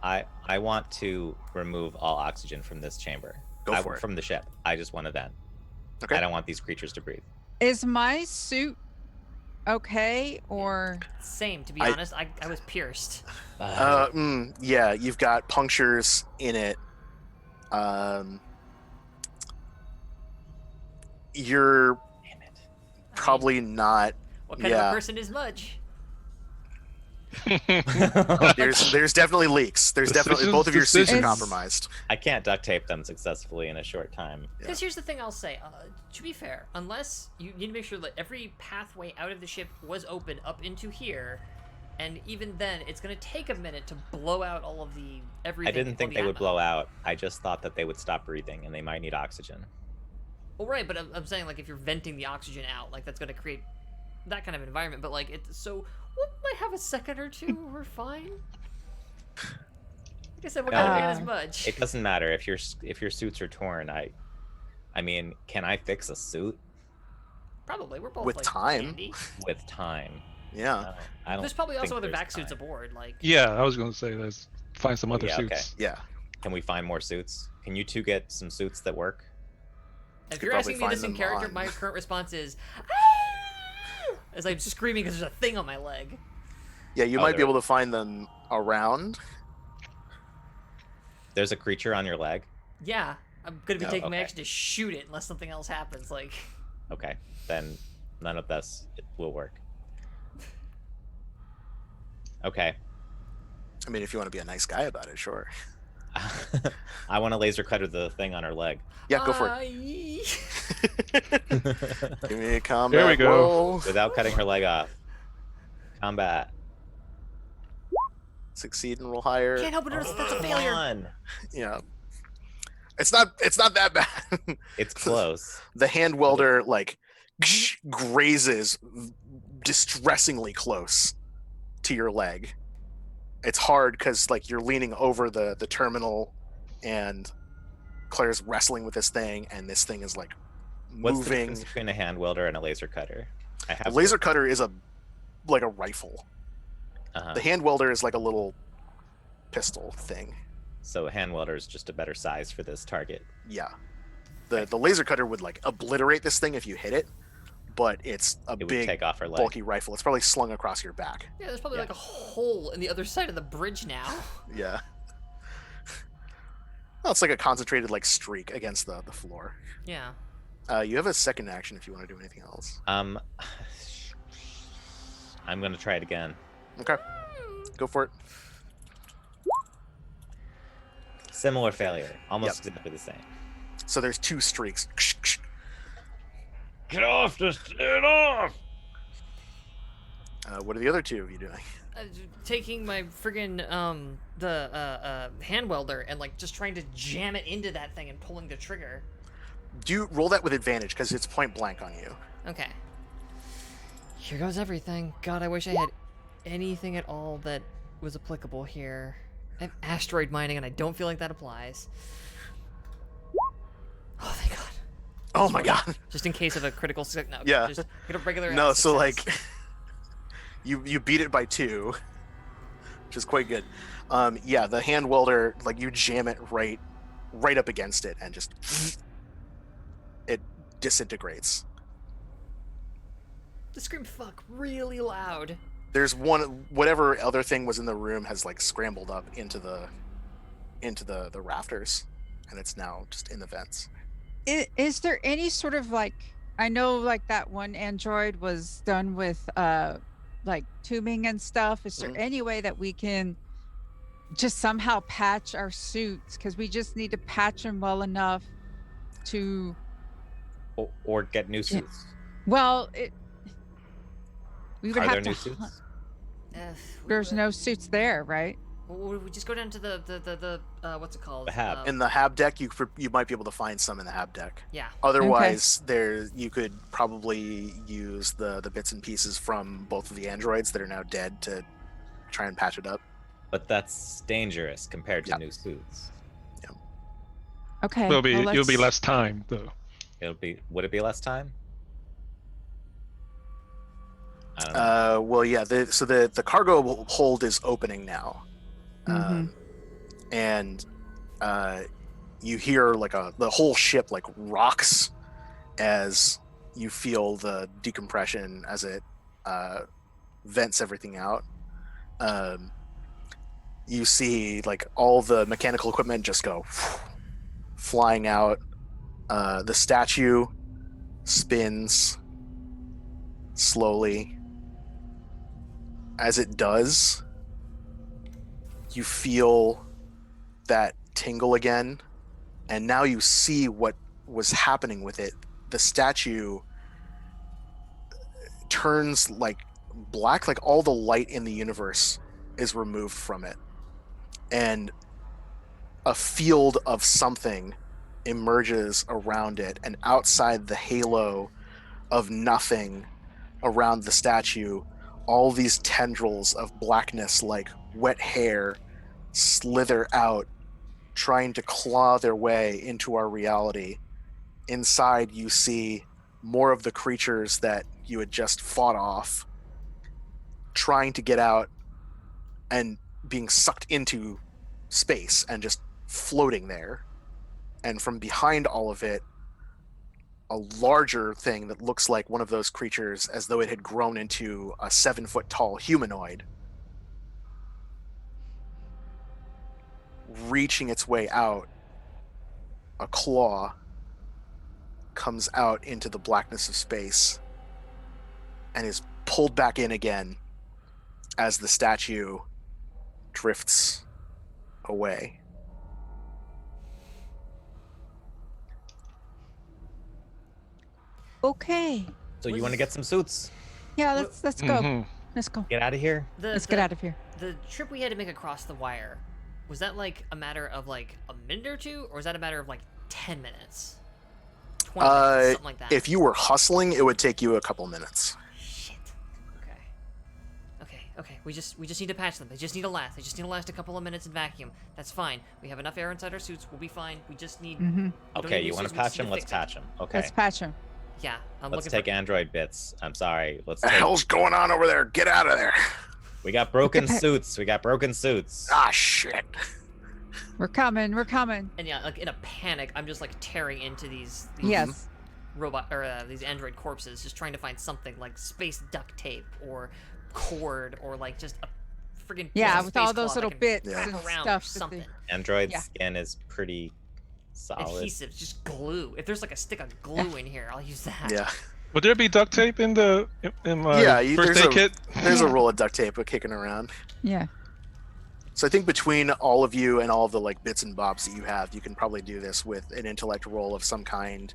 I want to remove all oxygen from this chamber. Go for it. From the ship. I just want to vent. Okay. I don't want these creatures to breathe. Is my suit okay or? Same, to be I- honest. I was pierced. Yeah, you've got punctures in it. You're Damn it. probably not. What kind of yeah. a person is Mudge? There's definitely leaks. There's definitely both of your suits are compromised. I can't duct tape them successfully in a short time. Because here's the thing I'll say. To be fair, unless you need to make sure that every pathway out of the ship was open up into here, and even then, it's going to take a minute to blow out all of the everything. I didn't all think the they would ammo. blow out. I just thought that they would stop breathing and they might need oxygen. Well, right, but I'm saying like if you're venting the oxygen out, like that's going to create that kind of environment. But like so we might have a second or two. We're fine. Like I said, what kind of man is Mudge? It doesn't matter if your suits are torn. I mean, can I fix a suit Probably, we're both With like, time. handy. with time? Yeah. No, I don't. There's probably also think other there's vac suits time. aboard. Like Yeah, I was going to say, let's find some other yeah, okay. suits. Yeah. Can we find more suits? Can you two get some suits that work? if could you're asking me probably this find in them character, on- my current response is "Ah!" as I'm screaming because there's a thing on my leg. Yeah, you Oh, might be there- able to find them around. There's a creature on your leg. Yeah, I'm gonna be Oh, taking my okay. action to shoot it unless something else happens. Like Okay, then none of this will work. Okay. I mean, if you want to be a nice guy about it, sure. I want to laser cutter the thing on her leg. Yeah, go for it. Give me a combat. There we go. roll. Without cutting her leg off. Combat. Succeed and roll higher. Can't help but notice that's a Come failure. on. Yeah. It's not that bad. It's close. The hand welder like grazes distressingly close to your leg. It's hard because like you're leaning over the terminal, and Claire's wrestling with this thing, and this thing is like What's the moving. difference between a hand welder and a laser cutter? I A have laser cutter is like a rifle. Uh-huh. The hand welder is like a little pistol thing. So a hand welder is just a better size for this target. Yeah. The laser cutter would like obliterate this thing if you hit it, but it's a It would big take off her leg. bulky rifle. It's probably slung across your back. Yeah, there's probably Yeah. like a hole in the other side of the bridge now. Yeah. Well, it's like a concentrated like streak against the floor. Yeah. You have a second action if you want to do anything else. I'm gonna try it again. Okay. Go for it. Similar failure, almost exactly the same. So there's two streaks. Get off! Just get off! What are the other two of you doing? Taking my friggin' the hand welder and like just trying to jam it into that thing and pulling the trigger. Do you roll that with advantage because it's point blank on you? Okay. Here goes everything. God, I wish I had anything at all that was applicable here. I have asteroid mining and I don't feel like that applies. Oh, thank God. Oh my god. Just in case of a critical success. No, Yeah. just get a regular No, ass so success. like you beat it by 2, which is quite good. Yeah, the hand welder, like you jam it right up against it and just it disintegrates. The scream fuck really loud. There's whatever other thing was in the room has like scrambled up into the rafters, and it's now just in the vents. Is there any sort of like, I know like that one android was done with like tubing and stuff. Is there any way that we can just somehow patch our suits? Because we just need to patch them well enough to, Or get new suits. well, we would Are have there to new suits? There's no suits there, right? Well, we just go down to the what's it called? The hab. In the hab deck, you might be able to find some in the hab deck. Yeah. Otherwise, you could probably use the bits and pieces from both of the androids that are now dead to try and patch it up. But that's dangerous compared to Yeah. new suits. Okay. It'll be well, it'll be let's- less time though. Would it be less time? I don't know. Well, yeah. So the cargo hold is opening now, and you hear like the whole ship like rocks as you feel the decompression as it vents everything out. You see like all the mechanical equipment just go flying out. The statue spins slowly. As it does, you feel that tingle again, and now you see what was happening with it. The statue turns like black, like all the light in the universe is removed from it, and a field of something emerges around it, and outside the halo of nothing around the statue, all these tendrils of blackness like wet hair slither out, trying to claw their way into our reality. Inside, you see more of the creatures that you had just fought off, trying to get out and being sucked into space and just floating there. And from behind all of it, a larger thing that looks like one of those creatures, as though it had grown into a 7-foot tall humanoid, reaching its way out. A claw comes out into the blackness of space and is pulled back in again as the statue drifts away. Okay. So you want to get some suits? Yeah, let's go. Mhm. Let's go. Get out of here. Let's get out of here. The trip we had to make across the wire, Was that like a matter of like a minute or two, or was that a matter of like 10 minutes? 20 minutes, something like that. If you were hustling, it would take you a couple minutes. Shit. Okay. We just need to patch them. They just need to last. They just need to last a couple of minutes in vacuum. That's fine. We have enough air inside our suits. We'll be fine. We just need. Okay, you want to patch them? Let's patch them. Okay. Let's patch him. Yeah. Let's take Android bits. I'm sorry. What the hell's going on over there? Get out of there. We got broken suits. We got broken suits. Ah, shit. We're coming. And yeah, like in a panic, I'm just like tearing into these Yes. robot or these android corpses, just trying to find something like space duct tape or cord or like just a friggin' Yeah, piece of with space all those cloth little I can bits wrap and around stuff. something. Android Yeah. skin is pretty solid. Adhesive, just glue. If there's like a stick of glue in here, I'll use that. Yeah. Would there be duct tape in my first aid kit? There's a roll of duct tape kicking around. Yeah. So I think between all of you and all of the like bits and bobs that you have, you can probably do this with an intellect roll of some kind.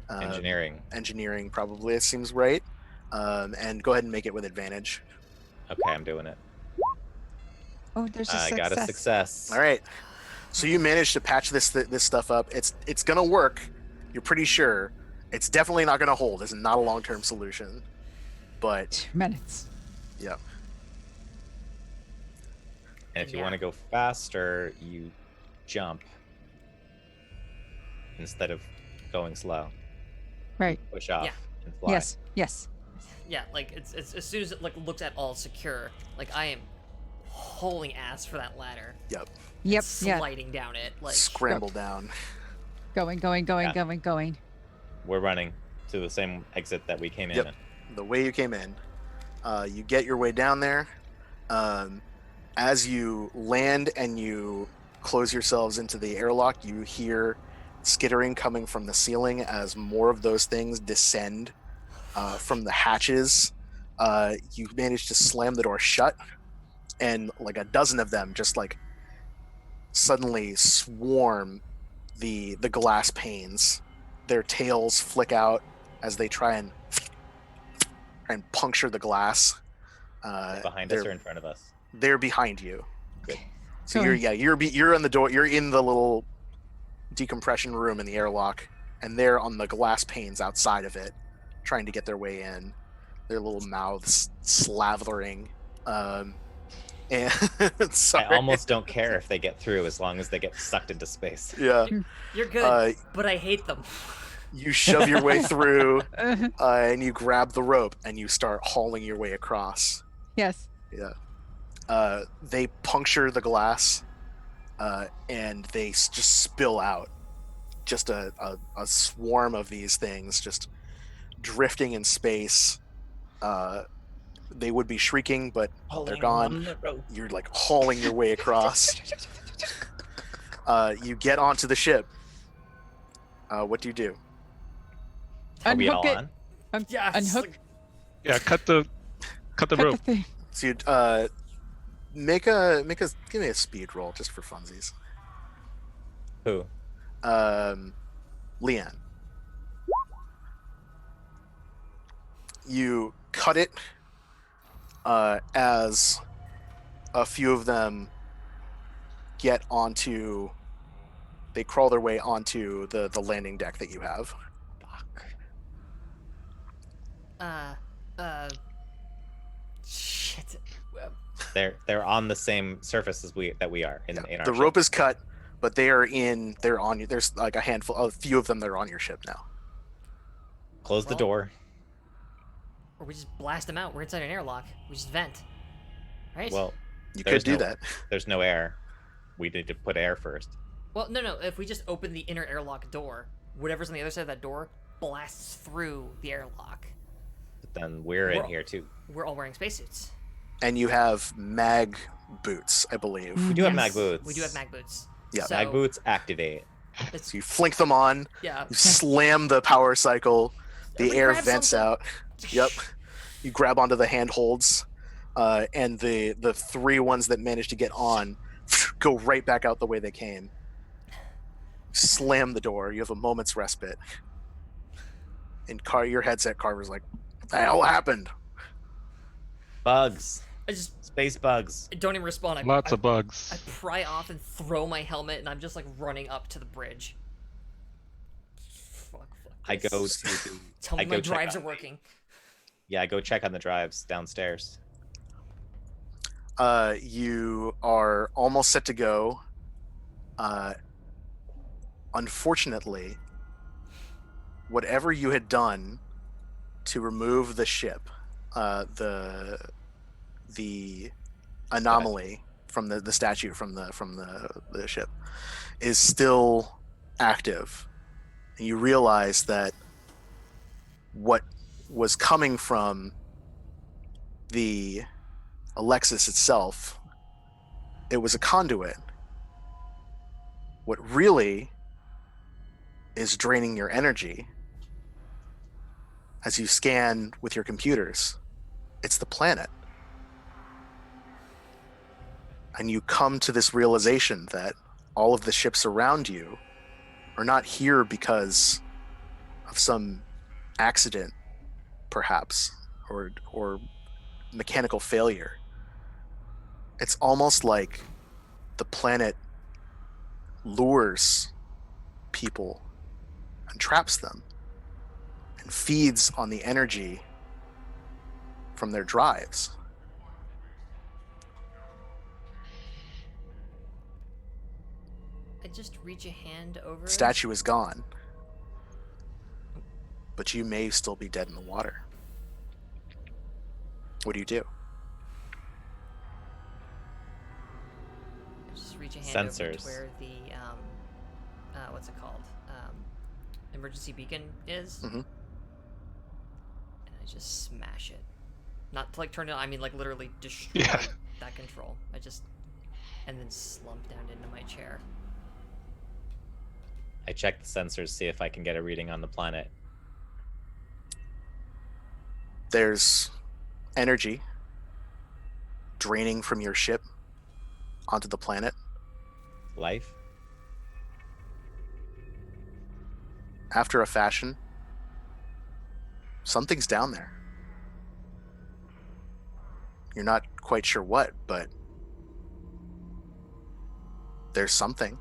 Engineering probably, it seems right. And go ahead and make it with advantage. Okay, I'm doing it. Oh, there's a I success. got a success. All right. So you managed to patch this stuff up. It's gonna work. You're pretty sure. It's definitely not gonna hold. It's not a long-term solution. But 2 minutes. yeah. And if you want to go faster, you jump instead of going slow. Right. Push off Yeah. and fly. Yes. Yeah, like it's as soon as it like looks at all secure, like I am hauling ass for that ladder. Yep. Yep. Yeah. Sliding down it, like Scramble down. Going. We're running to the same exit that we came in. Yep. The way you came in. You get your way down there. As you land and you close yourselves into the airlock, you hear skittering coming from the ceiling as more of those things descend from the hatches. You manage to slam the door shut, and like a dozen of them just like suddenly swarm the glass panes. Their tails flick out as they try and puncture the glass. Behind us or in front of us? They're behind you. Good. So you're on the door. You're in the little decompression room in the airlock, and they're on the glass panes outside of it, trying to get their way in. Their little mouths slavering. And sorry. I almost don't care if they get through as long as they get sucked into space. Yeah. you're good, but I hate them. You shove your way through, and you grab the rope, and you start hauling your way across. Yes. Yeah. They puncture the glass, and they just spill out. Just a swarm of these things just drifting in space. They would be shrieking, but they're gone. You're like hauling your way across. You get onto the ship. What do you do? Are we all Unhook it. on? Yeah, Unhook. Yeah, cut the rope. The thing. So you give me a speed roll just for funsies. Who? Leanne. You cut it as a few of them get onto. They crawl their way onto the landing deck that you have. Shit. They're on the same surface as we are in our The ship. rope is cut, but they're on you. There's like a few of them that are on your ship now. Close the door. Or we just blast them out. We're inside an airlock. We just vent. Right? Well, You could do that. There's no air. We need to put air first. Well, no. If we just open the inner airlock door, whatever's on the other side of that door blasts through the airlock. But then we're in here too. We're all wearing spacesuits. And you have mag boots, I believe. We do have Yes, mag boots. We do have mag boots. Yeah. So, Mag boots activate. It's, So you flink them on. yeah. You slam the power cycle. The Everybody air grab vents something. out. Yep. You grab onto the handholds, and the three ones that manage to get on go right back out the way they came. Slam the door. You have a moment's respite. And your headset, Carver's like, "What the hell happened?" Bugs. I just Space bugs. don't even respond. Lots of I bugs. pry off and throw my helmet, and I'm just like running up to the bridge. Fuck I this. go to the. Tell I me go my check drives on are working. Yeah, I go check on the drives downstairs. You are almost set to go. Unfortunately, whatever you had done to remove the ship, the anomaly from the statue from the ship, is still active. And you realize that what was coming from the Alexis itself, it was a conduit. What really is draining your energy as you scan with your computers, it's the planet. And you come to this realization that all of the ships around you are not here because of some accident, perhaps, or mechanical failure. It's almost like the planet lures people and traps them and feeds on the energy from their drives. I just reach a hand over. The statue is gone, but you may still be dead in the water. What do you do? Just reach a hand over Sensors. to where the what's it called? Emergency beacon is. Mhm. And I just smash it. Not to like turn it on, I mean like literally destroy Yeah. that control. And then slump down into my chair. I check the sensors, see if I can get a reading on the planet. There's energy draining from your ship onto the planet. Life? After a fashion, something's down there. You're not quite sure what, but there's something.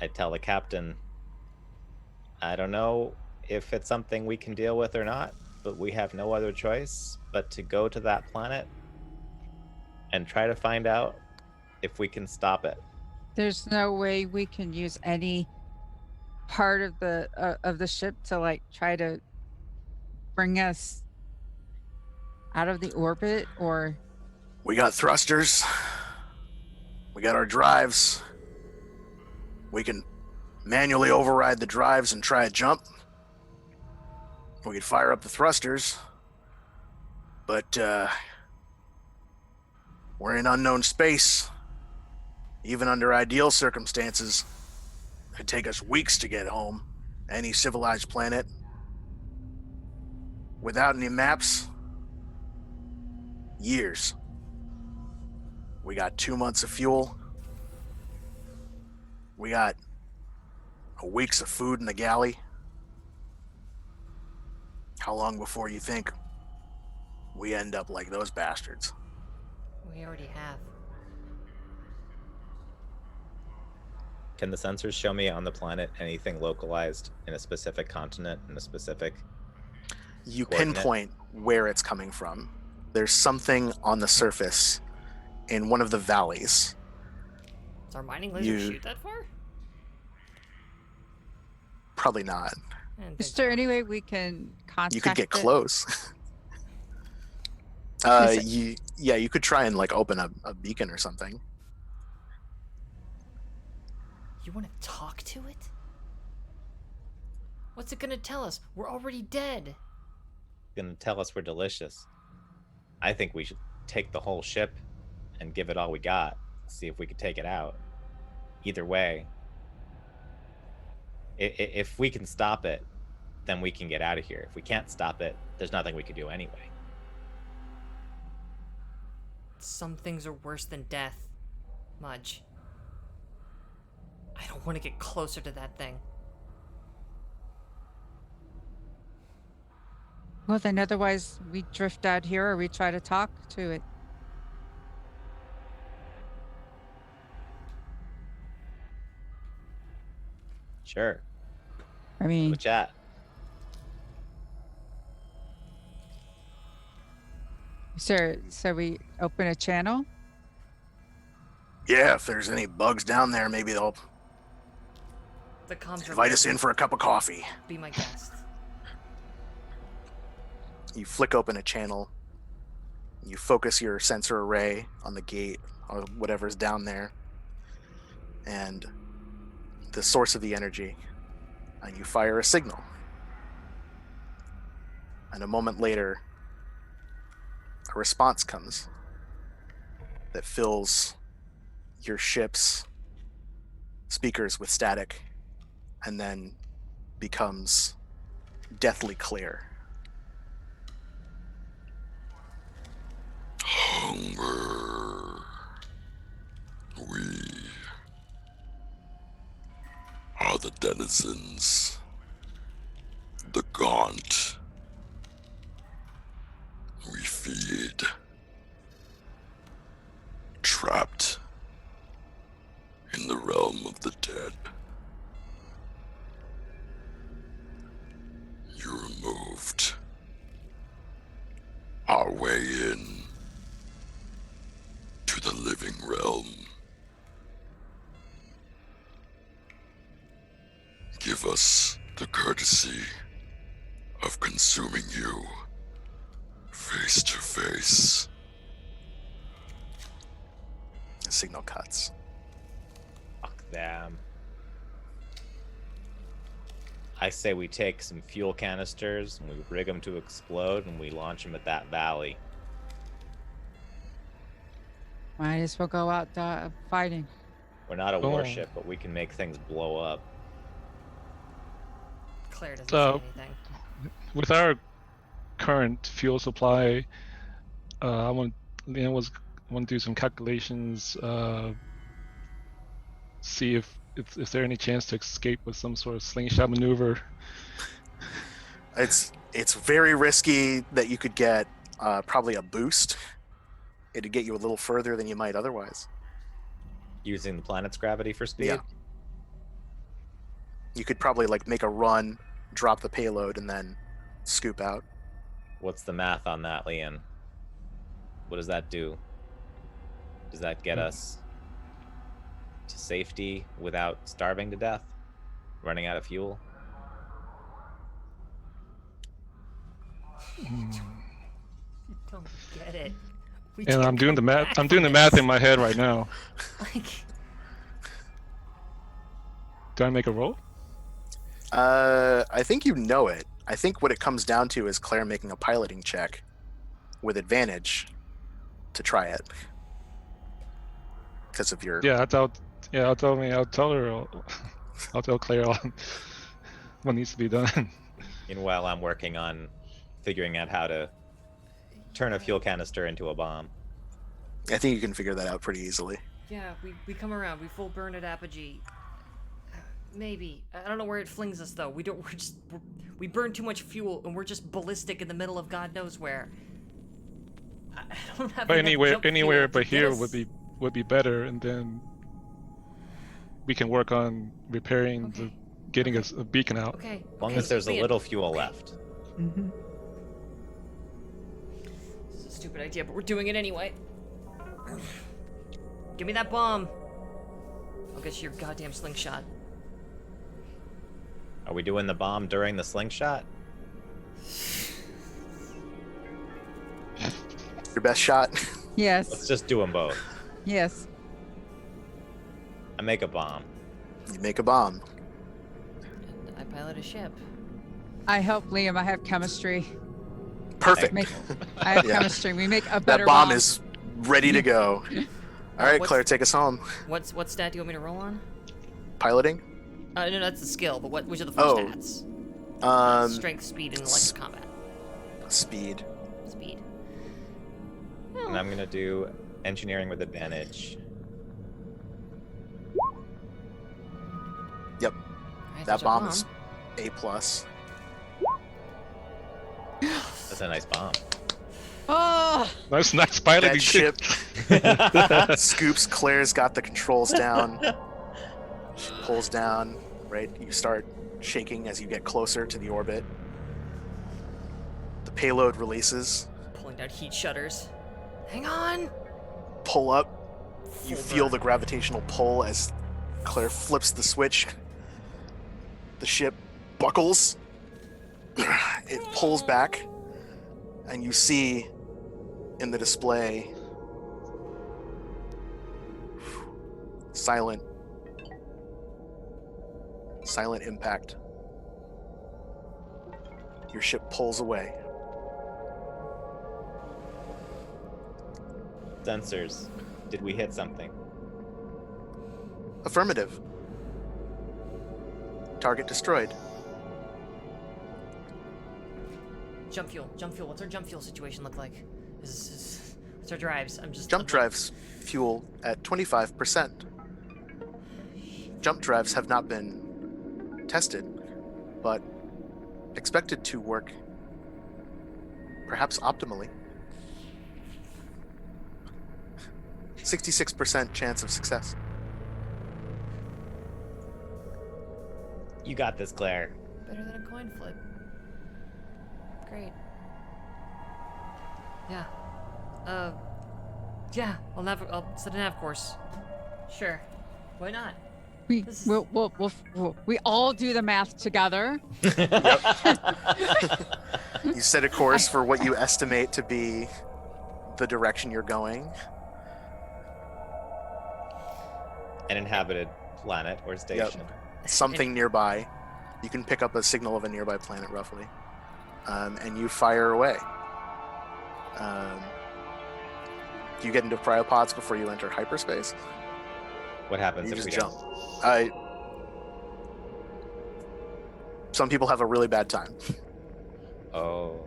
I tell the captain, I don't know if it's something we can deal with or not, but we have no other choice but to go to that planet and try to find out if we can stop it. There's no way we can use any part of the ship to like try to bring us out of the orbit, or We got thrusters. We got our drives. We can manually override the drives and try a jump. We could fire up the thrusters. But we're in unknown space. Even under ideal circumstances, it'd take us weeks to get home. Any civilized planet. Without any maps, years. We got 2 months of fuel. We got a week's of food in the galley. How long before you think we end up like those bastards? We already have. Can the sensors show me on the planet anything localized in a specific continent, in a specific You coordinate? pinpoint where it's coming from. There's something on the surface in one of the valleys. Does our mining laser shoot that far? Probably not. I didn't is think there so. any way we can contact You could get it? close. Is it- you could try and like open a beacon or something. You want to talk to it? What's it gonna tell us? We're already dead. Gonna tell us we're delicious. I think we should take the whole ship and give it all we got. See if we could take it out. Either way, if we can stop it, then we can get out of here. If we can't stop it, there's nothing we can do anyway. Some things are worse than death, Mudge. I don't want to get closer to that thing. Well, then otherwise we drift out here or we try to talk to it. Sure. I mean, With chat. sure. So we open a channel. Yeah, if there's any bugs down there, maybe they'll The comms are invite us in for a cup of coffee. Be my guest. You flick open a channel. You focus your sensor array on the gate or whatever's down there and the source of the energy, and you fire a signal. And a moment later, a response comes that fills your ship's speakers with static and then becomes deathly clear. Hunger. We are the denizens, the gaunt. We feed, trapped in the realm of the dead. You removed our way in to the living realm. Give us the courtesy of consuming you face to face. The signal cuts. Fuck them. I say we take some fuel canisters and we rig them to explode and we launch them at that valley. Might as well go out fighting. We're not a Oh. warship, but we can make things blow up. Claire doesn't So- say anything. With our current fuel supply, I want to do some calculations. See if there any chance to escape with some sort of slingshot maneuver. It's very risky that you could get probably a boost. It'd get you a little further than you might otherwise. Using the planet's gravity for speed? Yeah. You could probably like make a run, drop the payload, and then scoop out. What's the math on that, Leon? What does that do? Does that get us to safety without starving to death? Running out of fuel? Don't get it. We And can't I'm doing the come math. back I'm doing the from math this. in my head right now. Like, Do I make a roll? I think you know it. I think what it comes down to is Claire making a piloting check with advantage to try it because of your. Yeah, I'll tell her. I'll tell Claire what needs to be done. Meanwhile, I'm working on figuring out how to turn a fuel canister into a bomb. I think you can figure that out pretty easily. yeah, we come around. We full burn at apogee. Maybe. I don't know where it flings us though. We burn too much fuel and we're just ballistic in the middle of God knows where. I don't have But enough jump anywhere fuel but to get here us- would be better, and then we can work on repairing Okay. getting us a beacon out. Okay. As long okay, as there's a Leon, little fuel left. Mm-hmm. This is a stupid idea, but we're doing it anyway. Give me that bomb. I'll get you your goddamn slingshot. Are we doing the bomb during the slingshot? Your best shot. Yes. Let's just do them both. Yes. I make a bomb. You make a bomb. And I pilot a ship. I help Liam. I have chemistry. Perfect. Make, I have Yeah. chemistry. We make a better That bomb is ready to go. All right, what's- Claire, take us home. What stat do you want me to roll on? Piloting. No, that's the skill. But which are the four Oh. stats? Strength, Strength, speed, and electric combat. speed. Speed. And I'm gonna do engineering with advantage. Yep, Alright, that there's our bomb is A plus. That's a nice bomb. Oh, Nice piloting. That ship scoops. Claire's got the controls down. She pulls down. right? You start shaking as you get closer to the orbit. The payload releases. Pulling down heat shutters. Hang on! Pull up. You Full feel burn. the gravitational pull as Claire flips the switch. The ship buckles. It pulls back, and you see in the display silent impact. Your ship pulls away. Sensors. Did we hit something? Affirmative. Target destroyed. Jump fuel. What's our jump fuel situation look like? What's our drives? I'm just... Jump drives fuel at 25%. Jump drives have not been tested, but expected to work perhaps optimally. 66% chance of success. You got this, Claire. Better than a coin flip. Great. Yeah. Yeah, I'll set a nav course. Sure. Why not? We all do the math together. You set a course for what you estimate to be the direction you're going. An inhabited planet or station. Something nearby. You can pick up a signal of a nearby planet, roughly. And you fire away. Do you get into cryopods before you enter hyperspace? What happens You if just we jump. don't? Some people have a really bad time. Oh.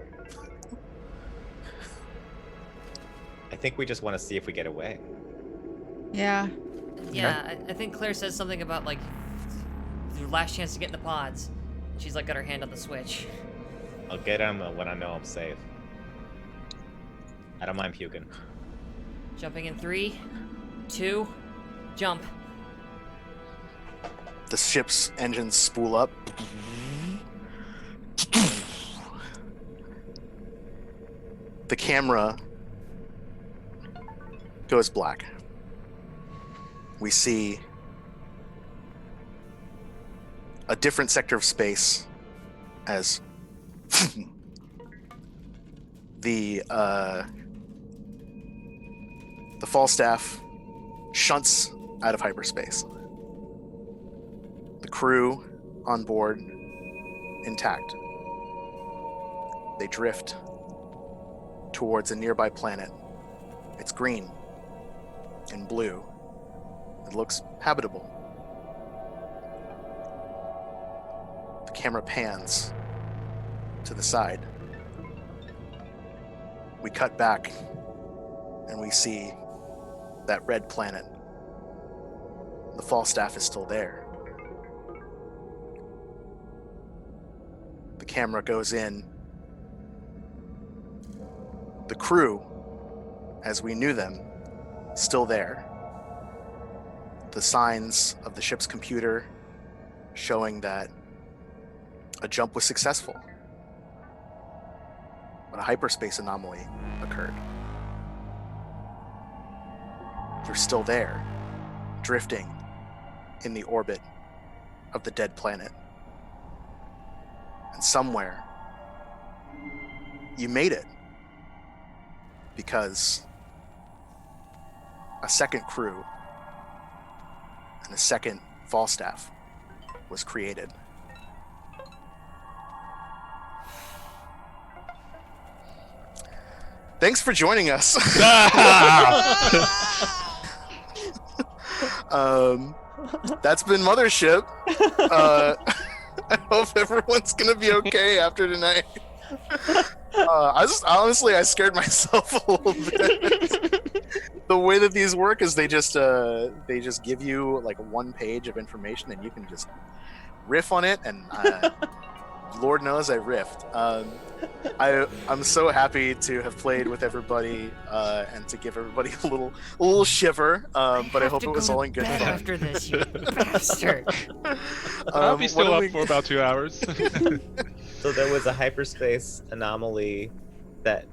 I think we just want to see if we get away. Yeah. Yeah, I think Claire says something about, like, your last chance to get in the pods. She's, like, got her hand on the switch. I'll get him when I know I'm safe. I don't mind puking. Jumping in 3, 2, jump. The ship's engines spool up. The camera goes black. We see a different sector of space as the Falstaff shunts out of hyperspace. The crew on board intact. They drift towards a nearby planet. It's green and blue. It looks habitable. The camera pans to the side. We cut back and we see that red planet. The Falstaff is still there. The camera goes in. The crew, as we knew them, still there. The signs of the ship's computer showing that a jump was successful, but a hyperspace anomaly occurred. You're still there, drifting in the orbit of the dead planet. And somewhere, you made it, because a second crew and a second Falstaff was created. Thanks for joining us. That's been Mothership. I hope everyone's gonna be okay after tonight. I scared myself a little bit. The way that these work is they just give you like one page of information and you can just riff on it, and Lord knows I riffed. I'm so happy to have played with everybody and to give everybody a little shiver. But I hope it was all in good fun. After this, you bastard. I'll be still up we... for about 2 hours. So there was a hyperspace anomaly that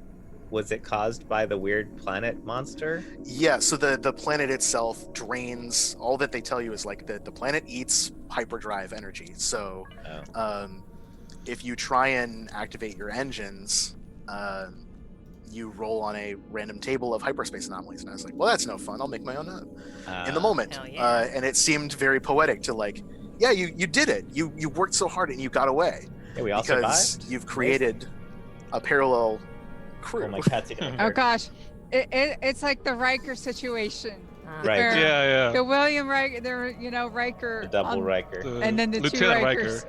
was it caused by the weird planet monster? Yeah, so the planet itself drains, all that they tell you is like the planet eats hyperdrive energy. So if you try and activate your engines, you roll on a random table of hyperspace anomalies. And I was like, well, that's no fun. I'll make my own up in the moment. Hell yeah. And it seemed very poetic to like, yeah, you did it. You worked so hard and you got away. Yeah, we all because survived. you've created a parallel crew. Oh my cat's eating Oh gosh, it's like the Riker situation. Right. where Yeah. The William Riker, Riker. The double Riker. And then the Lieutenant two Riker. Rikers.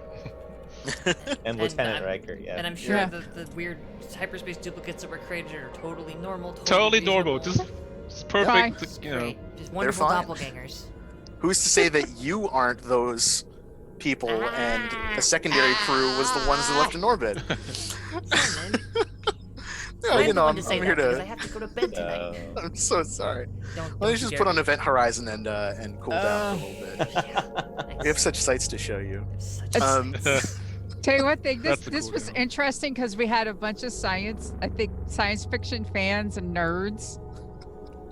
And Lieutenant Riker, yeah. And I'm sure Yeah. the weird hyperspace duplicates that were created are totally normal. Totally normal. reasonable. Just Fine. perfect. Great. Just wonderful fine. doppelgangers. Who's to say that you aren't those people and the secondary crew was the ones that left in orbit? Simon, Yeah, I'm you know, the one I'm to say here that because I to. have to go to bed tonight. I'm so sorry. Don't Let's you just dare. put on Event Horizon and cool down for a little bit. Yeah, We have such sights to show you. such It's- Tell you what, this That's a this cool was deal. interesting because we had a bunch of science fiction fans and nerds.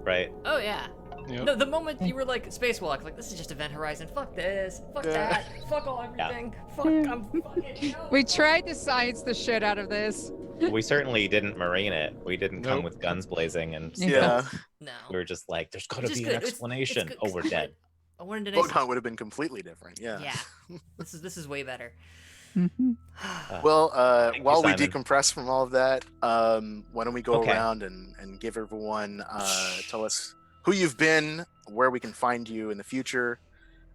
Right. Oh yeah. Yep. No, the moment you were like spacewalk, like this is just Event Horizon. Fuck this. Fuck Yeah. that. Fuck all everything. Fuck. I'm fucking. No. We tried to science the shit out of this. We certainly didn't marine it. We didn't come Nope. with guns blazing, and Yeah. No. we were just like, "There's got to Just be good. an It's explanation." good, Oh, 'cause we're I dead. wanted to Boat hunt would have been completely different. Yeah. Yeah. This is way better. Well, Thank you, while we Simon. decompress from all of that, why don't we go Okay. around and give everyone tell us who you've been, where we can find you in the future.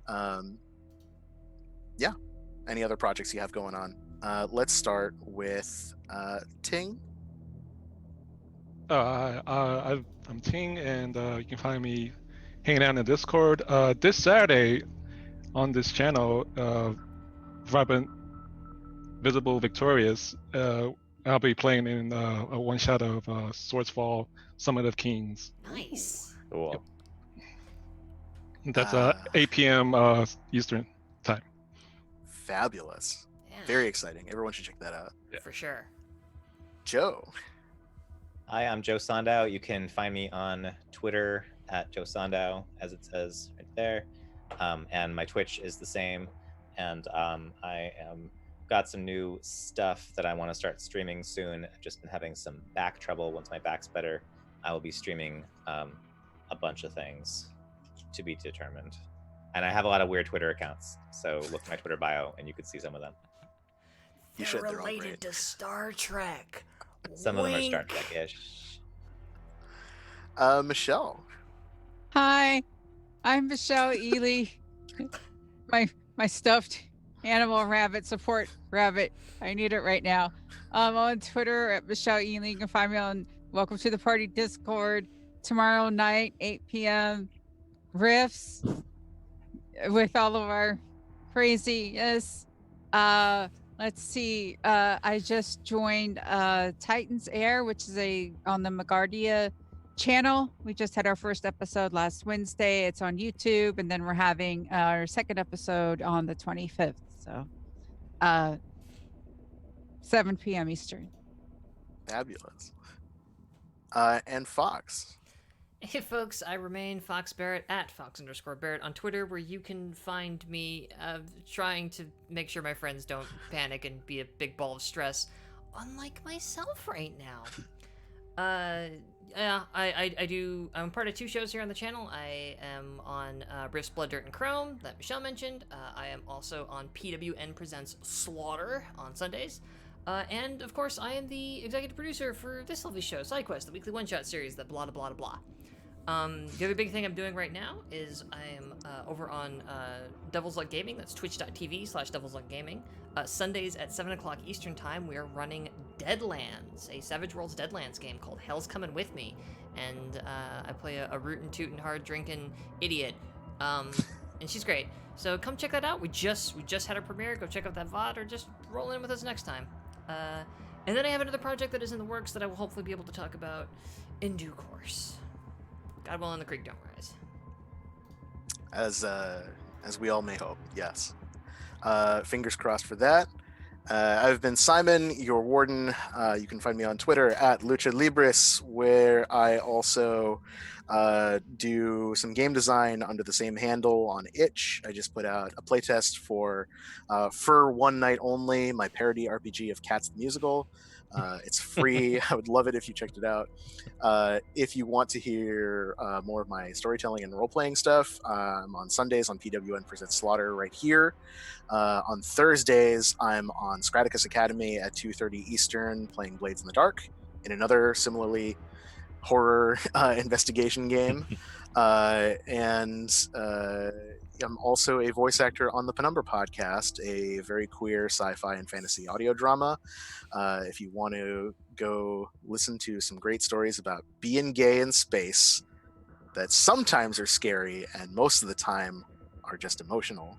Yeah, any other projects you have going on. Let's start with Ting. I'm Ting, and you can find me hanging out in the Discord. This Saturday on this channel, Vibrant, Visible, Victorious, I'll be playing in a one-shot of Swords Fall, Summit of Kings. Nice. Cool. That's 8 p.m. Eastern time. Fabulous. Yeah. Very exciting. Everyone should check that out. For sure. Joe. Hi, I'm Joe Sandow. You can find me on Twitter at Joe Sandow, as it says right there. And my Twitch is the same. And I am got some new stuff that I want to start streaming soon. I've just been having some back trouble. Once my back's better, I will be streaming a bunch of things to be determined. And I have a lot of weird Twitter accounts. So look at my Twitter bio and you can see some of them. You They're should, they're all related great. to Star Trek. Some of them are Star Wink. Trek-ish. Michelle. Hi, I'm Michelle Ely. My stuffed animal rabbit support rabbit. I need it right now. I'm on Twitter at Michelle Ely. You can find me on Welcome to the Party Discord tomorrow night, 8 p.m. Riffs with all of our craziness. Let's see. I just joined Titans Air, which is on the Magardia channel. We just had our first episode last Wednesday. It's on YouTube, and then we're having our second episode on the 25th. So 7 p.m. Eastern. Fabulous. And Fox. Hey folks, I remain Fox Barrett at Fox_Barrett on Twitter, where you can find me trying to make sure my friends don't panic and be a big ball of stress, unlike myself right now. Yeah, I'm part of 2 shows here on the channel. I am on Riffs, Blood, Dirt, and Chrome that Michelle mentioned. I am also on PWN Presents Slaughter on Sundays. And of course, I am the executive producer for this lovely show, SideQuest, the weekly one-shot series, that blah blah blah blah. The other big thing I'm doing right now is I am over on Devil's Luck Gaming. That's twitch.tv/Devil's Luck Gaming. Sundays at 7 o'clock Eastern Time, we are running Deadlands, a Savage Worlds Deadlands game called Hell's Coming With Me. And I play a rootin' tootin' hard drinking idiot. And she's great. So come check that out. We just had a premiere. Go check out that VOD, or just roll in with us next time. And then I have another project that is in the works that I will hopefully be able to talk about in due course. God willing, the creek don't rise. As we all may hope, yes. Fingers crossed for that. I've been Simon, your warden. You can find me on Twitter at Lucha Libris, where I also do some game design under the same handle on Itch. I just put out a playtest for One Night Only, my parody RPG of Cats the Musical. It's free. I would love it if you checked it out. If you want to hear more of my storytelling and role-playing stuff, I'm on Sundays on PWN Presents Slaughter right here. On Thursdays, I'm on Scraticus Academy at 2:30 Eastern, playing Blades in the Dark in another similarly horror investigation game. And I'm also a voice actor on the Penumbra podcast, a very queer sci-fi and fantasy audio drama. If you want to go listen to some great stories about being gay in space that sometimes are scary and most of the time are just emotional,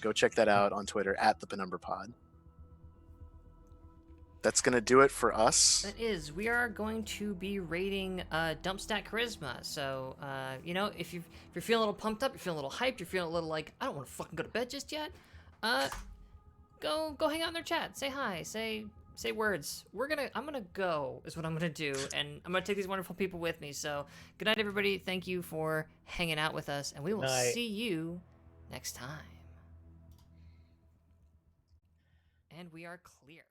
go check that out on Twitter at the Penumbra Pod. That's going to do it for us. That is. We are going to be rating Dumpstack Charisma. So, if you're feeling a little pumped up, you're feeling a little hyped, you're feeling a little like, I don't want to fucking go to bed just yet, go hang out in their chat. Say hi. Say words. I'm gonna go is what I'm gonna do, and I'm gonna take these wonderful people with me. So, good night, everybody. Thank you for hanging out with us, and we will see you next time. And we are clear.